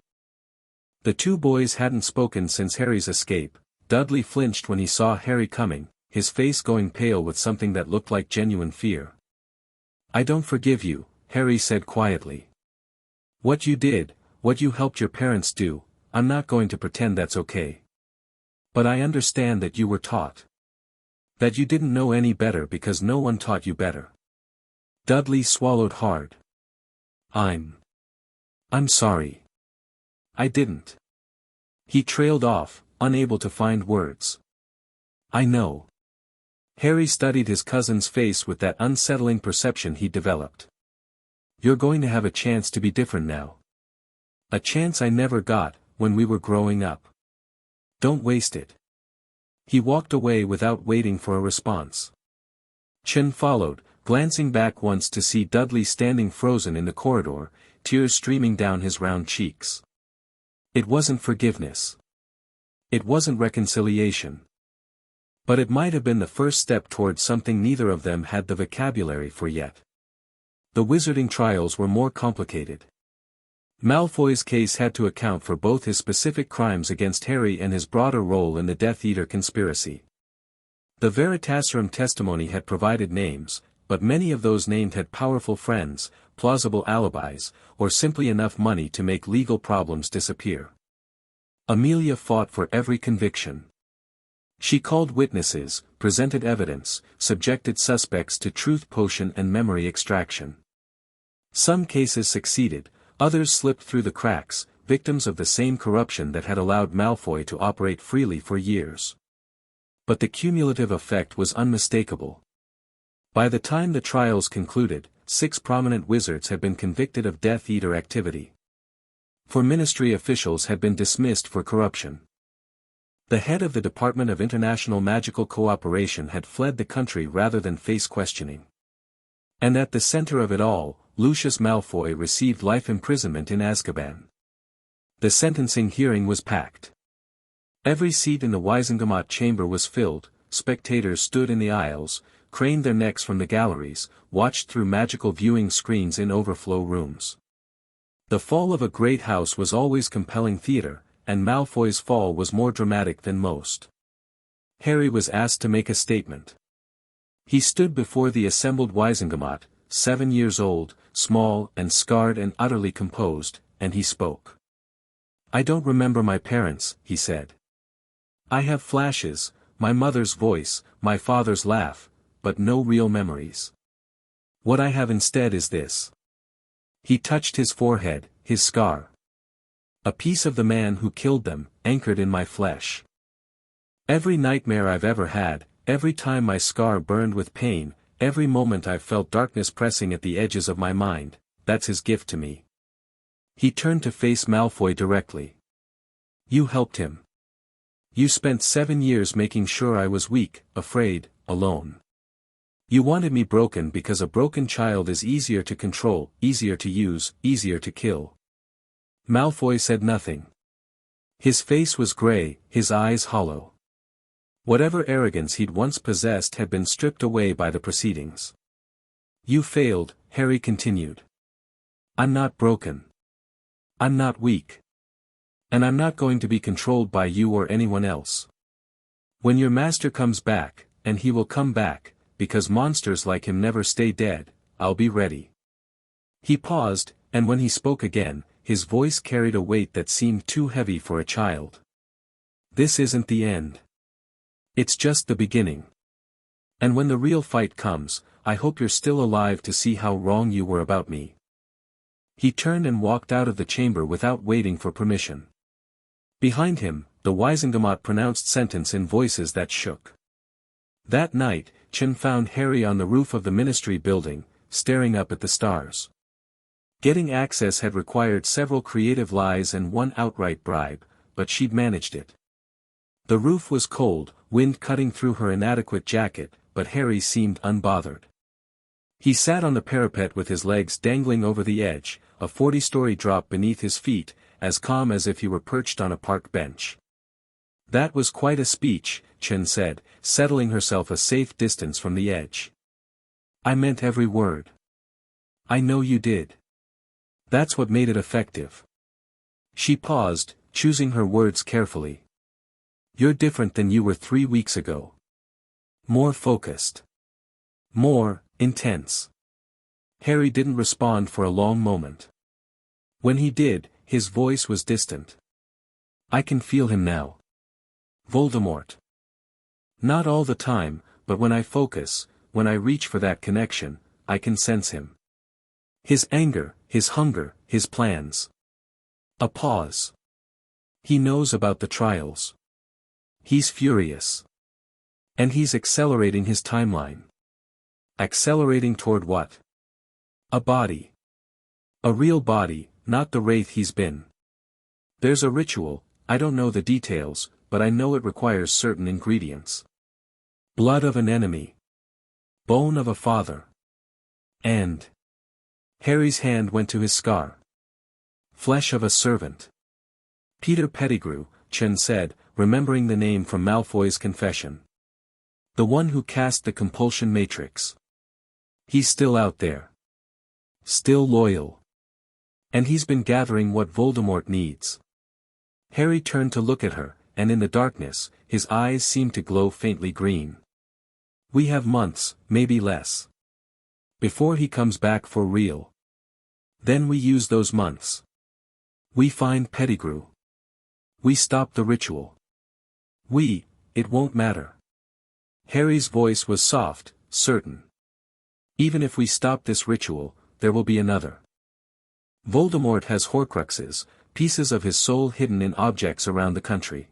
The 2 boys hadn't spoken since Harry's escape. Dudley flinched when he saw Harry coming, his face going pale with something that looked like genuine fear. "I don't forgive you," Harry said quietly. "What you did, what you helped your parents do, I'm not going to pretend that's okay. But I understand that you were taught. That you didn't know any better because no one taught you better." Dudley swallowed hard. I'm sorry. I didn't." He trailed off, unable to find words. "I know." Harry studied his cousin's face with that unsettling perception he'd developed. "You're going to have a chance to be different now. A chance I never got, when we were growing up. Don't waste it." He walked away without waiting for a response. Chen followed, glancing back once to see Dudley standing frozen in the corridor, tears streaming down his round cheeks. It wasn't forgiveness. It wasn't reconciliation. But it might have been the first step towards something neither of them had the vocabulary for yet. The wizarding trials were more complicated. Malfoy's case had to account for both his specific crimes against Harry and his broader role in the Death Eater conspiracy. The Veritaserum testimony had provided names, but many of those named had powerful friends, plausible alibis, or simply enough money to make legal problems disappear. Amelia fought for every conviction. She called witnesses, presented evidence, subjected suspects to truth potion and memory extraction. Some cases succeeded, others slipped through the cracks, victims of the same corruption that had allowed Malfoy to operate freely for years. But the cumulative effect was unmistakable. By the time the trials concluded, 6 prominent wizards had been convicted of Death Eater activity. 4 ministry officials had been dismissed for corruption. The head of the Department of International Magical Cooperation had fled the country rather than face questioning. And at the center of it all, Lucius Malfoy received life imprisonment in Azkaban. The sentencing hearing was packed. Every seat in the Wisengamot chamber was filled, spectators stood in the aisles, craned their necks from the galleries, watched through magical viewing screens in overflow rooms. The fall of a great house was always compelling theater, and Malfoy's fall was more dramatic than most. Harry was asked to make a statement. He stood before the assembled Wizengamot, 7 years old, small and scarred and utterly composed, and he spoke. "I don't remember my parents," he said. "I have flashes, my mother's voice, my father's laugh, but no real memories. What I have instead is this." He touched his forehead, his scar. "A piece of the man who killed them, anchored in my flesh. Every nightmare I've ever had, every time my scar burned with pain, every moment I've felt darkness pressing at the edges of my mind, that's his gift to me." He turned to face Malfoy directly. "You helped him. You spent 7 years making sure I was weak, afraid, alone. You wanted me broken because a broken child is easier to control, easier to use, easier to kill." Malfoy said nothing. His face was gray, his eyes hollow. Whatever arrogance he'd once possessed had been stripped away by the proceedings. "You failed," Harry continued. "I'm not broken. I'm not weak. And I'm not going to be controlled by you or anyone else. When your master comes back, and he will come back, because monsters like him never stay dead, I'll be ready." He paused, and when he spoke again, his voice carried a weight that seemed too heavy for a child. "This isn't the end. It's just the beginning. And when the real fight comes, I hope you're still alive to see how wrong you were about me." He turned and walked out of the chamber without waiting for permission. Behind him, the Wizengamot pronounced sentence in voices that shook. That night, Chen found Harry on the roof of the Ministry building, staring up at the stars. Getting access had required several creative lies and one outright bribe, but she'd managed it. The roof was cold, wind cutting through her inadequate jacket, but Harry seemed unbothered. He sat on the parapet with his legs dangling over the edge, a 40-story drop beneath his feet, as calm as if he were perched on a park bench. "That was quite a speech," Chen said, settling herself a safe distance from the edge. "I meant every word. I know you did. That's what made it effective." She paused, choosing her words carefully. "You're different than you were 3 weeks ago. More focused. More intense." Harry didn't respond for a long moment. When he did, his voice was distant. "I can feel him now. Voldemort. Not all the time, but when I focus, when I reach for that connection, I can sense him. His anger, his hunger, his plans." A pause. "He knows about the trials. He's furious. And he's accelerating his timeline." Accelerating toward what? "A body. A real body, not the wraith he's been. There's a ritual, I don't know the details, but I know it requires certain ingredients. Blood of an enemy. Bone of a father. And..." Harry's hand went to his scar. "Flesh of a servant." "Peter Pettigrew," Chen said, remembering the name from Malfoy's confession. "The one who cast the compulsion matrix. He's still out there. Still loyal. And he's been gathering what Voldemort needs." Harry turned to look at her, and in the darkness, his eyes seemed to glow faintly green. "We have months, maybe less. Before he comes back for real. Then we use those months. We find Pettigrew. We stop the ritual. It won't matter." Harry's voice was soft, certain. "Even if we stop this ritual, there will be another. Voldemort has Horcruxes, pieces of his soul hidden in objects around the country.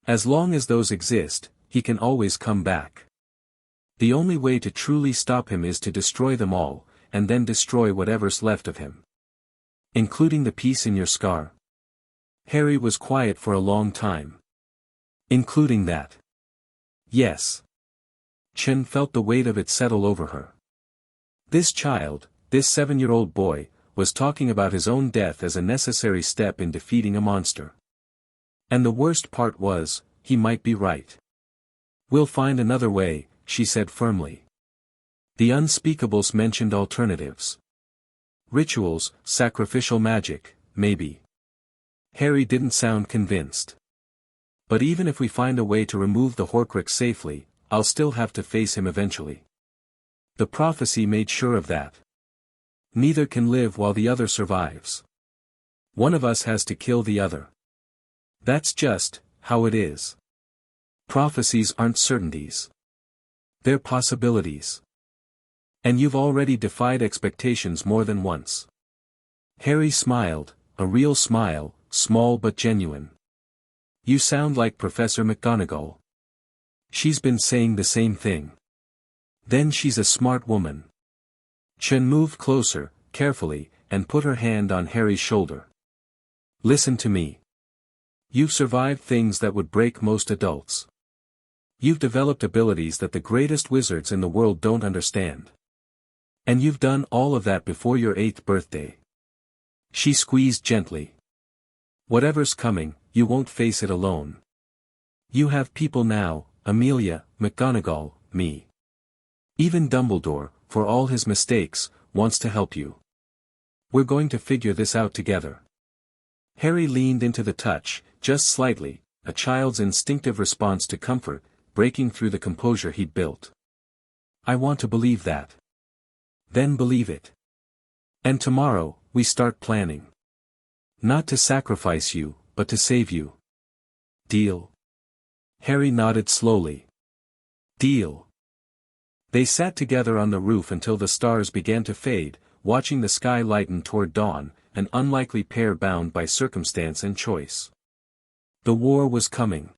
As long as those exist, he can always come back. The only way to truly stop him is to destroy them all, and then destroy whatever's left of him. Including the piece in your scar." Harry was quiet for a long time. "Including that?" "Yes." Chen felt the weight of it settle over her. This child, this 7-year-old boy, was talking about his own death as a necessary step in defeating a monster. And the worst part was, he might be right. "We'll find another way," she said firmly. The unspeakables mentioned alternatives. Rituals, sacrificial magic, maybe. Harry didn't sound convinced. But even if we find a way to remove the Horcrux safely, I'll still have to face him eventually. The prophecy made sure of that. Neither can live while the other survives. One of us has to kill the other. That's just how it is. Prophecies aren't certainties. They're possibilities. And you've already defied expectations more than once. Harry smiled, a real smile, small but genuine. You sound like Professor McGonagall. She's been saying the same thing. Then she's a smart woman. Chen moved closer, carefully, and put her hand on Harry's shoulder. Listen to me. You've survived things that would break most adults. You've developed abilities that the greatest wizards in the world don't understand. And you've done all of that before your 8th birthday. She squeezed gently. Whatever's coming, you won't face it alone. You have people now, Amelia, McGonagall, me. Even Dumbledore, for all his mistakes, wants to help you. We're going to figure this out together. Harry leaned into the touch, just slightly, a child's instinctive response to comfort, breaking through the composure he'd built. I want to believe that. Then believe it. And tomorrow, we start planning. Not to sacrifice you, but to save you. Deal? Harry nodded slowly. Deal. They sat together on the roof until the stars began to fade, watching the sky lighten toward dawn, an unlikely pair bound by circumstance and choice. The war was coming.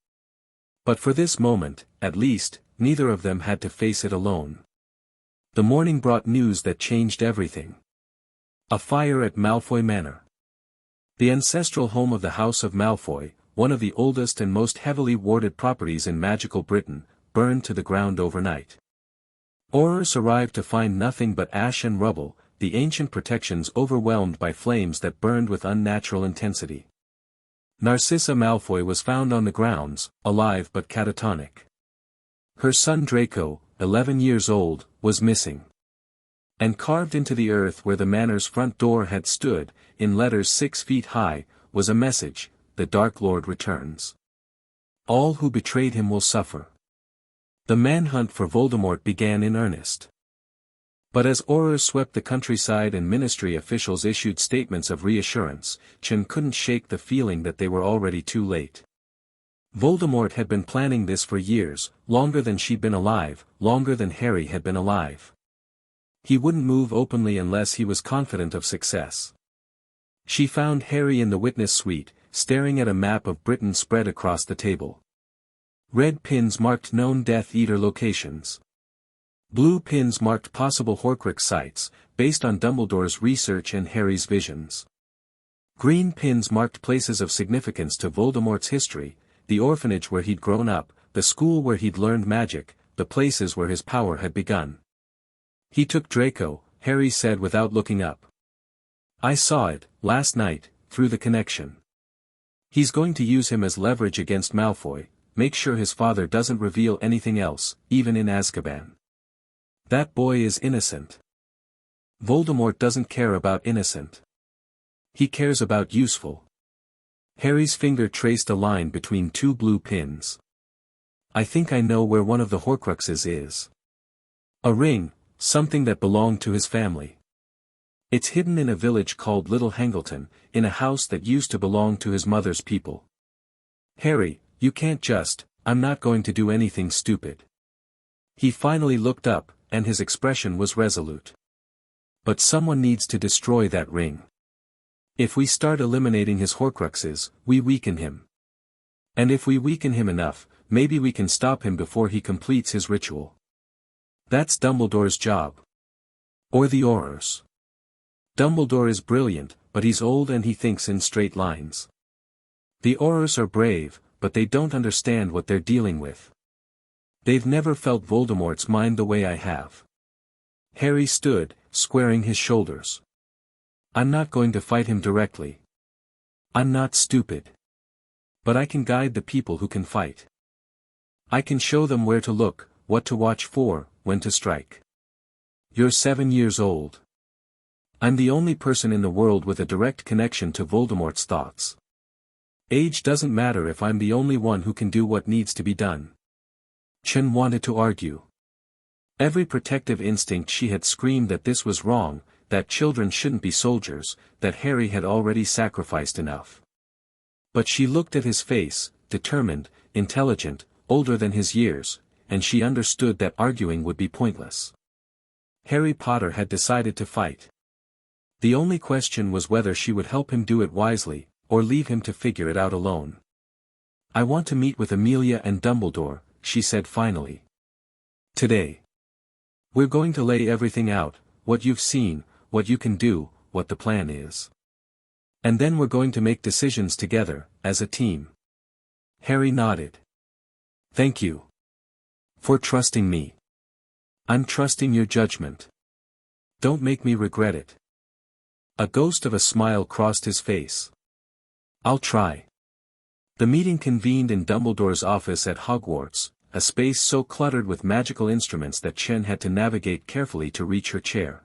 But for this moment, at least, neither of them had to face it alone. The morning brought news that changed everything. A fire at Malfoy Manor. The ancestral home of the House of Malfoy, one of the oldest and most heavily warded properties in magical Britain, burned to the ground overnight. Aurors arrived to find nothing but ash and rubble, the ancient protections overwhelmed by flames that burned with unnatural intensity. Narcissa Malfoy was found on the grounds, alive but catatonic. Her son Draco, 11 years old, was missing. And carved into the earth where the manor's front door had stood, in letters 6 feet high, was a message: the Dark Lord returns. All who betrayed him will suffer. The manhunt for Voldemort began in earnest. But as Aurors swept the countryside and ministry officials issued statements of reassurance, Chen couldn't shake the feeling that they were already too late. Voldemort had been planning this for years, longer than she'd been alive, longer than Harry had been alive. He wouldn't move openly unless he was confident of success. She found Harry in the witness suite, staring at a map of Britain spread across the table. Red pins marked known Death Eater locations. Blue pins marked possible Horcrux sites, based on Dumbledore's research and Harry's visions. Green pins marked places of significance to Voldemort's history, the orphanage where he'd grown up, the school where he'd learned magic, the places where his power had begun. He took Draco, Harry said without looking up. I saw it, last night, through the connection. He's going to use him as leverage against Malfoy, make sure his father doesn't reveal anything else, even in Azkaban. That boy is innocent. Voldemort doesn't care about innocent. He cares about useful. Harry's finger traced a line between two blue pins. I think I know where one of the Horcruxes is. A ring, something that belonged to his family. It's hidden in a village called Little Hangleton, in a house that used to belong to his mother's people. Harry, you can't just, I'm not going to do anything stupid. He finally looked up, and his expression was resolute. But someone needs to destroy that ring. If we start eliminating his Horcruxes, we weaken him. And if we weaken him enough, maybe we can stop him before he completes his ritual. That's Dumbledore's job. Or the Aurors. Dumbledore is brilliant, but he's old and he thinks in straight lines. The Aurors are brave, but they don't understand what they're dealing with. They've never felt Voldemort's mind the way I have. Harry stood, squaring his shoulders. I'm not going to fight him directly. I'm not stupid. But I can guide the people who can fight. I can show them where to look, what to watch for, when to strike. You're 7 years old. I'm the only person in the world with a direct connection to Voldemort's thoughts. Age doesn't matter if I'm the only one who can do what needs to be done. Chen wanted to argue. Every protective instinct she had screamed that this was wrong, that children shouldn't be soldiers, that Harry had already sacrificed enough. But she looked at his face, determined, intelligent, older than his years, and she understood that arguing would be pointless. Harry Potter had decided to fight. The only question was whether she would help him do it wisely, or leave him to figure it out alone. "I want to meet with Amelia and Dumbledore," she said finally. "Today. We're going to lay everything out, what you've seen, what you can do, what the plan is. And then we're going to make decisions together, as a team." Harry nodded. "Thank you. For trusting me. I'm trusting your judgment. Don't make me regret it." A ghost of a smile crossed his face. "I'll try." The meeting convened in Dumbledore's office at Hogwarts, a space so cluttered with magical instruments that Chen had to navigate carefully to reach her chair.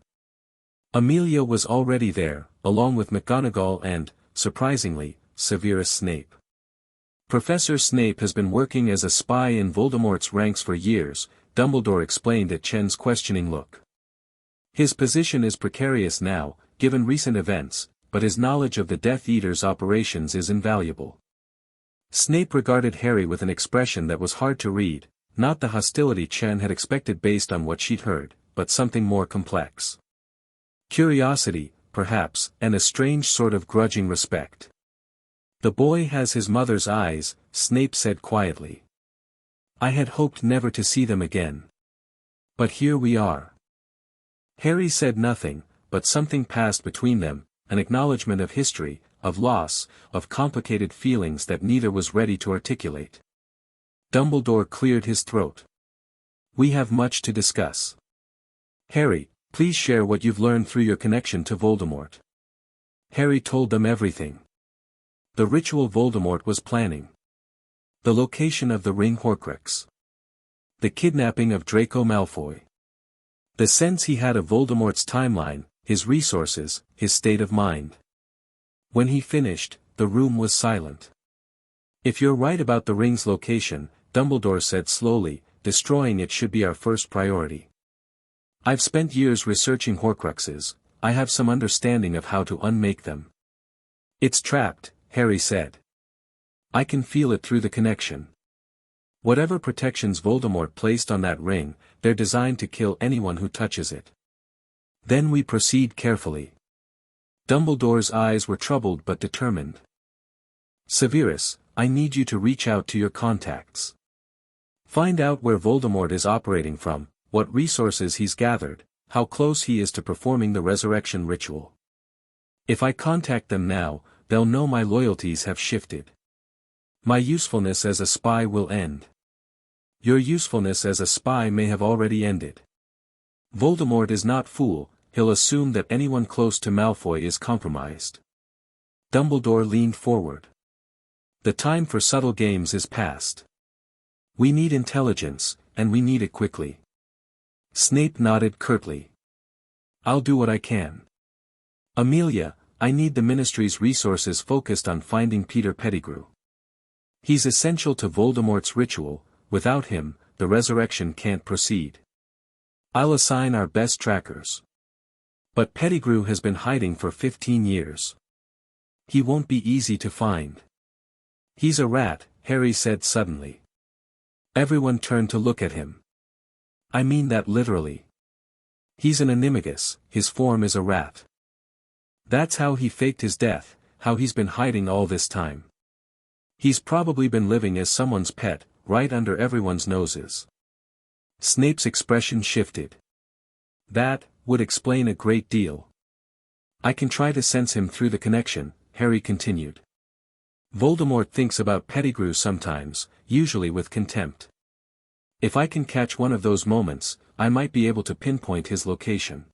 Amelia was already there, along with McGonagall and, surprisingly, Severus Snape. "Professor Snape has been working as a spy in Voldemort's ranks for years," Dumbledore explained at Chen's questioning look. "His position is precarious now, given recent events, but his knowledge of the Death Eater's operations is invaluable." Snape regarded Harry with an expression that was hard to read, not the hostility Chen had expected based on what she'd heard, but something more complex. Curiosity, perhaps, and a strange sort of grudging respect. "The boy has his mother's eyes," Snape said quietly. "I had hoped never to see them again. But here we are." Harry said nothing, but something passed between them, an acknowledgement of history, of loss, of complicated feelings that neither was ready to articulate. Dumbledore cleared his throat. "We have much to discuss. Harry, please share what you've learned through your connection to Voldemort." Harry told them everything. The ritual Voldemort was planning. The location of the ring Horcrux. The kidnapping of Draco Malfoy. The sense he had of Voldemort's timeline, his resources, his state of mind. When he finished, the room was silent. "If you're right about the ring's location," Dumbledore said slowly, "destroying it should be our first priority. I've spent years researching Horcruxes, I have some understanding of how to unmake them." "It's trapped," Harry said. "I can feel it through the connection. Whatever protections Voldemort placed on that ring, they're designed to kill anyone who touches it. Then we proceed carefully." Dumbledore's eyes were troubled but determined. "Severus, I need you to reach out to your contacts. Find out where Voldemort is operating from, what resources he's gathered, how close he is to performing the resurrection ritual. If I contact them now, they'll know my loyalties have shifted. My usefulness as a spy will end. Your usefulness as a spy may have already ended. Voldemort is not fool, he'll assume that anyone close to Malfoy is compromised." Dumbledore leaned forward. "The time for subtle games is past. We need intelligence, and we need it quickly." Snape nodded curtly. "I'll do what I can. Amelia, I need the Ministry's resources focused on finding Peter Pettigrew. He's essential to Voldemort's ritual, without him, the resurrection can't proceed. I'll assign our best trackers. But Pettigrew has been hiding for 15 years. He won't be easy to find." "He's a rat," Harry said suddenly. Everyone turned to look at him. "I mean that literally. He's an animagus, his form is a rat. That's how he faked his death, how he's been hiding all this time. He's probably been living as someone's pet, right under everyone's noses." Snape's expression shifted. "That would explain a great deal. I can try to sense him through the connection," Harry continued. "Voldemort thinks about Pettigrew sometimes, usually with contempt. If I can catch one of those moments, I might be able to pinpoint his location."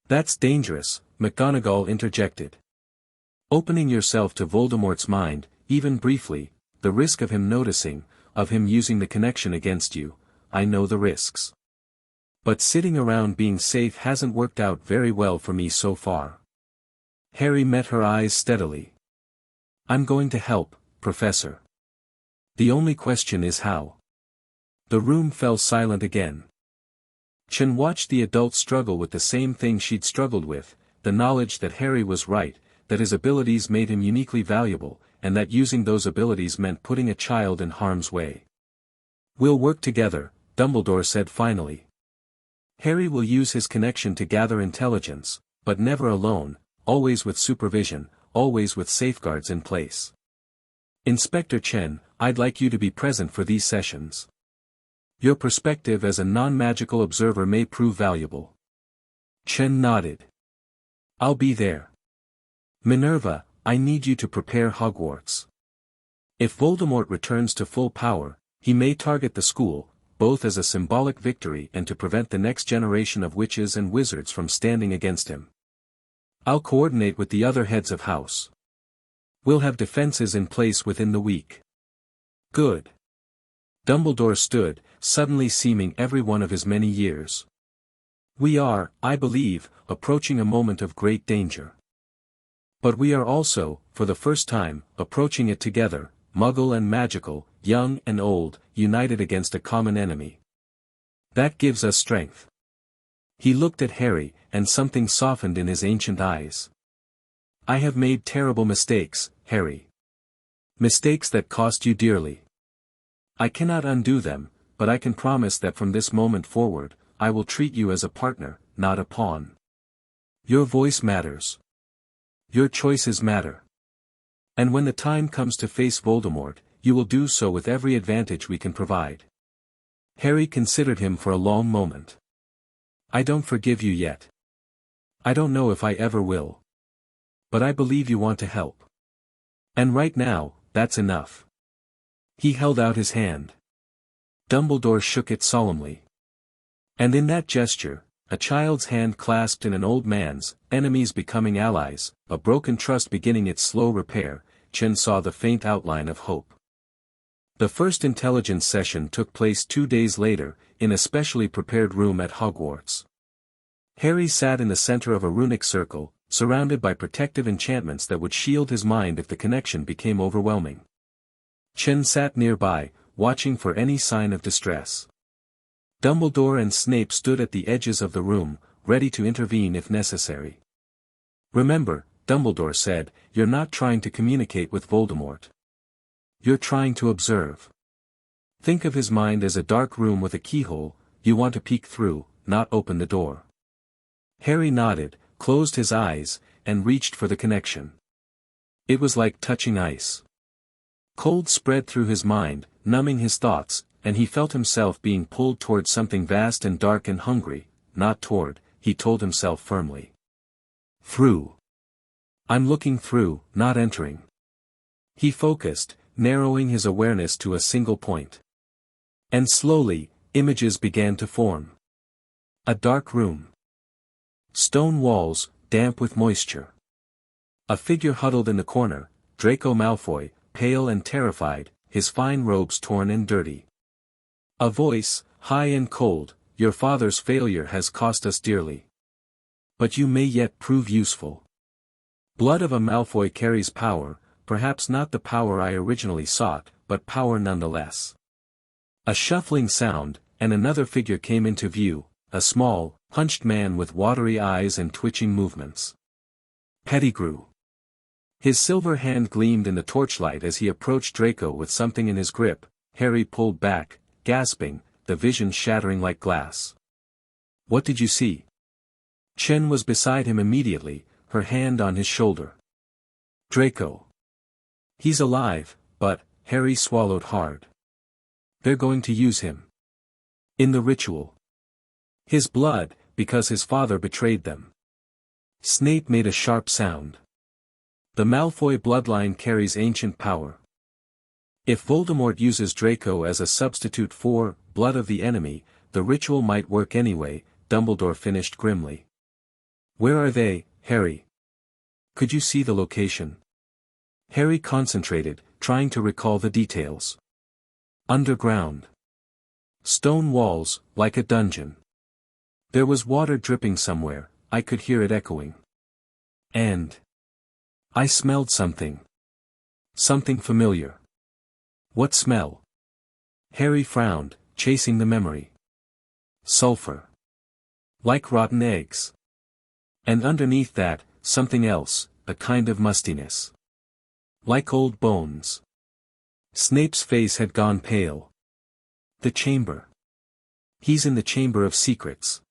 "That's dangerous," McGonagall interjected. "Opening yourself to Voldemort's mind, even briefly, the risk of him noticing, of him using the connection against you, I know the risks. But sitting around being safe hasn't worked out very well for me so far." Harry met her eyes steadily. "I'm going to help," Professor. The only question is how. The room fell silent again. Chen watched the adult struggle with the same thing she'd struggled with, the knowledge that Harry was right, that his abilities made him uniquely valuable, and that using those abilities meant putting a child in harm's way. "We'll work together," Dumbledore said finally. "Harry will use his connection to gather intelligence, but never alone, always with supervision, always with safeguards in place. Inspector Chen, I'd like you to be present for these sessions. Your perspective as a non-magical observer may prove valuable." Chen nodded. "I'll be there. Minerva, I need you to prepare Hogwarts. If Voldemort returns to full power, he may target the school, both as a symbolic victory and to prevent the next generation of witches and wizards from standing against him. I'll coordinate with the other heads of house. We'll have defenses in place within the week." "Good." Dumbledore stood, suddenly seeming every one of his many years. "We are, I believe, approaching a moment of great danger. But we are also, for the first time, approaching it together, Muggle and magical, young and old, united against a common enemy. That gives us strength." He looked at Harry, and something softened in his ancient eyes. "I have made terrible mistakes, Harry. Mistakes that cost you dearly. I cannot undo them, but I can promise that from this moment forward, I will treat you as a partner, not a pawn. Your voice matters. Your choices matter. And when the time comes to face Voldemort, you will do so with every advantage we can provide." Harry considered him for a long moment. "I don't forgive you yet. I don't know if I ever will. But I believe you want to help. And right now, that's enough." He held out his hand. Dumbledore shook it solemnly. And in that gesture, a child's hand clasped in an old man's, enemies becoming allies, a broken trust beginning its slow repair, Chen saw the faint outline of hope. The first intelligence session took place 2 days later, in a specially prepared room at Hogwarts. Harry sat in the center of a runic circle, surrounded by protective enchantments that would shield his mind if the connection became overwhelming. Chen sat nearby, watching for any sign of distress. Dumbledore and Snape stood at the edges of the room, ready to intervene if necessary. "Remember," Dumbledore said, "you're not trying to communicate with Voldemort. You're trying to observe. Think of his mind as a dark room with a keyhole, you want to peek through, not open the door." Harry nodded, closed his eyes, and reached for the connection. It was like touching ice. Cold spread through his mind, numbing his thoughts, and he felt himself being pulled toward something vast and dark and hungry, not toward, he told himself firmly. Through. I'm looking through, not entering. He focused, narrowing his awareness to a single point. And slowly, images began to form. A dark room. Stone walls, damp with moisture. A figure huddled in the corner, Draco Malfoy, pale and terrified, his fine robes torn and dirty. A voice, high and cold, "Your father's failure has cost us dearly. But you may yet prove useful. Blood of a Malfoy carries power, perhaps not the power I originally sought, but power nonetheless." A shuffling sound, and another figure came into view, a small, hunched man with watery eyes and twitching movements. Pettigrew. His silver hand gleamed in the torchlight as he approached Draco with something in his grip. Harry pulled back, gasping, the vision shattering like glass. "What did you see?" Chen was beside him immediately, her hand on his shoulder. "Draco. He's alive, but," Harry swallowed hard. "They're going to use him. In the ritual. His blood, because his father betrayed them." Snape made a sharp sound. "The Malfoy bloodline carries ancient power. If Voldemort uses Draco as a substitute for blood of the enemy, the ritual might work anyway," Dumbledore finished grimly. "Where are they, Harry? Could you see the location?" Harry concentrated, trying to recall the details. "Underground. Stone walls, like a dungeon. There was water dripping somewhere, I could hear it echoing. And I smelled something. Something familiar. What smell? Harry frowned, chasing the memory. Sulfur. Like rotten eggs. And underneath that, something else, a kind of mustiness. Like old bones. Snape's face had gone pale. The chamber. He's in the Chamber of Secrets.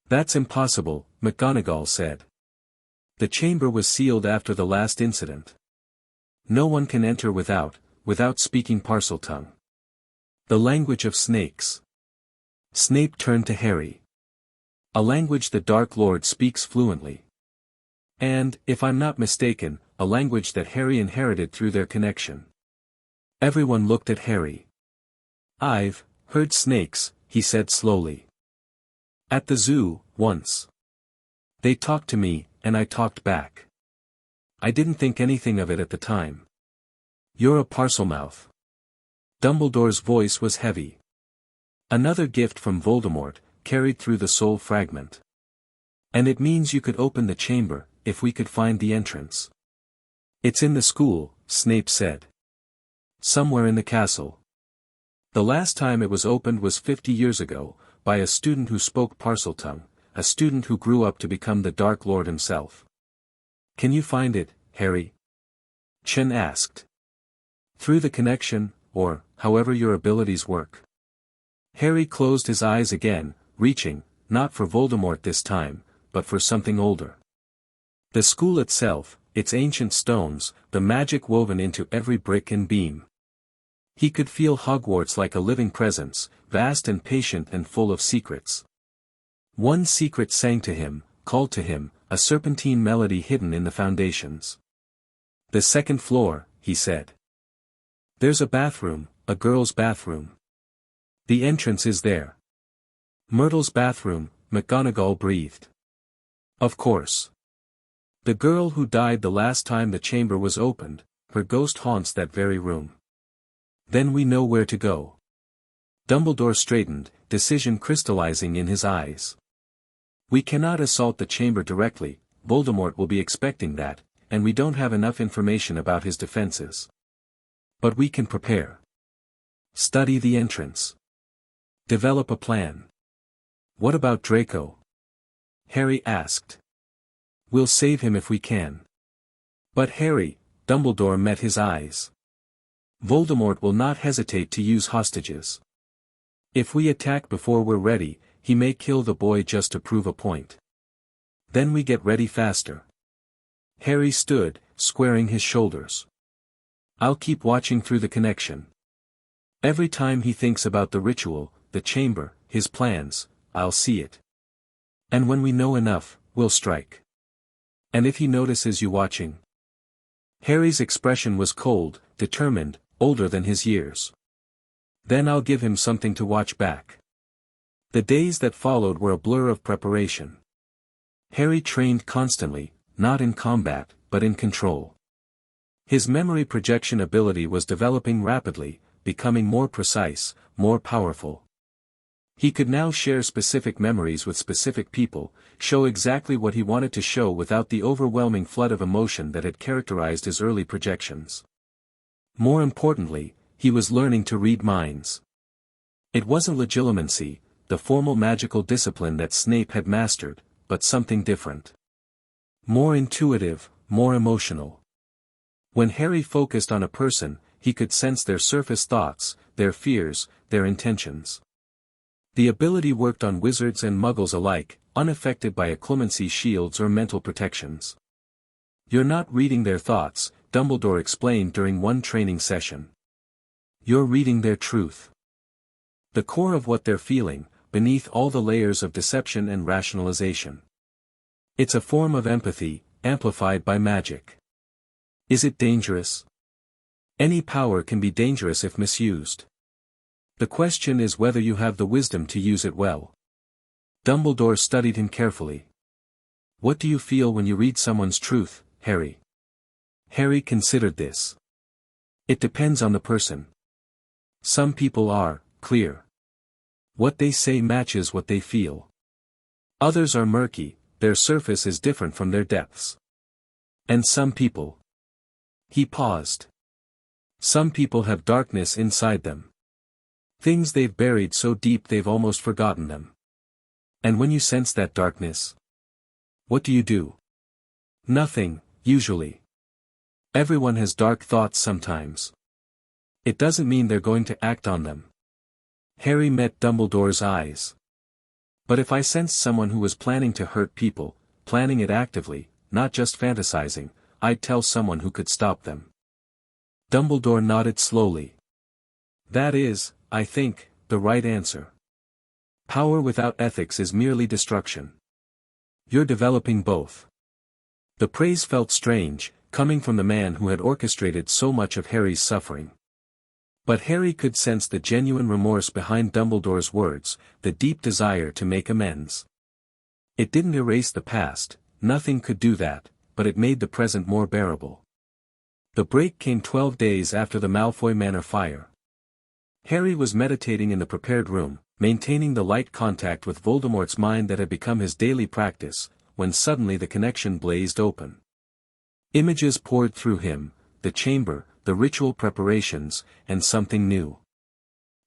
That's impossible, McGonagall said. The chamber was sealed after the last incident. No one can enter without speaking Parseltongue. The language of snakes. Snape turned to Harry. A language the Dark Lord speaks fluently. And, if I'm not mistaken, a language that Harry inherited through their connection. Everyone looked at Harry. I've heard snakes, he said slowly. At the zoo, once. They talked to me, and I talked back. I didn't think anything of it at the time. You're a Parselmouth. Dumbledore's voice was heavy. Another gift from Voldemort, carried through the soul fragment. And it means you could open the chamber, if we could find the entrance. It's in the school, Snape said. Somewhere in the castle. The last time it was opened was 50 years ago, by a student who spoke Parseltongue, a student who grew up to become the Dark Lord himself. Can you find it, Harry? Chen asked. Through the connection, or, however your abilities work. Harry closed his eyes again, reaching, not for Voldemort this time, but for something older. The school itself, its ancient stones, the magic woven into every brick and beam. He could feel Hogwarts like a living presence, vast and patient and full of secrets. One secret sang to him, called to him, a serpentine melody hidden in the foundations. The second floor, he said. There's a bathroom, a girl's bathroom. The entrance is there. Myrtle's bathroom, McGonagall breathed. Of course. The girl who died the last time the chamber was opened, her ghost haunts that very room. Then we know where to go. Dumbledore straightened, decision crystallizing in his eyes. We cannot assault the chamber directly, Voldemort will be expecting that, and we don't have enough information about his defenses. But we can prepare. Study the entrance. Develop a plan. What about Draco? Harry asked. We'll save him if we can. But Harry, Dumbledore met his eyes. Voldemort will not hesitate to use hostages. If we attack before we're ready, he may kill the boy just to prove a point. Then we get ready faster. Harry stood, squaring his shoulders. I'll keep watching through the connection. Every time he thinks about the ritual, the chamber, his plans, I'll see it. And when we know enough, we'll strike. And if he notices you watching? Harry's expression was cold, determined, older than his years. Then I'll give him something to watch back. The days that followed were a blur of preparation. Harry trained constantly, not in combat, but in control. His memory projection ability was developing rapidly, becoming more precise, more powerful. He could now share specific memories with specific people, show exactly what he wanted to show without the overwhelming flood of emotion that had characterized his early projections. More importantly, he was learning to read minds. It wasn't legilimency, the formal magical discipline that Snape had mastered, but something different. More intuitive, more emotional. When Harry focused on a person, he could sense their surface thoughts, their fears, their intentions. The ability worked on wizards and muggles alike, unaffected by occlumency shields or mental protections. You're not reading their thoughts, Dumbledore explained during one training session. You're reading their truth. The core of what they're feeling, beneath all the layers of deception and rationalization. It's a form of empathy, amplified by magic. Is it dangerous? Any power can be dangerous if misused. The question is whether you have the wisdom to use it well. Dumbledore studied him carefully. What do you feel when you read someone's truth, Harry? Harry considered this. It depends on the person. Some people are clear. What they say matches what they feel. Others are murky, their surface is different from their depths. And some people. He paused. Some people have darkness inside them. Things they've buried so deep they've almost forgotten them. And when you sense that darkness, what do? Nothing, usually. Everyone has dark thoughts sometimes. It doesn't mean they're going to act on them. Harry met Dumbledore's eyes. But if I sensed someone who was planning to hurt people, planning it actively, not just fantasizing, I'd tell someone who could stop them. Dumbledore nodded slowly. That is, I think, the right answer. Power without ethics is merely destruction. You're developing both. The praise felt strange, coming from the man who had orchestrated so much of Harry's suffering. But Harry could sense the genuine remorse behind Dumbledore's words, the deep desire to make amends. It didn't erase the past, nothing could do that, but it made the present more bearable. The break came 12 days after the Malfoy Manor fire. Harry was meditating in the prepared room, maintaining the light contact with Voldemort's mind that had become his daily practice, when suddenly the connection blazed open. Images poured through him, the chamber, the ritual preparations, and something new.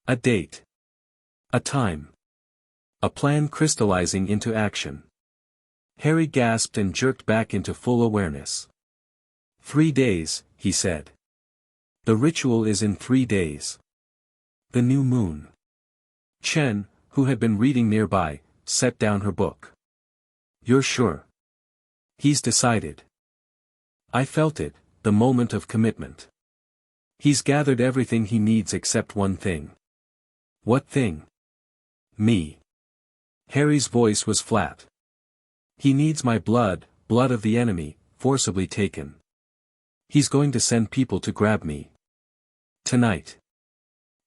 A date. A time. A plan crystallizing into action. Harry gasped and jerked back into full awareness. 3 days, he said. The ritual is in 3 days. The new moon. Chen, who had been reading nearby, set down her book. You're sure? He's decided. I felt it, the moment of commitment. He's gathered everything he needs except one thing. What thing? Me. Harry's voice was flat. He needs my blood, blood of the enemy, forcibly taken. He's going to send people to grab me. Tonight.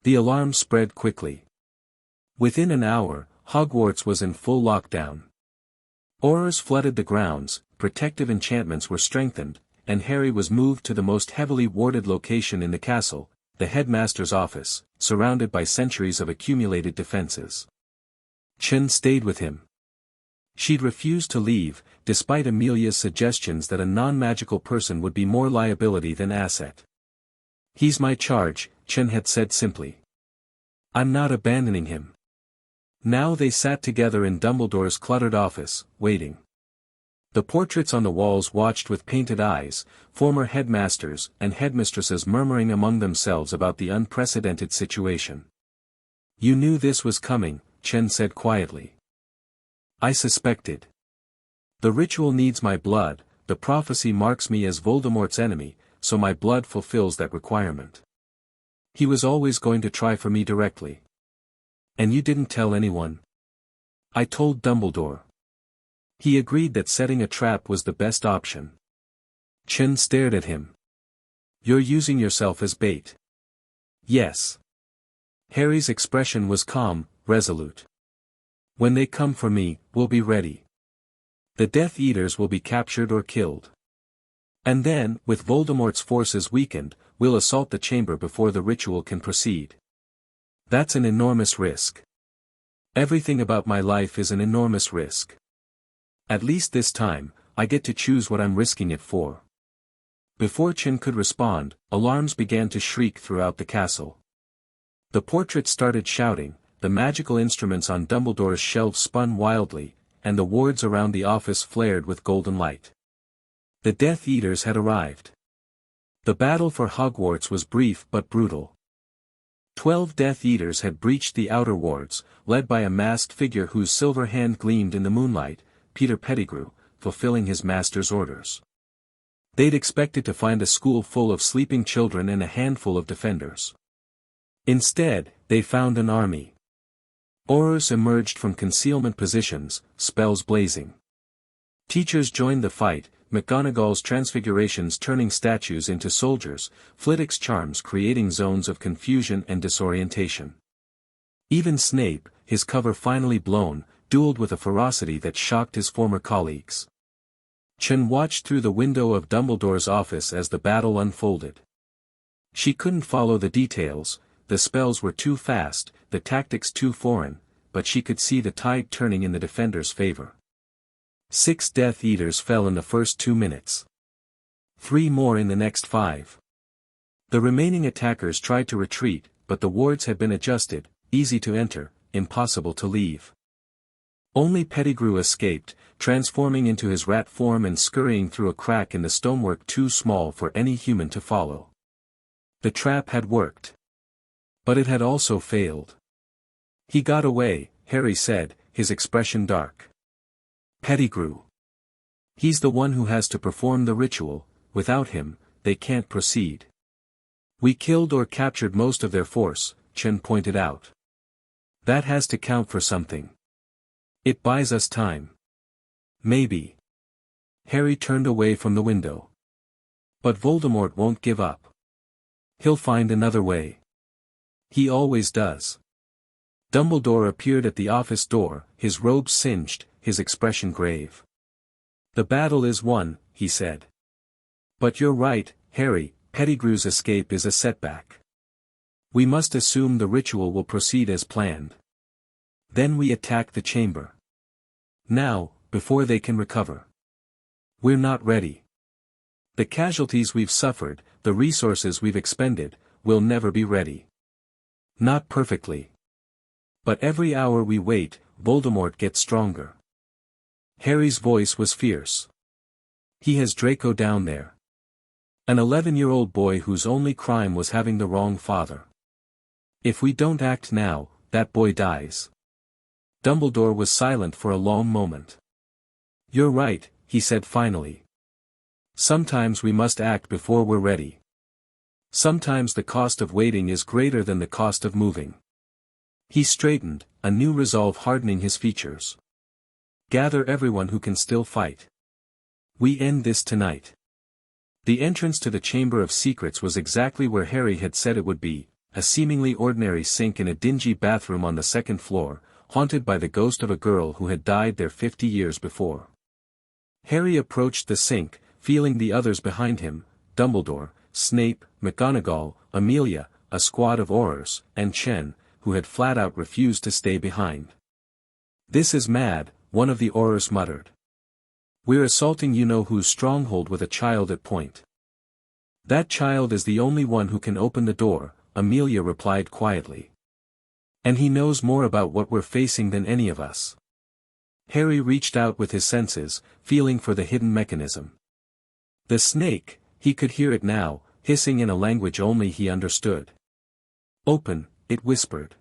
The alarm spread quickly. Within an hour, Hogwarts was in full lockdown. Aurors flooded the grounds, protective enchantments were strengthened, and Harry was moved to the most heavily warded location in the castle, the headmaster's office, surrounded by centuries of accumulated defenses. Chen stayed with him. She'd refused to leave, despite Amelia's suggestions that a non-magical person would be more liability than asset. He's my charge, Chen had said simply. I'm not abandoning him. Now they sat together in Dumbledore's cluttered office, waiting. The portraits on the walls watched with painted eyes, former headmasters and headmistresses murmuring among themselves about the unprecedented situation. You knew this was coming, Chen said quietly. I suspected. The ritual needs my blood, the prophecy marks me as Voldemort's enemy, so my blood fulfills that requirement. He was always going to try for me directly. And you didn't tell anyone? I told Dumbledore. He agreed that setting a trap was the best option. Chen stared at him. You're using yourself as bait. Yes. Harry's expression was calm, resolute. When they come for me, we'll be ready. The Death Eaters will be captured or killed. And then, with Voldemort's forces weakened, we'll assault the chamber before the ritual can proceed. That's an enormous risk. Everything about my life is an enormous risk. At least this time, I get to choose what I'm risking it for. Before Chen could respond, alarms began to shriek throughout the castle. The portraits started shouting, the magical instruments on Dumbledore's shelves spun wildly, and the wards around the office flared with golden light. The Death Eaters had arrived. The battle for Hogwarts was brief but brutal. 12 Death Eaters had breached the outer wards, led by a masked figure whose silver hand gleamed in the moonlight, Peter Pettigrew, fulfilling his master's orders. They'd expected to find a school full of sleeping children and a handful of defenders. Instead, they found an army. Aurors emerged from concealment positions, spells blazing. Teachers joined the fight, McGonagall's transfigurations turning statues into soldiers, Flitwick's charms creating zones of confusion and disorientation. Even Snape, his cover finally blown, dueled with a ferocity that shocked his former colleagues. Chen watched through the window of Dumbledore's office as the battle unfolded. She couldn't follow the details, the spells were too fast, the tactics too foreign, but she could see the tide turning in the defenders' favor. 6 Death Eaters fell in the first 2 minutes. 3 more in the next 5. The remaining attackers tried to retreat, but the wards had been adjusted, easy to enter, impossible to leave. Only Pettigrew escaped, transforming into his rat form and scurrying through a crack in the stonework too small for any human to follow. The trap had worked. But it had also failed. He got away, Harry said, his expression dark. Pettigrew. He's the one who has to perform the ritual, without him, they can't proceed. We killed or captured most of their force, Chen pointed out. That has to count for something. It buys us time. Maybe. Harry turned away from the window. But Voldemort won't give up. He'll find another way. He always does. Dumbledore appeared at the office door, his robes singed, his expression grave. The battle is won, he said. But you're right, Harry, Pettigrew's escape is a setback. We must assume the ritual will proceed as planned. Then we attack the chamber. Now, before they can recover. We're not ready. The casualties we've suffered, the resources we've expended, will never be ready. Not perfectly. But every hour we wait, Voldemort gets stronger. Harry's voice was fierce. He has Draco down there. An 11-year-old boy whose only crime was having the wrong father. If we don't act now, that boy dies. Dumbledore was silent for a long moment. You're right, he said finally. Sometimes we must act before we're ready. Sometimes the cost of waiting is greater than the cost of moving. He straightened, a new resolve hardening his features. Gather everyone who can still fight. We end this tonight. The entrance to the Chamber of Secrets was exactly where Harry had said it would be, a seemingly ordinary sink in a dingy bathroom on the second floor, haunted by the ghost of a girl who had died there 50 years before. Harry approached the sink, feeling the others behind him, Dumbledore, Snape, McGonagall, Amelia, a squad of Aurors, and Chen, who had flat out refused to stay behind. This is mad, one of the Aurors muttered. We're assaulting you-know-whose stronghold with a child at point. That child is the only one who can open the door, Amelia replied quietly. And he knows more about what we're facing than any of us. Harry reached out with his senses, feeling for the hidden mechanism. The snake, he could hear it now, hissing in a language only he understood. Open, it whispered.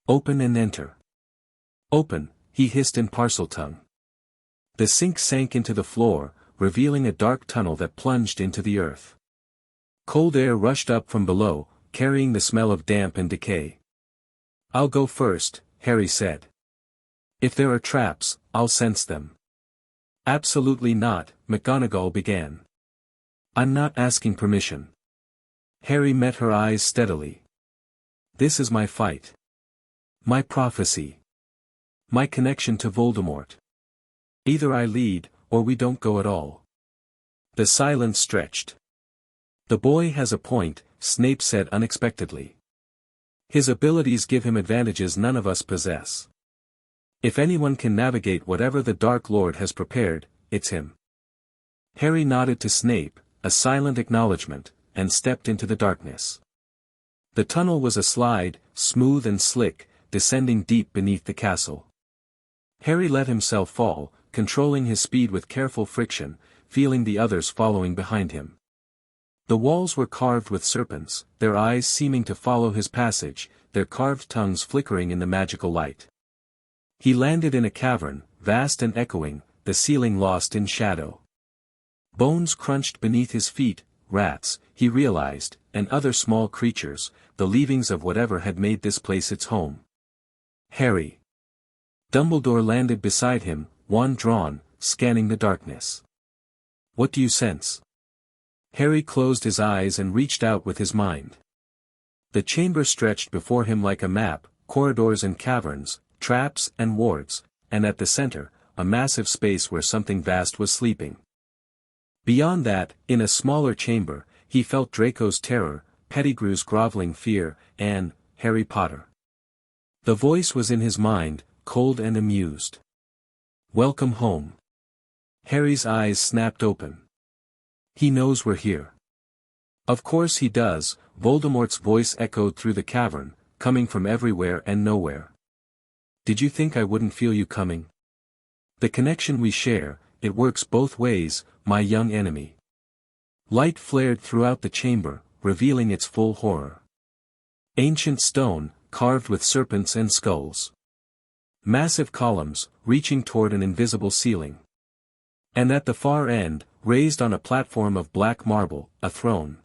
Open and enter. Open, he hissed in Parseltongue. The sink sank into the floor, revealing a dark tunnel that plunged into the earth. Cold air rushed up from below, carrying the smell of damp and decay. I'll go first, Harry said. If there are traps, I'll sense them. Absolutely not, McGonagall began. I'm not asking permission. Harry met her eyes steadily. This is my fight. My prophecy. My connection to Voldemort. Either I lead, or we don't go at all. The silence stretched. The boy has a point, Snape said unexpectedly. His abilities give him advantages none of us possess. If anyone can navigate whatever the Dark Lord has prepared, it's him. Harry nodded to Snape, a silent acknowledgement, and stepped into the darkness. The tunnel was a slide, smooth and slick, descending deep beneath the castle. Harry let himself fall, controlling his speed with careful friction, feeling the others following behind him. The walls were carved with serpents, their eyes seeming to follow his passage, their carved tongues flickering in the magical light. He landed in a cavern, vast and echoing, the ceiling lost in shadow. Bones crunched beneath his feet, rats, he realized, and other small creatures, the leavings of whatever had made this place its home. Harry. Dumbledore landed beside him, wand drawn, scanning the darkness. What do you sense? Harry closed his eyes and reached out with his mind. The chamber stretched before him like a map, corridors and caverns, traps and wards, and at the center, a massive space where something vast was sleeping. Beyond that, in a smaller chamber, he felt Draco's terror, Pettigrew's groveling fear, and Harry Potter. The voice was in his mind, cold and amused. Welcome home. Harry's eyes snapped open. He knows we're here. Of course he does, Voldemort's voice echoed through the cavern, coming from everywhere and nowhere. Did you think I wouldn't feel you coming? The connection we share, it works both ways, my young enemy. Light flared throughout the chamber, revealing its full horror. Ancient stone, carved with serpents and skulls. Massive columns, reaching toward an invisible ceiling. And at the far end, raised on a platform of black marble, a throne.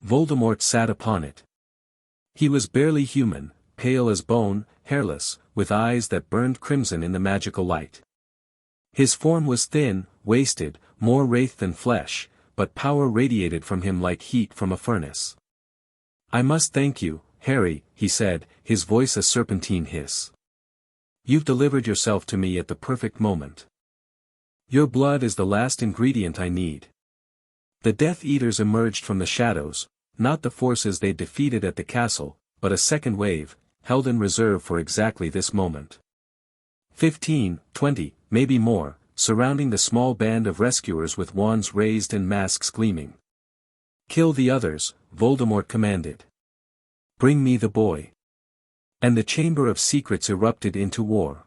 Voldemort sat upon it. He was barely human, pale as bone, hairless, with eyes that burned crimson in the magical light. His form was thin, wasted, more wraith than flesh, but power radiated from him like heat from a furnace. I must thank you, Harry, he said, his voice a serpentine hiss. You've delivered yourself to me at the perfect moment. Your blood is the last ingredient I need. The Death Eaters emerged from the shadows, not the forces they defeated at the castle, but a second wave, held in reserve for exactly this moment. 15, 20, maybe more, surrounding the small band of rescuers with wands raised and masks gleaming. Kill the others, Voldemort commanded. Bring me the boy. And the Chamber of Secrets erupted into war.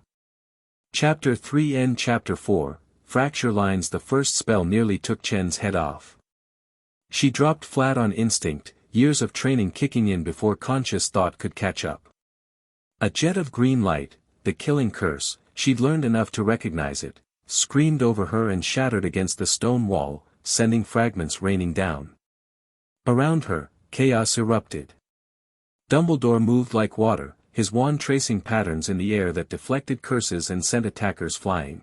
Chapter 3 and Chapter 4, Fracture Lines. The first spell nearly took Chen's head off. She dropped flat on instinct, years of training kicking in before conscious thought could catch up. A jet of green light, the killing curse, she'd learned enough to recognize it, screamed over her and shattered against the stone wall, sending fragments raining down. Around her, chaos erupted. Dumbledore moved like water, his wand tracing patterns in the air that deflected curses and sent attackers flying.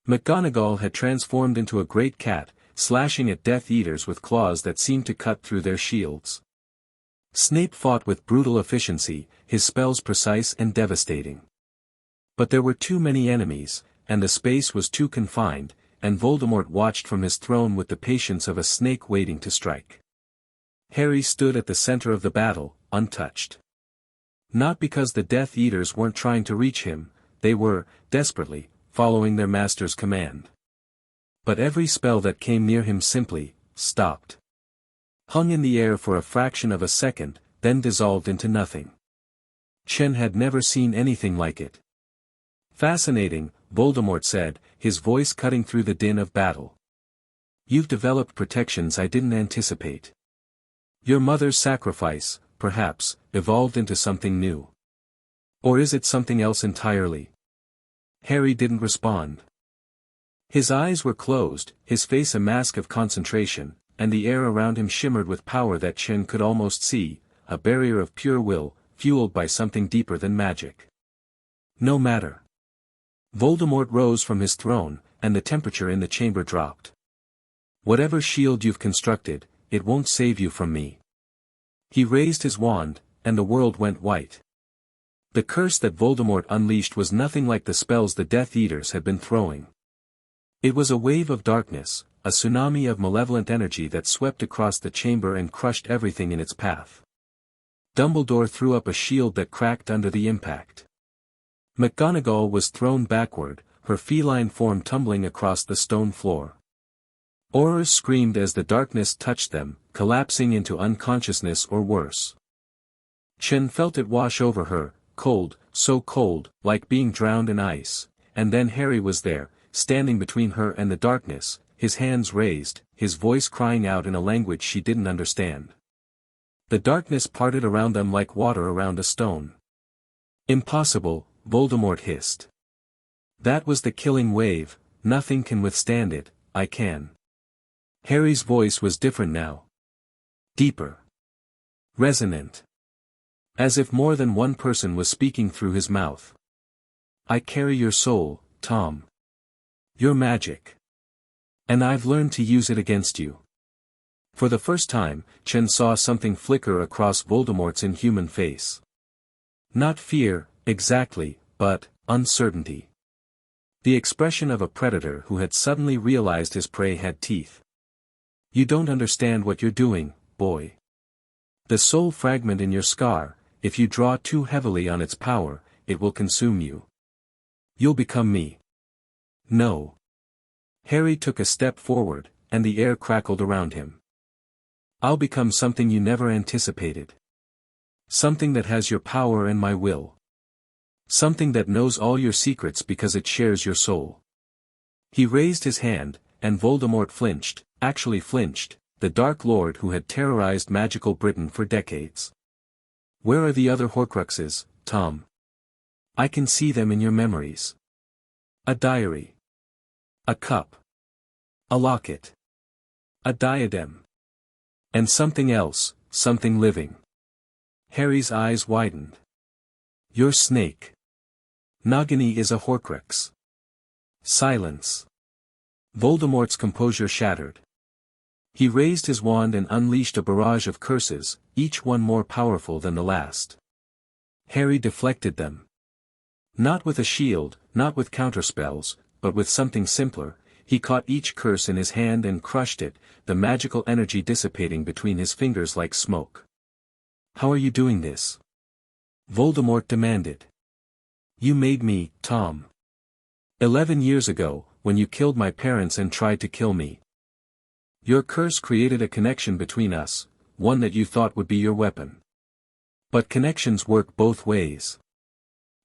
McGonagall had transformed into a great cat, slashing at Death Eaters with claws that seemed to cut through their shields. Snape fought with brutal efficiency, his spells precise and devastating. But there were too many enemies, and the space was too confined, and Voldemort watched from his throne with the patience of a snake waiting to strike. Harry stood at the center of the battle, untouched. Not because the Death Eaters weren't trying to reach him, they were, desperately, following their master's command. But every spell that came near him simply, stopped. Hung in the air for a fraction of a second, then dissolved into nothing. Chen had never seen anything like it. Fascinating, Voldemort said, his voice cutting through the din of battle. You've developed protections I didn't anticipate. Your mother's sacrifice, perhaps, evolved into something new. Or is it something else entirely? Harry didn't respond. His eyes were closed, his face a mask of concentration, and the air around him shimmered with power that Chen could almost see, a barrier of pure will, fueled by something deeper than magic. No matter. Voldemort rose from his throne, and the temperature in the chamber dropped. Whatever shield you've constructed, it won't save you from me. He raised his wand, and the world went white. The curse that Voldemort unleashed was nothing like the spells the Death Eaters had been throwing. It was a wave of darkness, a tsunami of malevolent energy that swept across the chamber and crushed everything in its path. Dumbledore threw up a shield that cracked under the impact. McGonagall was thrown backward, her feline form tumbling across the stone floor. Aurors screamed as the darkness touched them, collapsing into unconsciousness or worse. Chen felt it wash over her, cold, so cold, like being drowned in ice, and then Harry was there, standing between her and the darkness, his hands raised, his voice crying out in a language she didn't understand. The darkness parted around them like water around a stone. Impossible, Voldemort hissed. That was the killing wave, nothing can withstand it, I can. Harry's voice was different now. Deeper. Resonant. As if more than one person was speaking through his mouth. I carry your soul, Tom. Your magic. And I've learned to use it against you. For the first time, Chen saw something flicker across Voldemort's inhuman face. Not fear, exactly, but uncertainty. The expression of a predator who had suddenly realized his prey had teeth. You don't understand what you're doing, boy. The soul fragment in your scar, if you draw too heavily on its power, it will consume you. You'll become me. No. Harry took a step forward, and the air crackled around him. I'll become something you never anticipated. Something that has your power and my will. Something that knows all your secrets because it shares your soul. He raised his hand, and Voldemort flinched, actually flinched, the Dark Lord who had terrorized magical Britain for decades. Where are the other Horcruxes, Tom? I can see them in your memories. A diary. A cup. A locket. A diadem. And something else, something living. Harry's eyes widened. Your snake. Nagini is a Horcrux. Silence. Voldemort's composure shattered. He raised his wand and unleashed a barrage of curses, each one more powerful than the last. Harry deflected them. Not with a shield, not with counterspells, but with something simpler. He caught each curse in his hand and crushed it, the magical energy dissipating between his fingers like smoke. How are you doing this? Voldemort demanded. You made me, Tom. 11 years ago, when you killed my parents and tried to kill me. Your curse created a connection between us, one that you thought would be your weapon. But connections work both ways.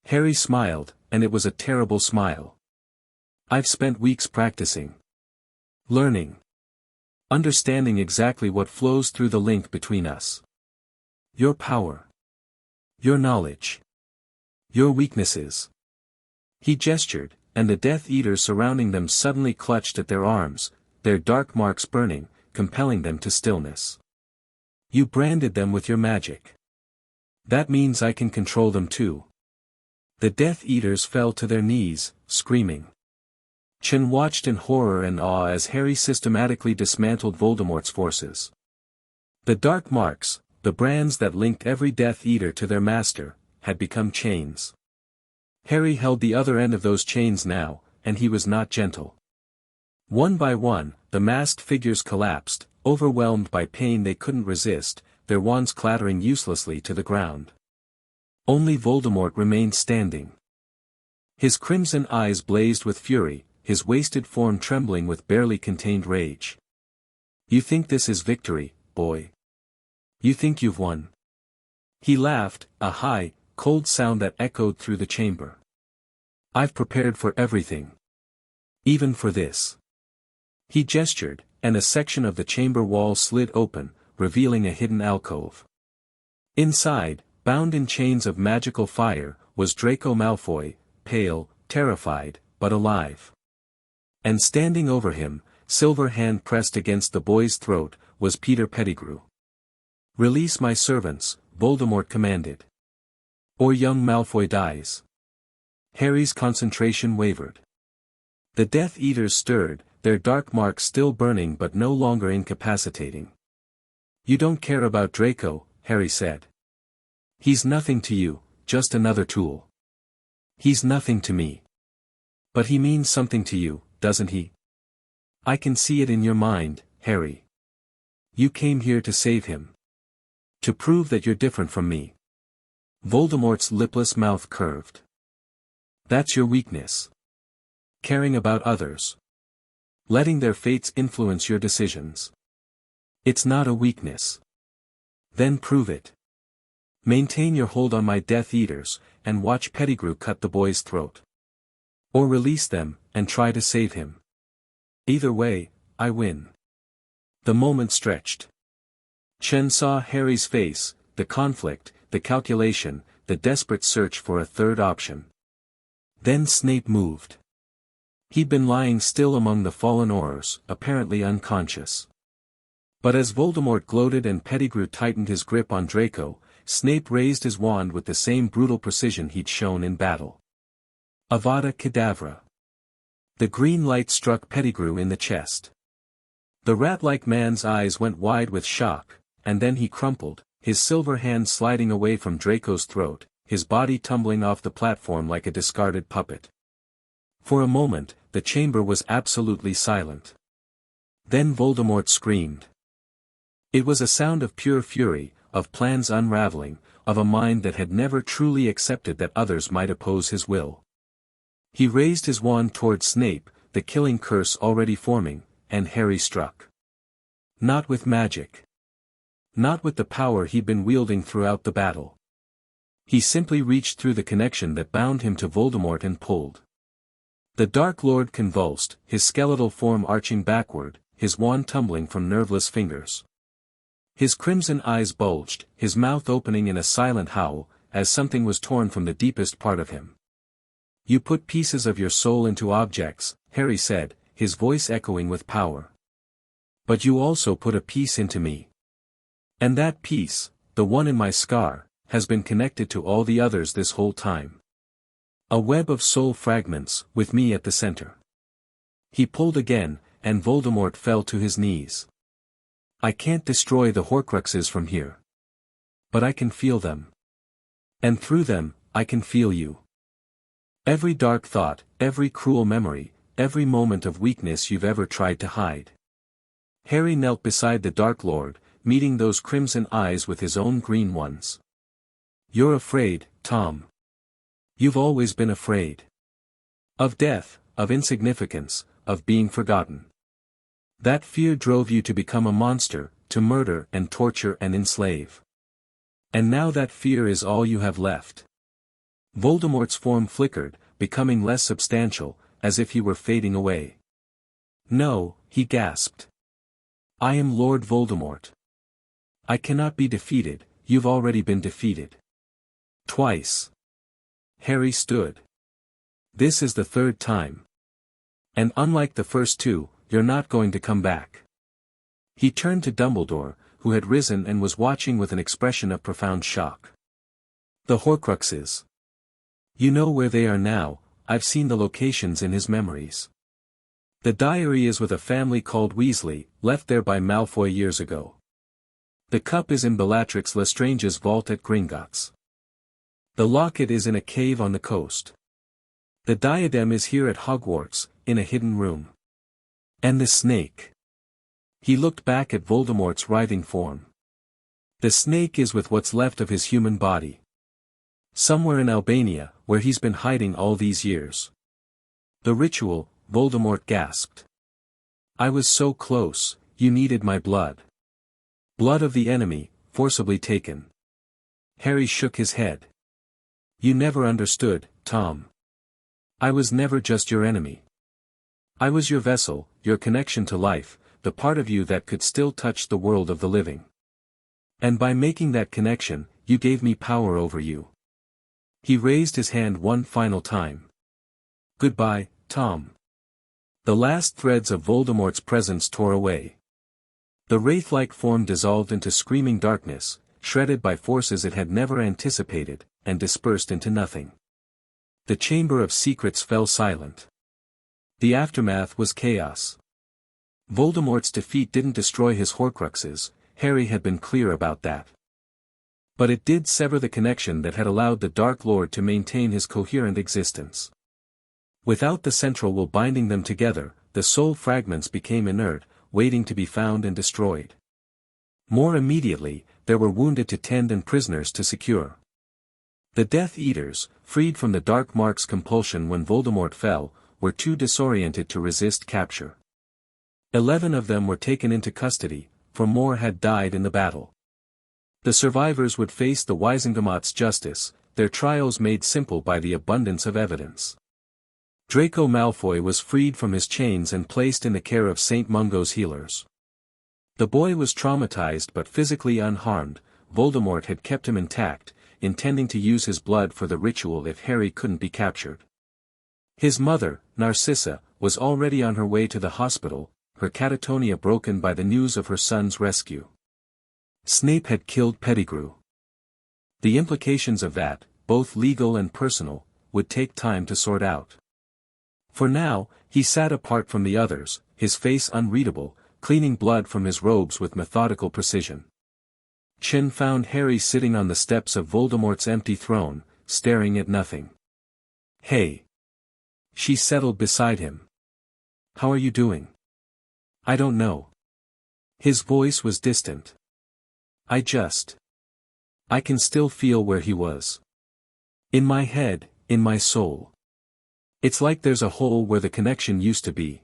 Harry smiled, and it was a terrible smile. I've spent weeks practicing. Learning. Understanding exactly what flows through the link between us. Your power. Your knowledge. Your weaknesses. He gestured, and the Death Eaters surrounding them suddenly clutched at their arms, their dark marks burning, compelling them to stillness. You branded them with your magic. That means I can control them too. The Death Eaters fell to their knees, screaming. Chen watched in horror and awe as Harry systematically dismantled Voldemort's forces. The dark marks, the brands that linked every Death Eater to their master, had become chains. Harry held the other end of those chains now, and he was not gentle. One by one, the masked figures collapsed, overwhelmed by pain they couldn't resist, their wands clattering uselessly to the ground. Only Voldemort remained standing. His crimson eyes blazed with fury, his wasted form trembling with barely contained rage. You think this is victory, boy? You think you've won? He laughed, a high, cold sound that echoed through the chamber. I've prepared for everything. Even for this. He gestured, and a section of the chamber wall slid open, revealing a hidden alcove. Inside, bound in chains of magical fire, was Draco Malfoy, pale, terrified, but alive. And standing over him, silver hand pressed against the boy's throat, was Peter Pettigrew. Release my servants, Voldemort commanded. Or young Malfoy dies. Harry's concentration wavered. The Death Eaters stirred, their dark marks still burning but no longer incapacitating. You don't care about Draco, Harry said. He's nothing to you, just another tool. He's nothing to me. But he means something to you, doesn't he? I can see it in your mind, Harry. You came here to save him. To prove that you're different from me. Voldemort's lipless mouth curved. That's your weakness. Caring about others. Letting their fates influence your decisions. It's not a weakness. Then prove it. Maintain your hold on my Death Eaters, and watch Pettigrew cut the boy's throat. Or release them, and try to save him. Either way, I win. The moment stretched. Chen saw Harry's face, the conflict, the calculation, the desperate search for a third option. Then Snape moved. He'd been lying still among the fallen Aurors, apparently unconscious. But as Voldemort gloated and Pettigrew tightened his grip on Draco, Snape raised his wand with the same brutal precision he'd shown in battle. Avada Kedavra. The green light struck Pettigrew in the chest. The rat-like man's eyes went wide with shock, and then he crumpled, his silver hand sliding away from Draco's throat, his body tumbling off the platform like a discarded puppet. For a moment, the chamber was absolutely silent. Then Voldemort screamed. It was a sound of pure fury, of plans unraveling, of a mind that had never truly accepted that others might oppose his will. He raised his wand toward Snape, the killing curse already forming, and Harry struck. Not with magic. Not with the power he'd been wielding throughout the battle. He simply reached through the connection that bound him to Voldemort and pulled. The Dark Lord convulsed, his skeletal form arching backward, his wand tumbling from nerveless fingers. His crimson eyes bulged, his mouth opening in a silent howl, as something was torn from the deepest part of him. "You put pieces of your soul into objects," Harry said, his voice echoing with power. "But you also put a piece into me. And that piece, the one in my scar, has been connected to all the others this whole time. A web of soul fragments, with me at the center." He pulled again, and Voldemort fell to his knees. "I can't destroy the Horcruxes from here. But I can feel them. And through them, I can feel you. Every dark thought, every cruel memory, every moment of weakness you've ever tried to hide." Harry knelt beside the Dark Lord, meeting those crimson eyes with his own green ones. "You're afraid, Tom. You've always been afraid. Of death, of insignificance, of being forgotten. That fear drove you to become a monster, to murder and torture and enslave. And now that fear is all you have left." Voldemort's form flickered, becoming less substantial, as if he were fading away. "No," he gasped. "I am Lord Voldemort. I cannot be defeated, you've already been defeated. Twice." Harry stood. "This is the third time. And unlike the first two, you're not going to come back." He turned to Dumbledore, who had risen and was watching with an expression of profound shock. "The Horcruxes. You know where they are now, I've seen the locations in his memories. The diary is with a family called Weasley, left there by Malfoy years ago. The cup is in Bellatrix Lestrange's vault at Gringotts. The locket is in a cave on the coast. The diadem is here at Hogwarts, in a hidden room. And the snake." He looked back at Voldemort's writhing form. "The snake is with what's left of his human body. Somewhere in Albania, where he's been hiding all these years." "The ritual," Voldemort gasped. "I was so close, you needed my blood. Blood of the enemy, forcibly taken." Harry shook his head. "You never understood, Tom. I was never just your enemy. I was your vessel, your connection to life, the part of you that could still touch the world of the living. And by making that connection, you gave me power over you." He raised his hand one final time. "Goodbye, Tom." The last threads of Voldemort's presence tore away. The wraith-like form dissolved into screaming darkness, shredded by forces it had never anticipated, and dispersed into nothing. The Chamber of Secrets fell silent. The aftermath was chaos. Voldemort's defeat didn't destroy his Horcruxes, Harry had been clear about that. But it did sever the connection that had allowed the Dark Lord to maintain his coherent existence. Without the central will binding them together, the soul fragments became inert, waiting to be found and destroyed. More immediately, there were wounded to tend and prisoners to secure. The Death Eaters, freed from the Dark Mark's compulsion when Voldemort fell, were too disoriented to resist capture. 11 of them were taken into custody, for more had died in the battle. The survivors would face the Wisengamot's justice, their trials made simple by the abundance of evidence. Draco Malfoy was freed from his chains and placed in the care of St. Mungo's healers. The boy was traumatized but physically unharmed. Voldemort had kept him intact, intending to use his blood for the ritual if Harry couldn't be captured. His mother, Narcissa, was already on her way to the hospital, her catatonia broken by the news of her son's rescue. Snape had killed Pettigrew. The implications of that, both legal and personal, would take time to sort out. For now, he sat apart from the others, his face unreadable, cleaning blood from his robes with methodical precision. Chin found Harry sitting on the steps of Voldemort's empty throne, staring at nothing. "Hey." She settled beside him. "How are you doing?" "I don't know." His voice was distant. I can still feel where he was. In my head, in my soul. It's like there's a hole where the connection used to be.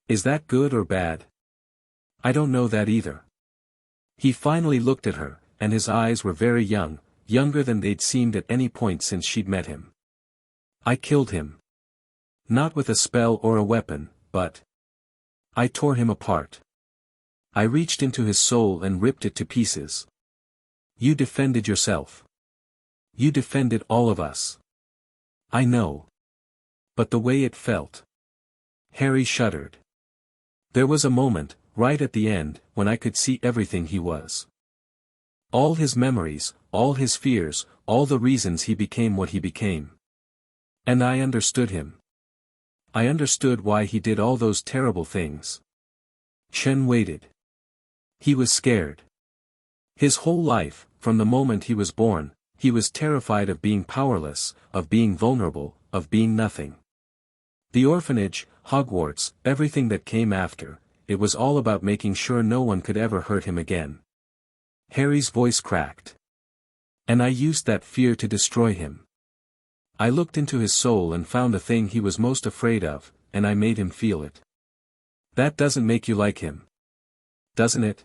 Is that good or bad? I don't know that either. He finally looked at her, and his eyes were very young, younger than they'd seemed at any point since she'd met him. I killed him. Not with a spell or a weapon, but I tore him apart. I reached into his soul and ripped it to pieces. You defended yourself. You defended all of us. I know. But the way it felt. Harry shuddered. There was a moment, right at the end, when I could see everything he was. All his memories, all his fears, all the reasons he became what he became. And I understood him. I understood why he did all those terrible things. Chen waited. He was scared. His whole life, from the moment he was born, he was terrified of being powerless, of being vulnerable, of being nothing. The orphanage, Hogwarts, everything that came after, it was all about making sure no one could ever hurt him again. Harry's voice cracked. And I used that fear to destroy him. I looked into his soul and found the thing he was most afraid of, and I made him feel it. That doesn't make you like him. Doesn't it?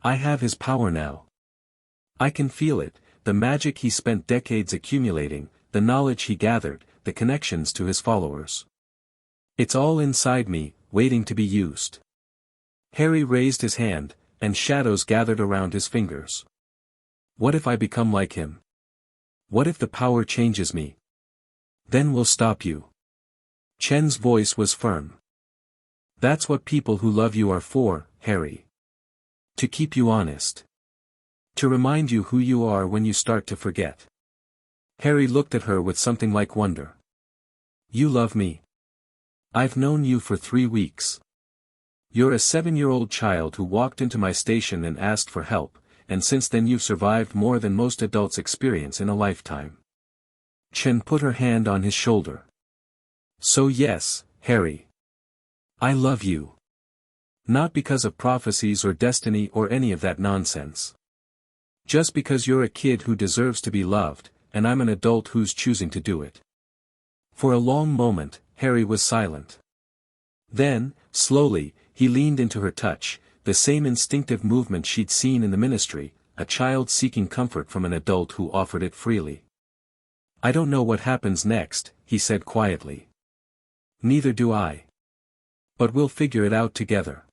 I have his power now. I can feel it, the magic he spent decades accumulating, the knowledge he gathered, the connections to his followers. It's all inside me, waiting to be used. Harry raised his hand, and shadows gathered around his fingers. What if I become like him? What if the power changes me? Then we'll stop you. Chen's voice was firm. That's what people who love you are for, Harry. To keep you honest. To remind you who you are when you start to forget. Harry looked at her with something like wonder. You love me. I've known you for 3 weeks. You're a 7-year-old child who walked into my station and asked for help, and since then you've survived more than most adults experience in a lifetime. Chen put her hand on his shoulder. So yes, Harry. I love you. Not because of prophecies or destiny or any of that nonsense. Just because you're a kid who deserves to be loved, and I'm an adult who's choosing to do it. For a long moment, Harry was silent. Then, slowly, he leaned into her touch, the same instinctive movement she'd seen in the ministry, a child seeking comfort from an adult who offered it freely. I don't know what happens next, he said quietly. Neither do I. But we'll figure it out together.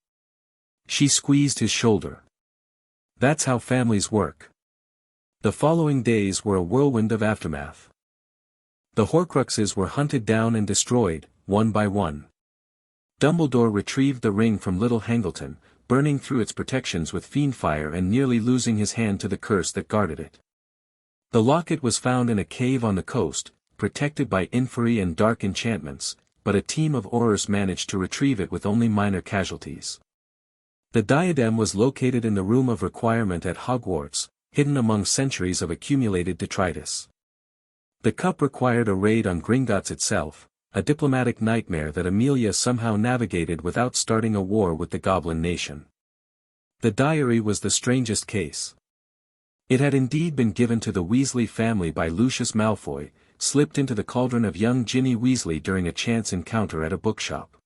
She squeezed his shoulder. That's how families work. The following days were a whirlwind of aftermath. The Horcruxes were hunted down and destroyed, one by one. Dumbledore retrieved the ring from little Hangleton, burning through its protections with fiendfire and nearly losing his hand to the curse that guarded it. The locket was found in a cave on the coast, protected by inferi and dark enchantments, but a team of Aurors managed to retrieve it with only minor casualties. The diadem was located in the Room of Requirement at Hogwarts, hidden among centuries of accumulated detritus. The cup required a raid on Gringotts itself, a diplomatic nightmare that Amelia somehow navigated without starting a war with the Goblin Nation. The diary was the strangest case. It had indeed been given to the Weasley family by Lucius Malfoy, slipped into the cauldron of young Ginny Weasley during a chance encounter at a bookshop.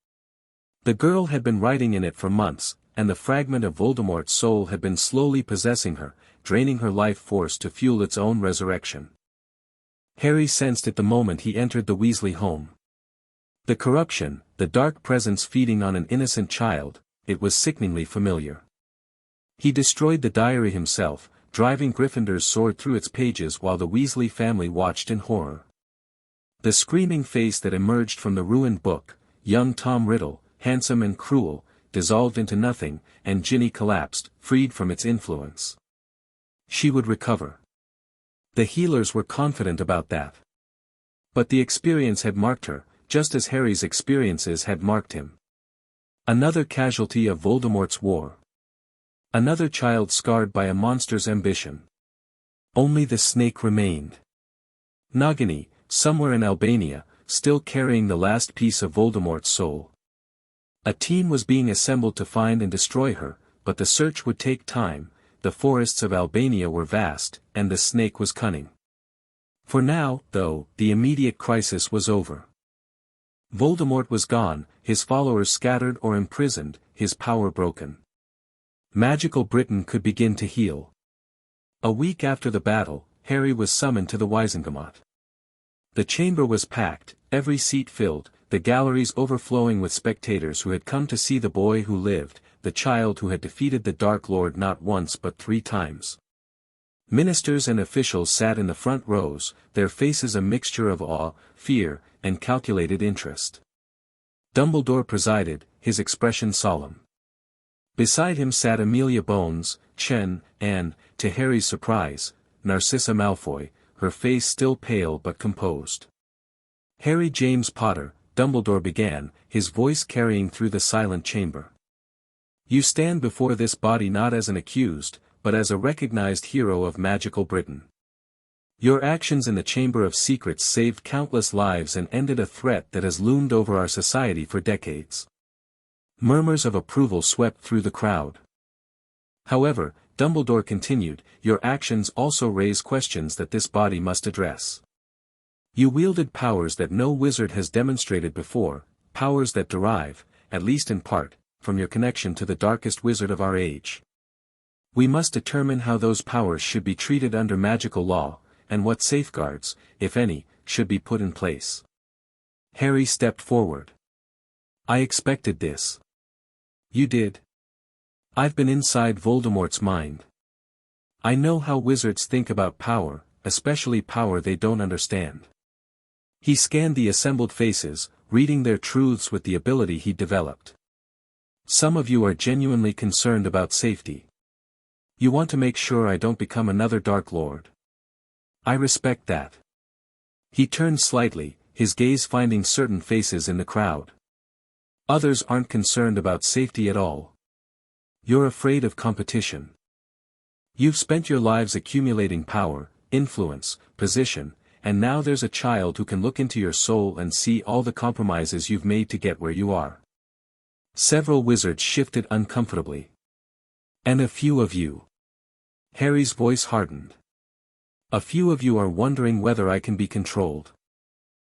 The girl had been writing in it for months, and the fragment of Voldemort's soul had been slowly possessing her, draining her life force to fuel its own resurrection. Harry sensed it the moment he entered the Weasley home. The corruption, the dark presence feeding on an innocent child, it was sickeningly familiar. He destroyed the diary himself, driving Gryffindor's sword through its pages while the Weasley family watched in horror. The screaming face that emerged from the ruined book, young Tom Riddle, handsome and cruel, dissolved into nothing, and Ginny collapsed, freed from its influence. She would recover. The healers were confident about that. But the experience had marked her, just as Harry's experiences had marked him. Another casualty of Voldemort's war. Another child scarred by a monster's ambition. Only the snake remained. Nagini, somewhere in Albania, still carrying the last piece of Voldemort's soul. A team was being assembled to find and destroy her, but the search would take time. The forests of Albania were vast, and the snake was cunning. For now, though, the immediate crisis was over. Voldemort was gone, his followers scattered or imprisoned, his power broken. Magical Britain could begin to heal. A week after the battle, Harry was summoned to the Wizengamot. The chamber was packed, every seat filled, the galleries overflowing with spectators who had come to see the boy who lived, the child who had defeated the Dark Lord not once but 3 times. Ministers and officials sat in the front rows, their faces a mixture of awe, fear, and calculated interest. Dumbledore presided, his expression solemn. Beside him sat Amelia Bones, Chen, and, to Harry's surprise, Narcissa Malfoy, her face still pale but composed. "Harry James Potter," Dumbledore began, his voice carrying through the silent chamber. "You stand before this body not as an accused, but as a recognized hero of magical Britain. Your actions in the Chamber of Secrets saved countless lives and ended a threat that has loomed over our society for decades." Murmurs of approval swept through the crowd. "However," Dumbledore continued, "your actions also raise questions that this body must address. You wielded powers that no wizard has demonstrated before, powers that derive, at least in part, from your connection to the darkest wizard of our age. We must determine how those powers should be treated under magical law, and what safeguards, if any, should be put in place." Harry stepped forward. "I expected this." "You did? I've been inside Voldemort's mind. I know how wizards think about power, especially power they don't understand." He scanned the assembled faces, reading their truths with the ability he'd developed. "Some of you are genuinely concerned about safety. You want to make sure I don't become another Dark Lord. I respect that." He turned slightly, his gaze finding certain faces in the crowd. "Others aren't concerned about safety at all. You're afraid of competition. You've spent your lives accumulating power, influence, position, and now there's a child who can look into your soul and see all the compromises you've made to get where you are." Several wizards shifted uncomfortably. "And a few of you." Harry's voice hardened. "A few of you are wondering whether I can be controlled.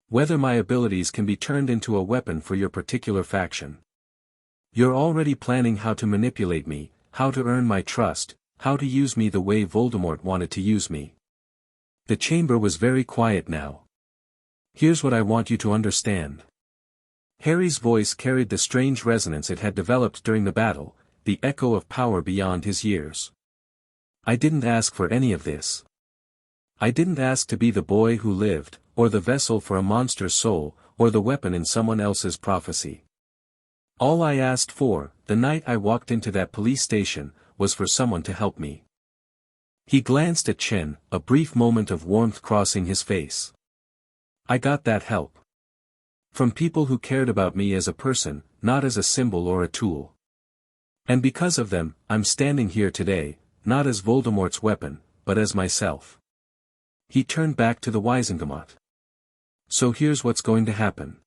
Whether my abilities can be turned into a weapon for your particular faction. You're already planning how to manipulate me, how to earn my trust, how to use me the way Voldemort wanted to use me." The chamber was very quiet now. "Here's what I want you to understand." Harry's voice carried the strange resonance it had developed during the battle, the echo of power beyond his years. "I didn't ask for any of this. I didn't ask to be the boy who lived, or the vessel for a monster's soul, or the weapon in someone else's prophecy. All I asked for, the night I walked into that police station, was for someone to help me." He glanced at Chen, a brief moment of warmth crossing his face. "I got that help. From people who cared about me as a person, not as a symbol or a tool. And because of them, I'm standing here today, not as Voldemort's weapon, but as myself." He turned back to the Wizengamot. "So here's what's going to happen.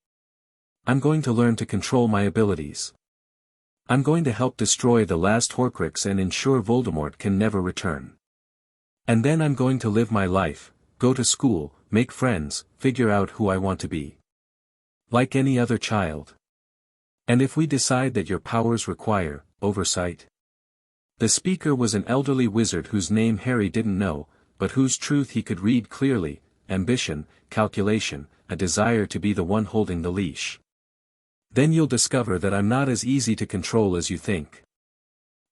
I'm going to learn to control my abilities. I'm going to help destroy the last Horcrux and ensure Voldemort can never return. And then I'm going to live my life, go to school, make friends, figure out who I want to be. Like any other child. And if we decide that your powers require oversight." The speaker was an elderly wizard whose name Harry didn't know, but whose truth he could read clearly: ambition, calculation, a desire to be the one holding the leash. "Then you'll discover that I'm not as easy to control as you think."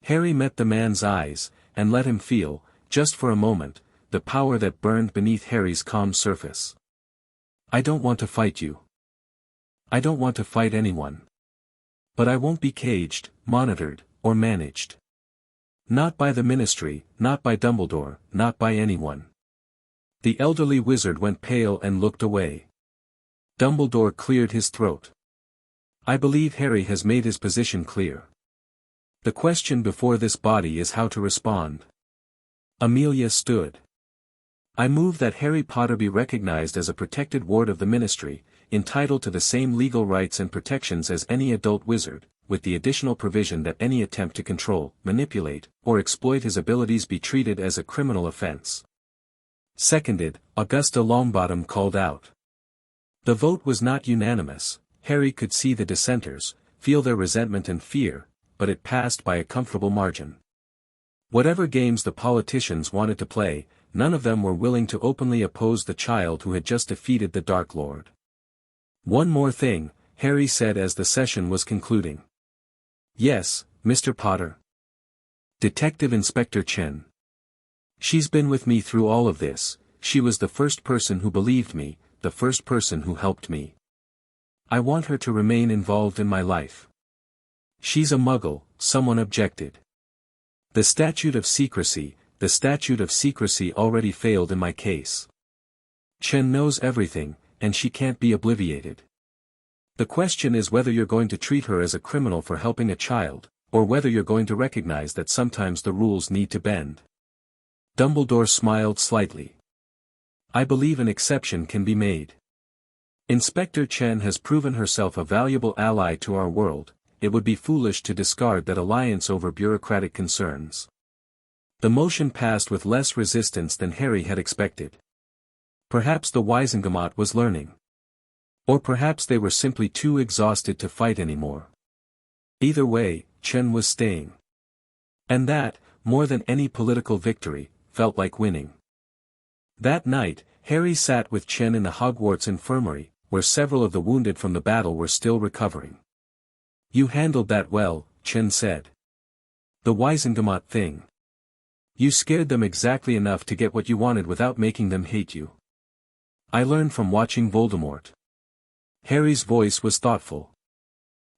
Harry met the man's eyes, and let him feel, just for a moment, the power that burned beneath Harry's calm surface. "I don't want to fight you. I don't want to fight anyone. But I won't be caged, monitored, or managed. Not by the Ministry, not by Dumbledore, not by anyone." The elderly wizard went pale and looked away. Dumbledore cleared his throat. "I believe Harry has made his position clear. The question before this body is how to respond." Amelia stood. "I move that Harry Potter be recognized as a protected ward of the Ministry, entitled to the same legal rights and protections as any adult wizard, with the additional provision that any attempt to control, manipulate, or exploit his abilities be treated as a criminal offense." Seconded, Augusta Longbottom called out. The vote was not unanimous. Harry could see the dissenters, feel their resentment and fear, but it passed by a comfortable margin. Whatever games the politicians wanted to play, none of them were willing to openly oppose the child who had just defeated the Dark Lord. "One more thing," Harry said as the session was concluding. "Yes, Mr. Potter." "Detective Inspector Chen. She's been with me through all of this. She was the first person who believed me, the first person who helped me. I want her to remain involved in my life." "She's a Muggle," someone objected. The statute of secrecy already failed in my case. Chen knows everything, and she can't be obliviated. The question is whether you're going to treat her as a criminal for helping a child, or whether you're going to recognize that sometimes the rules need to bend." Dumbledore smiled slightly. "I believe an exception can be made. Inspector Chen has proven herself a valuable ally to our world. It would be foolish to discard that alliance over bureaucratic concerns." The motion passed with less resistance than Harry had expected. Perhaps the Wisengamot was learning. Or perhaps they were simply too exhausted to fight anymore. Either way, Chen was staying. And that, more than any political victory, felt like winning. That night, Harry sat with Chen in the Hogwarts infirmary, where several of the wounded from the battle were still recovering. "You handled that well," Chen said. "The Wisengamot thing. You scared them exactly enough to get what you wanted without making them hate you. I learned from watching Voldemort." Harry's voice was thoughtful.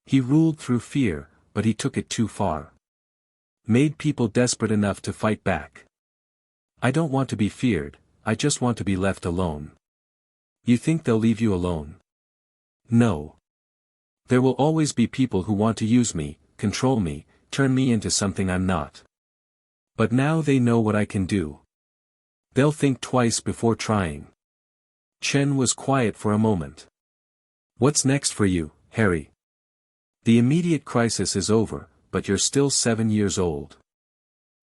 "He ruled through fear, but he took it too far. Made people desperate enough to fight back. I don't want to be feared, I just want to be left alone." "You think they'll leave you alone?" "No. There will always be people who want to use me, control me, turn me into something I'm not. But now they know what I can do. They'll think twice before trying." Chen was quiet for a moment. "What's next for you, Harry? The immediate crisis is over, but you're still 7 years old.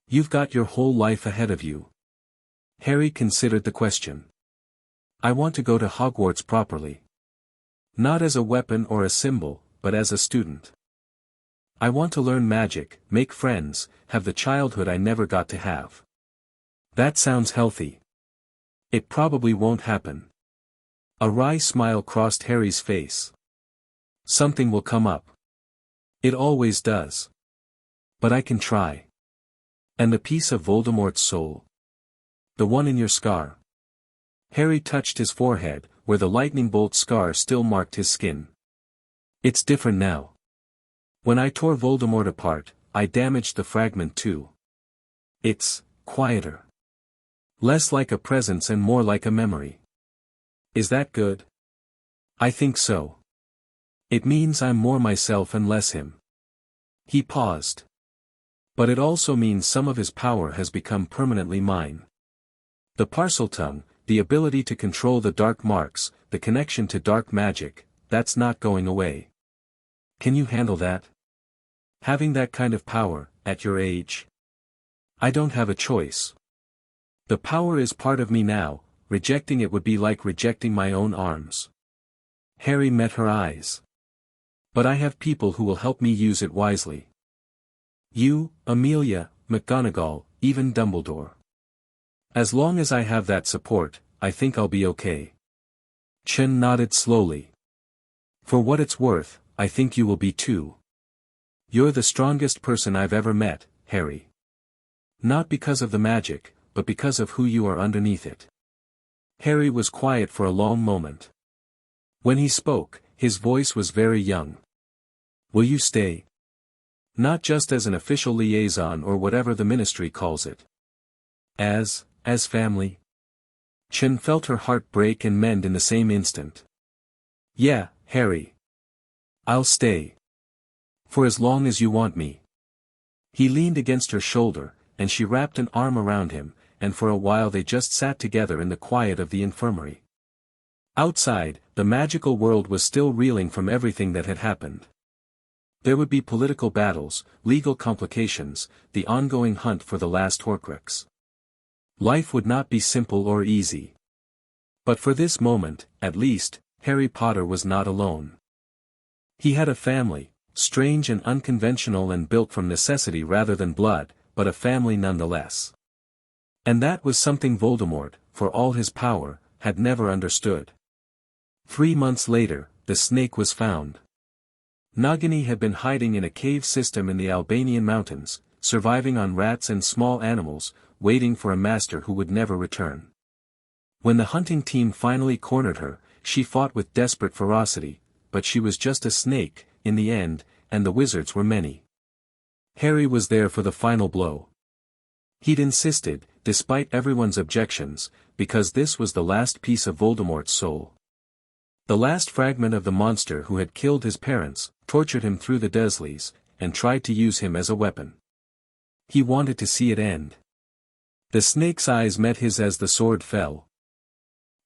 You've got your whole life ahead of you." Harry considered the question. "I want to go to Hogwarts properly. Not as a weapon or a symbol, but as a student. I want to learn magic, make friends, have the childhood I never got to have." "That sounds healthy." "It probably won't happen." A wry smile crossed Harry's face. "Something will come up. It always does. But I can try." "And the piece of Voldemort's soul? The one in your scar?" Harry touched his forehead, where the lightning bolt scar still marked his skin. "It's different now. When I tore Voldemort apart, I damaged the fragment too. It's quieter. Less like a presence and more like a memory." "Is that good?" "I think so. It means I'm more myself and less him." He paused. "But it also means some of his power has become permanently mine. The Parseltongue, the ability to control the dark marks, the connection to dark magic, that's not going away. Can you handle that? Having that kind of power, at your age?" "I don't have a choice. The power is part of me now. Rejecting it would be like rejecting my own arms." Harry met her eyes. "But I have people who will help me use it wisely. You, Amelia, McGonagall, even Dumbledore. As long as I have that support, I think I'll be okay." Chen nodded slowly. "For what it's worth, I think you will be too. You're the strongest person I've ever met, Harry. Not because of the magic, but because of who you are underneath it." Harry was quiet for a long moment. When he spoke, his voice was very young. "Will you stay? Not just as an official liaison or whatever the ministry calls it. As family?" Chen felt her heart break and mend in the same instant. "Yeah, Harry. I'll stay. For as long as you want me." He leaned against her shoulder, and she wrapped an arm around him, and for a while they just sat together in the quiet of the infirmary. Outside, the magical world was still reeling from everything that had happened. There would be political battles, legal complications, the ongoing hunt for the last Horcrux. Life would not be simple or easy. But for this moment, at least, Harry Potter was not alone. He had a family, strange and unconventional and built from necessity rather than blood, but a family nonetheless. And that was something Voldemort, for all his power, had never understood. 3 months later, the snake was found. Nagini had been hiding in a cave system in the Albanian mountains, surviving on rats and small animals, waiting for a master who would never return. When the hunting team finally cornered her, she fought with desperate ferocity, but she was just a snake, in the end, and the wizards were many. Harry was there for the final blow. He'd insisted, despite everyone's objections, because this was the last piece of Voldemort's soul. The last fragment of the monster who had killed his parents, tortured him through the Dursleys, and tried to use him as a weapon. He wanted to see it end. The snake's eyes met his as the sword fell.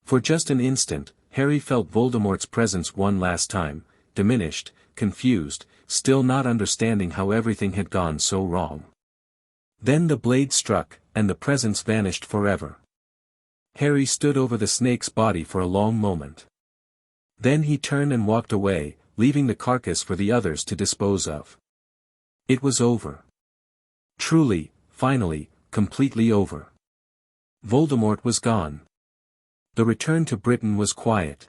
For just an instant, Harry felt Voldemort's presence one last time, diminished, confused, still not understanding how everything had gone so wrong. Then the blade struck, and the presence vanished forever. Harry stood over the snake's body for a long moment. Then he turned and walked away, leaving the carcass for the others to dispose of. It was over. Truly, finally, completely over. Voldemort was gone. The return to Britain was quiet.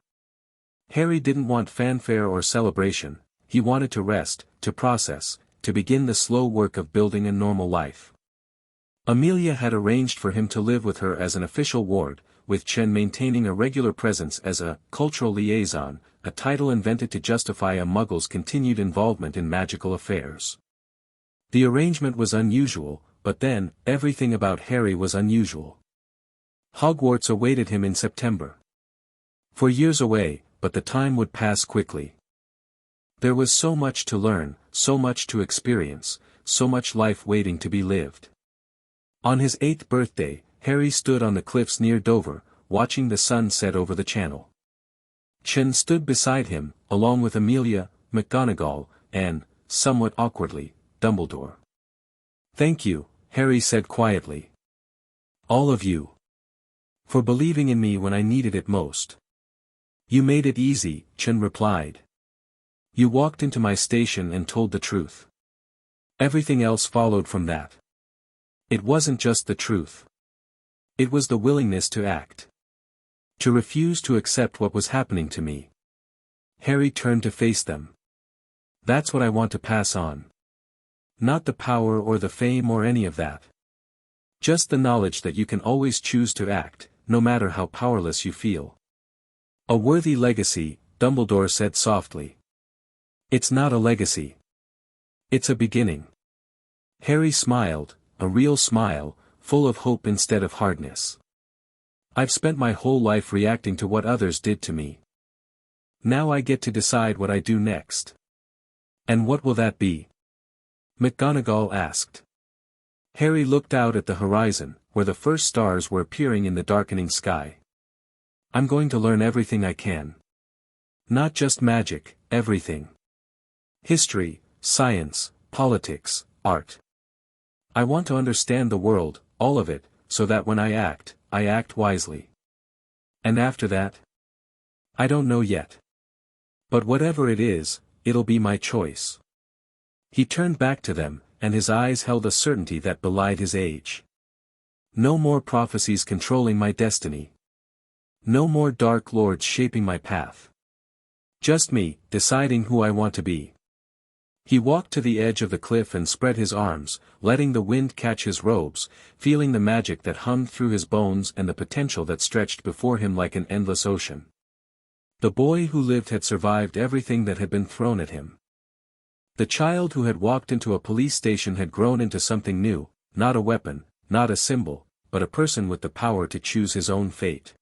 Harry didn't want fanfare or celebration, he wanted to rest, to process, to begin the slow work of building a normal life. Amelia had arranged for him to live with her as an official ward, with Chen maintaining a regular presence as a cultural liaison, a title invented to justify a Muggle's continued involvement in magical affairs. The arrangement was unusual, but then, everything about Harry was unusual. Hogwarts awaited him in September. For years away, but the time would pass quickly. There was so much to learn, so much to experience, so much life waiting to be lived. On his 8th birthday, Harry stood on the cliffs near Dover, watching the sun set over the channel. Chen stood beside him, along with Amelia, McGonagall, and, somewhat awkwardly, Dumbledore. "Thank you," Harry said quietly. "All of you. For believing in me when I needed it most." "You made it easy," Chen replied. "You walked into my station and told the truth. Everything else followed from that. It wasn't just the truth. It was the willingness to act. To refuse to accept what was happening to me." Harry turned to face them. "That's what I want to pass on. Not the power or the fame or any of that. Just the knowledge that you can always choose to act, no matter how powerless you feel." "A worthy legacy," Dumbledore said softly. "It's not a legacy. It's a beginning." Harry smiled, a real smile, full of hope instead of hardness. "I've spent my whole life reacting to what others did to me. Now I get to decide what I do next." "And what will that be?" McGonagall asked. Harry looked out at the horizon, where the first stars were appearing in the darkening sky. "I'm going to learn everything I can. Not just magic, everything. History, science, politics, art. I want to understand the world, all of it, so that when I act wisely. And after that? I don't know yet. But whatever it is, it'll be my choice." He turned back to them, and his eyes held a certainty that belied his age. "No more prophecies controlling my destiny. No more dark lords shaping my path. Just me, deciding who I want to be." He walked to the edge of the cliff and spread his arms, letting the wind catch his robes, feeling the magic that hummed through his bones and the potential that stretched before him like an endless ocean. The boy who lived had survived everything that had been thrown at him. The child who had walked into a police station had grown into something new, not a weapon, not a symbol, but a person with the power to choose his own fate.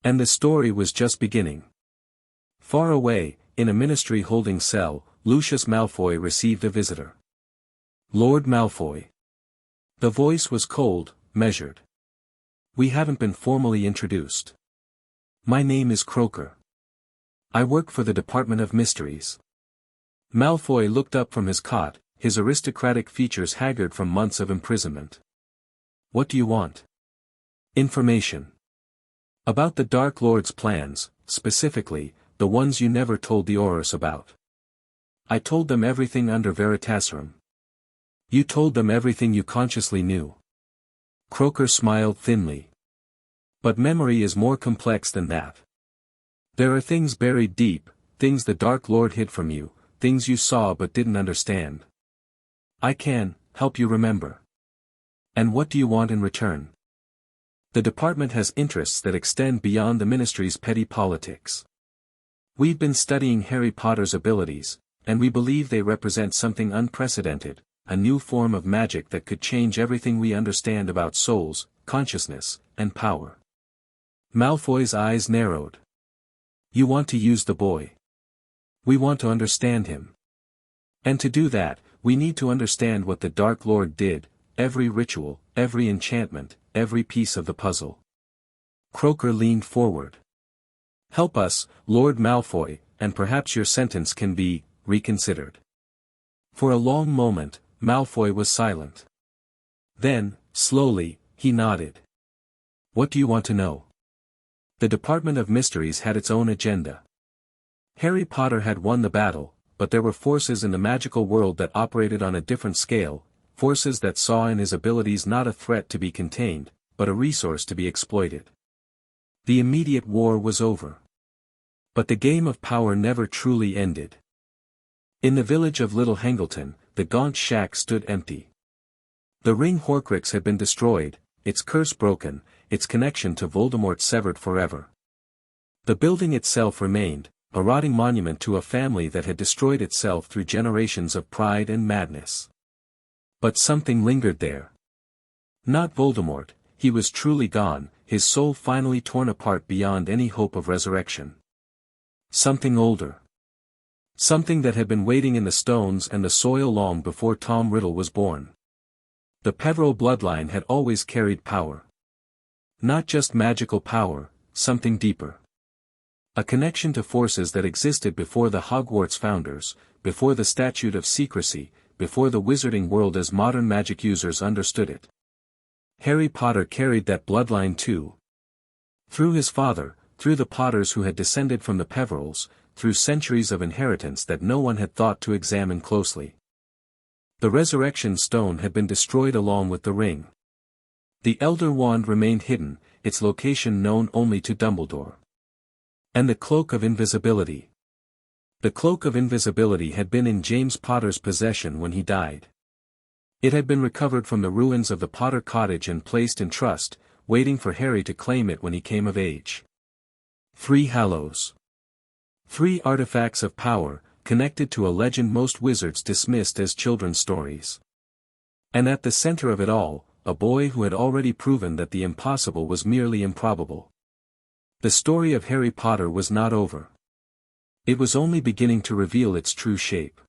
And the story was just beginning. Far away, in a ministry holding cell, Lucius Malfoy received a visitor. "Lord Malfoy." The voice was cold, measured. "We haven't been formally introduced. My name is Croaker. I work for the Department of Mysteries." Malfoy looked up from his cot, his aristocratic features haggard from months of imprisonment. "What do you want?" "Information. About the Dark Lord's plans, specifically, the ones you never told the Aurors about." "I told them everything under Veritaserum." You told them everything you consciously knew. Croaker smiled thinly. But memory is more complex than that. There are things buried deep, things the Dark Lord hid from you, things you saw but didn't understand. I can help you remember. And what do you want in return? The department has interests that extend beyond the ministry's petty politics. We've been studying Harry Potter's abilities, and we believe they represent something unprecedented, a new form of magic that could change everything we understand about souls, consciousness, and power. Malfoy's eyes narrowed. You want to use the boy. We want to understand him. And to do that, we need to understand what the Dark Lord did, every ritual, every enchantment, every piece of the puzzle. Croaker leaned forward. Help us, Lord Malfoy, and perhaps your sentence can be reconsidered. For a long moment, Malfoy was silent. Then, slowly, he nodded. What do you want to know? The Department of Mysteries had its own agenda. Harry Potter had won the battle, but there were forces in the magical world that operated on a different scale, forces that saw in his abilities not a threat to be contained, but a resource to be exploited. The immediate war was over. But the game of power never truly ended. In the village of Little Hangleton, the gaunt shack stood empty. The ring Horcrux had been destroyed, its curse broken, its connection to Voldemort severed forever. The building itself remained, a rotting monument to a family that had destroyed itself through generations of pride and madness. But something lingered there. Not Voldemort, he was truly gone, his soul finally torn apart beyond any hope of resurrection. Something older. Something that had been waiting in the stones and the soil long before Tom Riddle was born. The Peverell bloodline had always carried power. Not just magical power, something deeper. A connection to forces that existed before the Hogwarts founders, before the Statute of Secrecy, before the wizarding world as modern magic users understood it. Harry Potter carried that bloodline too. Through his father, through the Potters who had descended from the Peverells, through centuries of inheritance that no one had thought to examine closely. The Resurrection Stone had been destroyed along with the ring. The Elder Wand remained hidden, its location known only to Dumbledore. And the Cloak of Invisibility. The Cloak of Invisibility had been in James Potter's possession when he died. It had been recovered from the ruins of the Potter cottage and placed in trust, waiting for Harry to claim it when he came of age. 3 Hallows. 3 artifacts of power, connected to a legend most wizards dismissed as children's stories. And at the center of it all, a boy who had already proven that the impossible was merely improbable. The story of Harry Potter was not over. It was only beginning to reveal its true shape.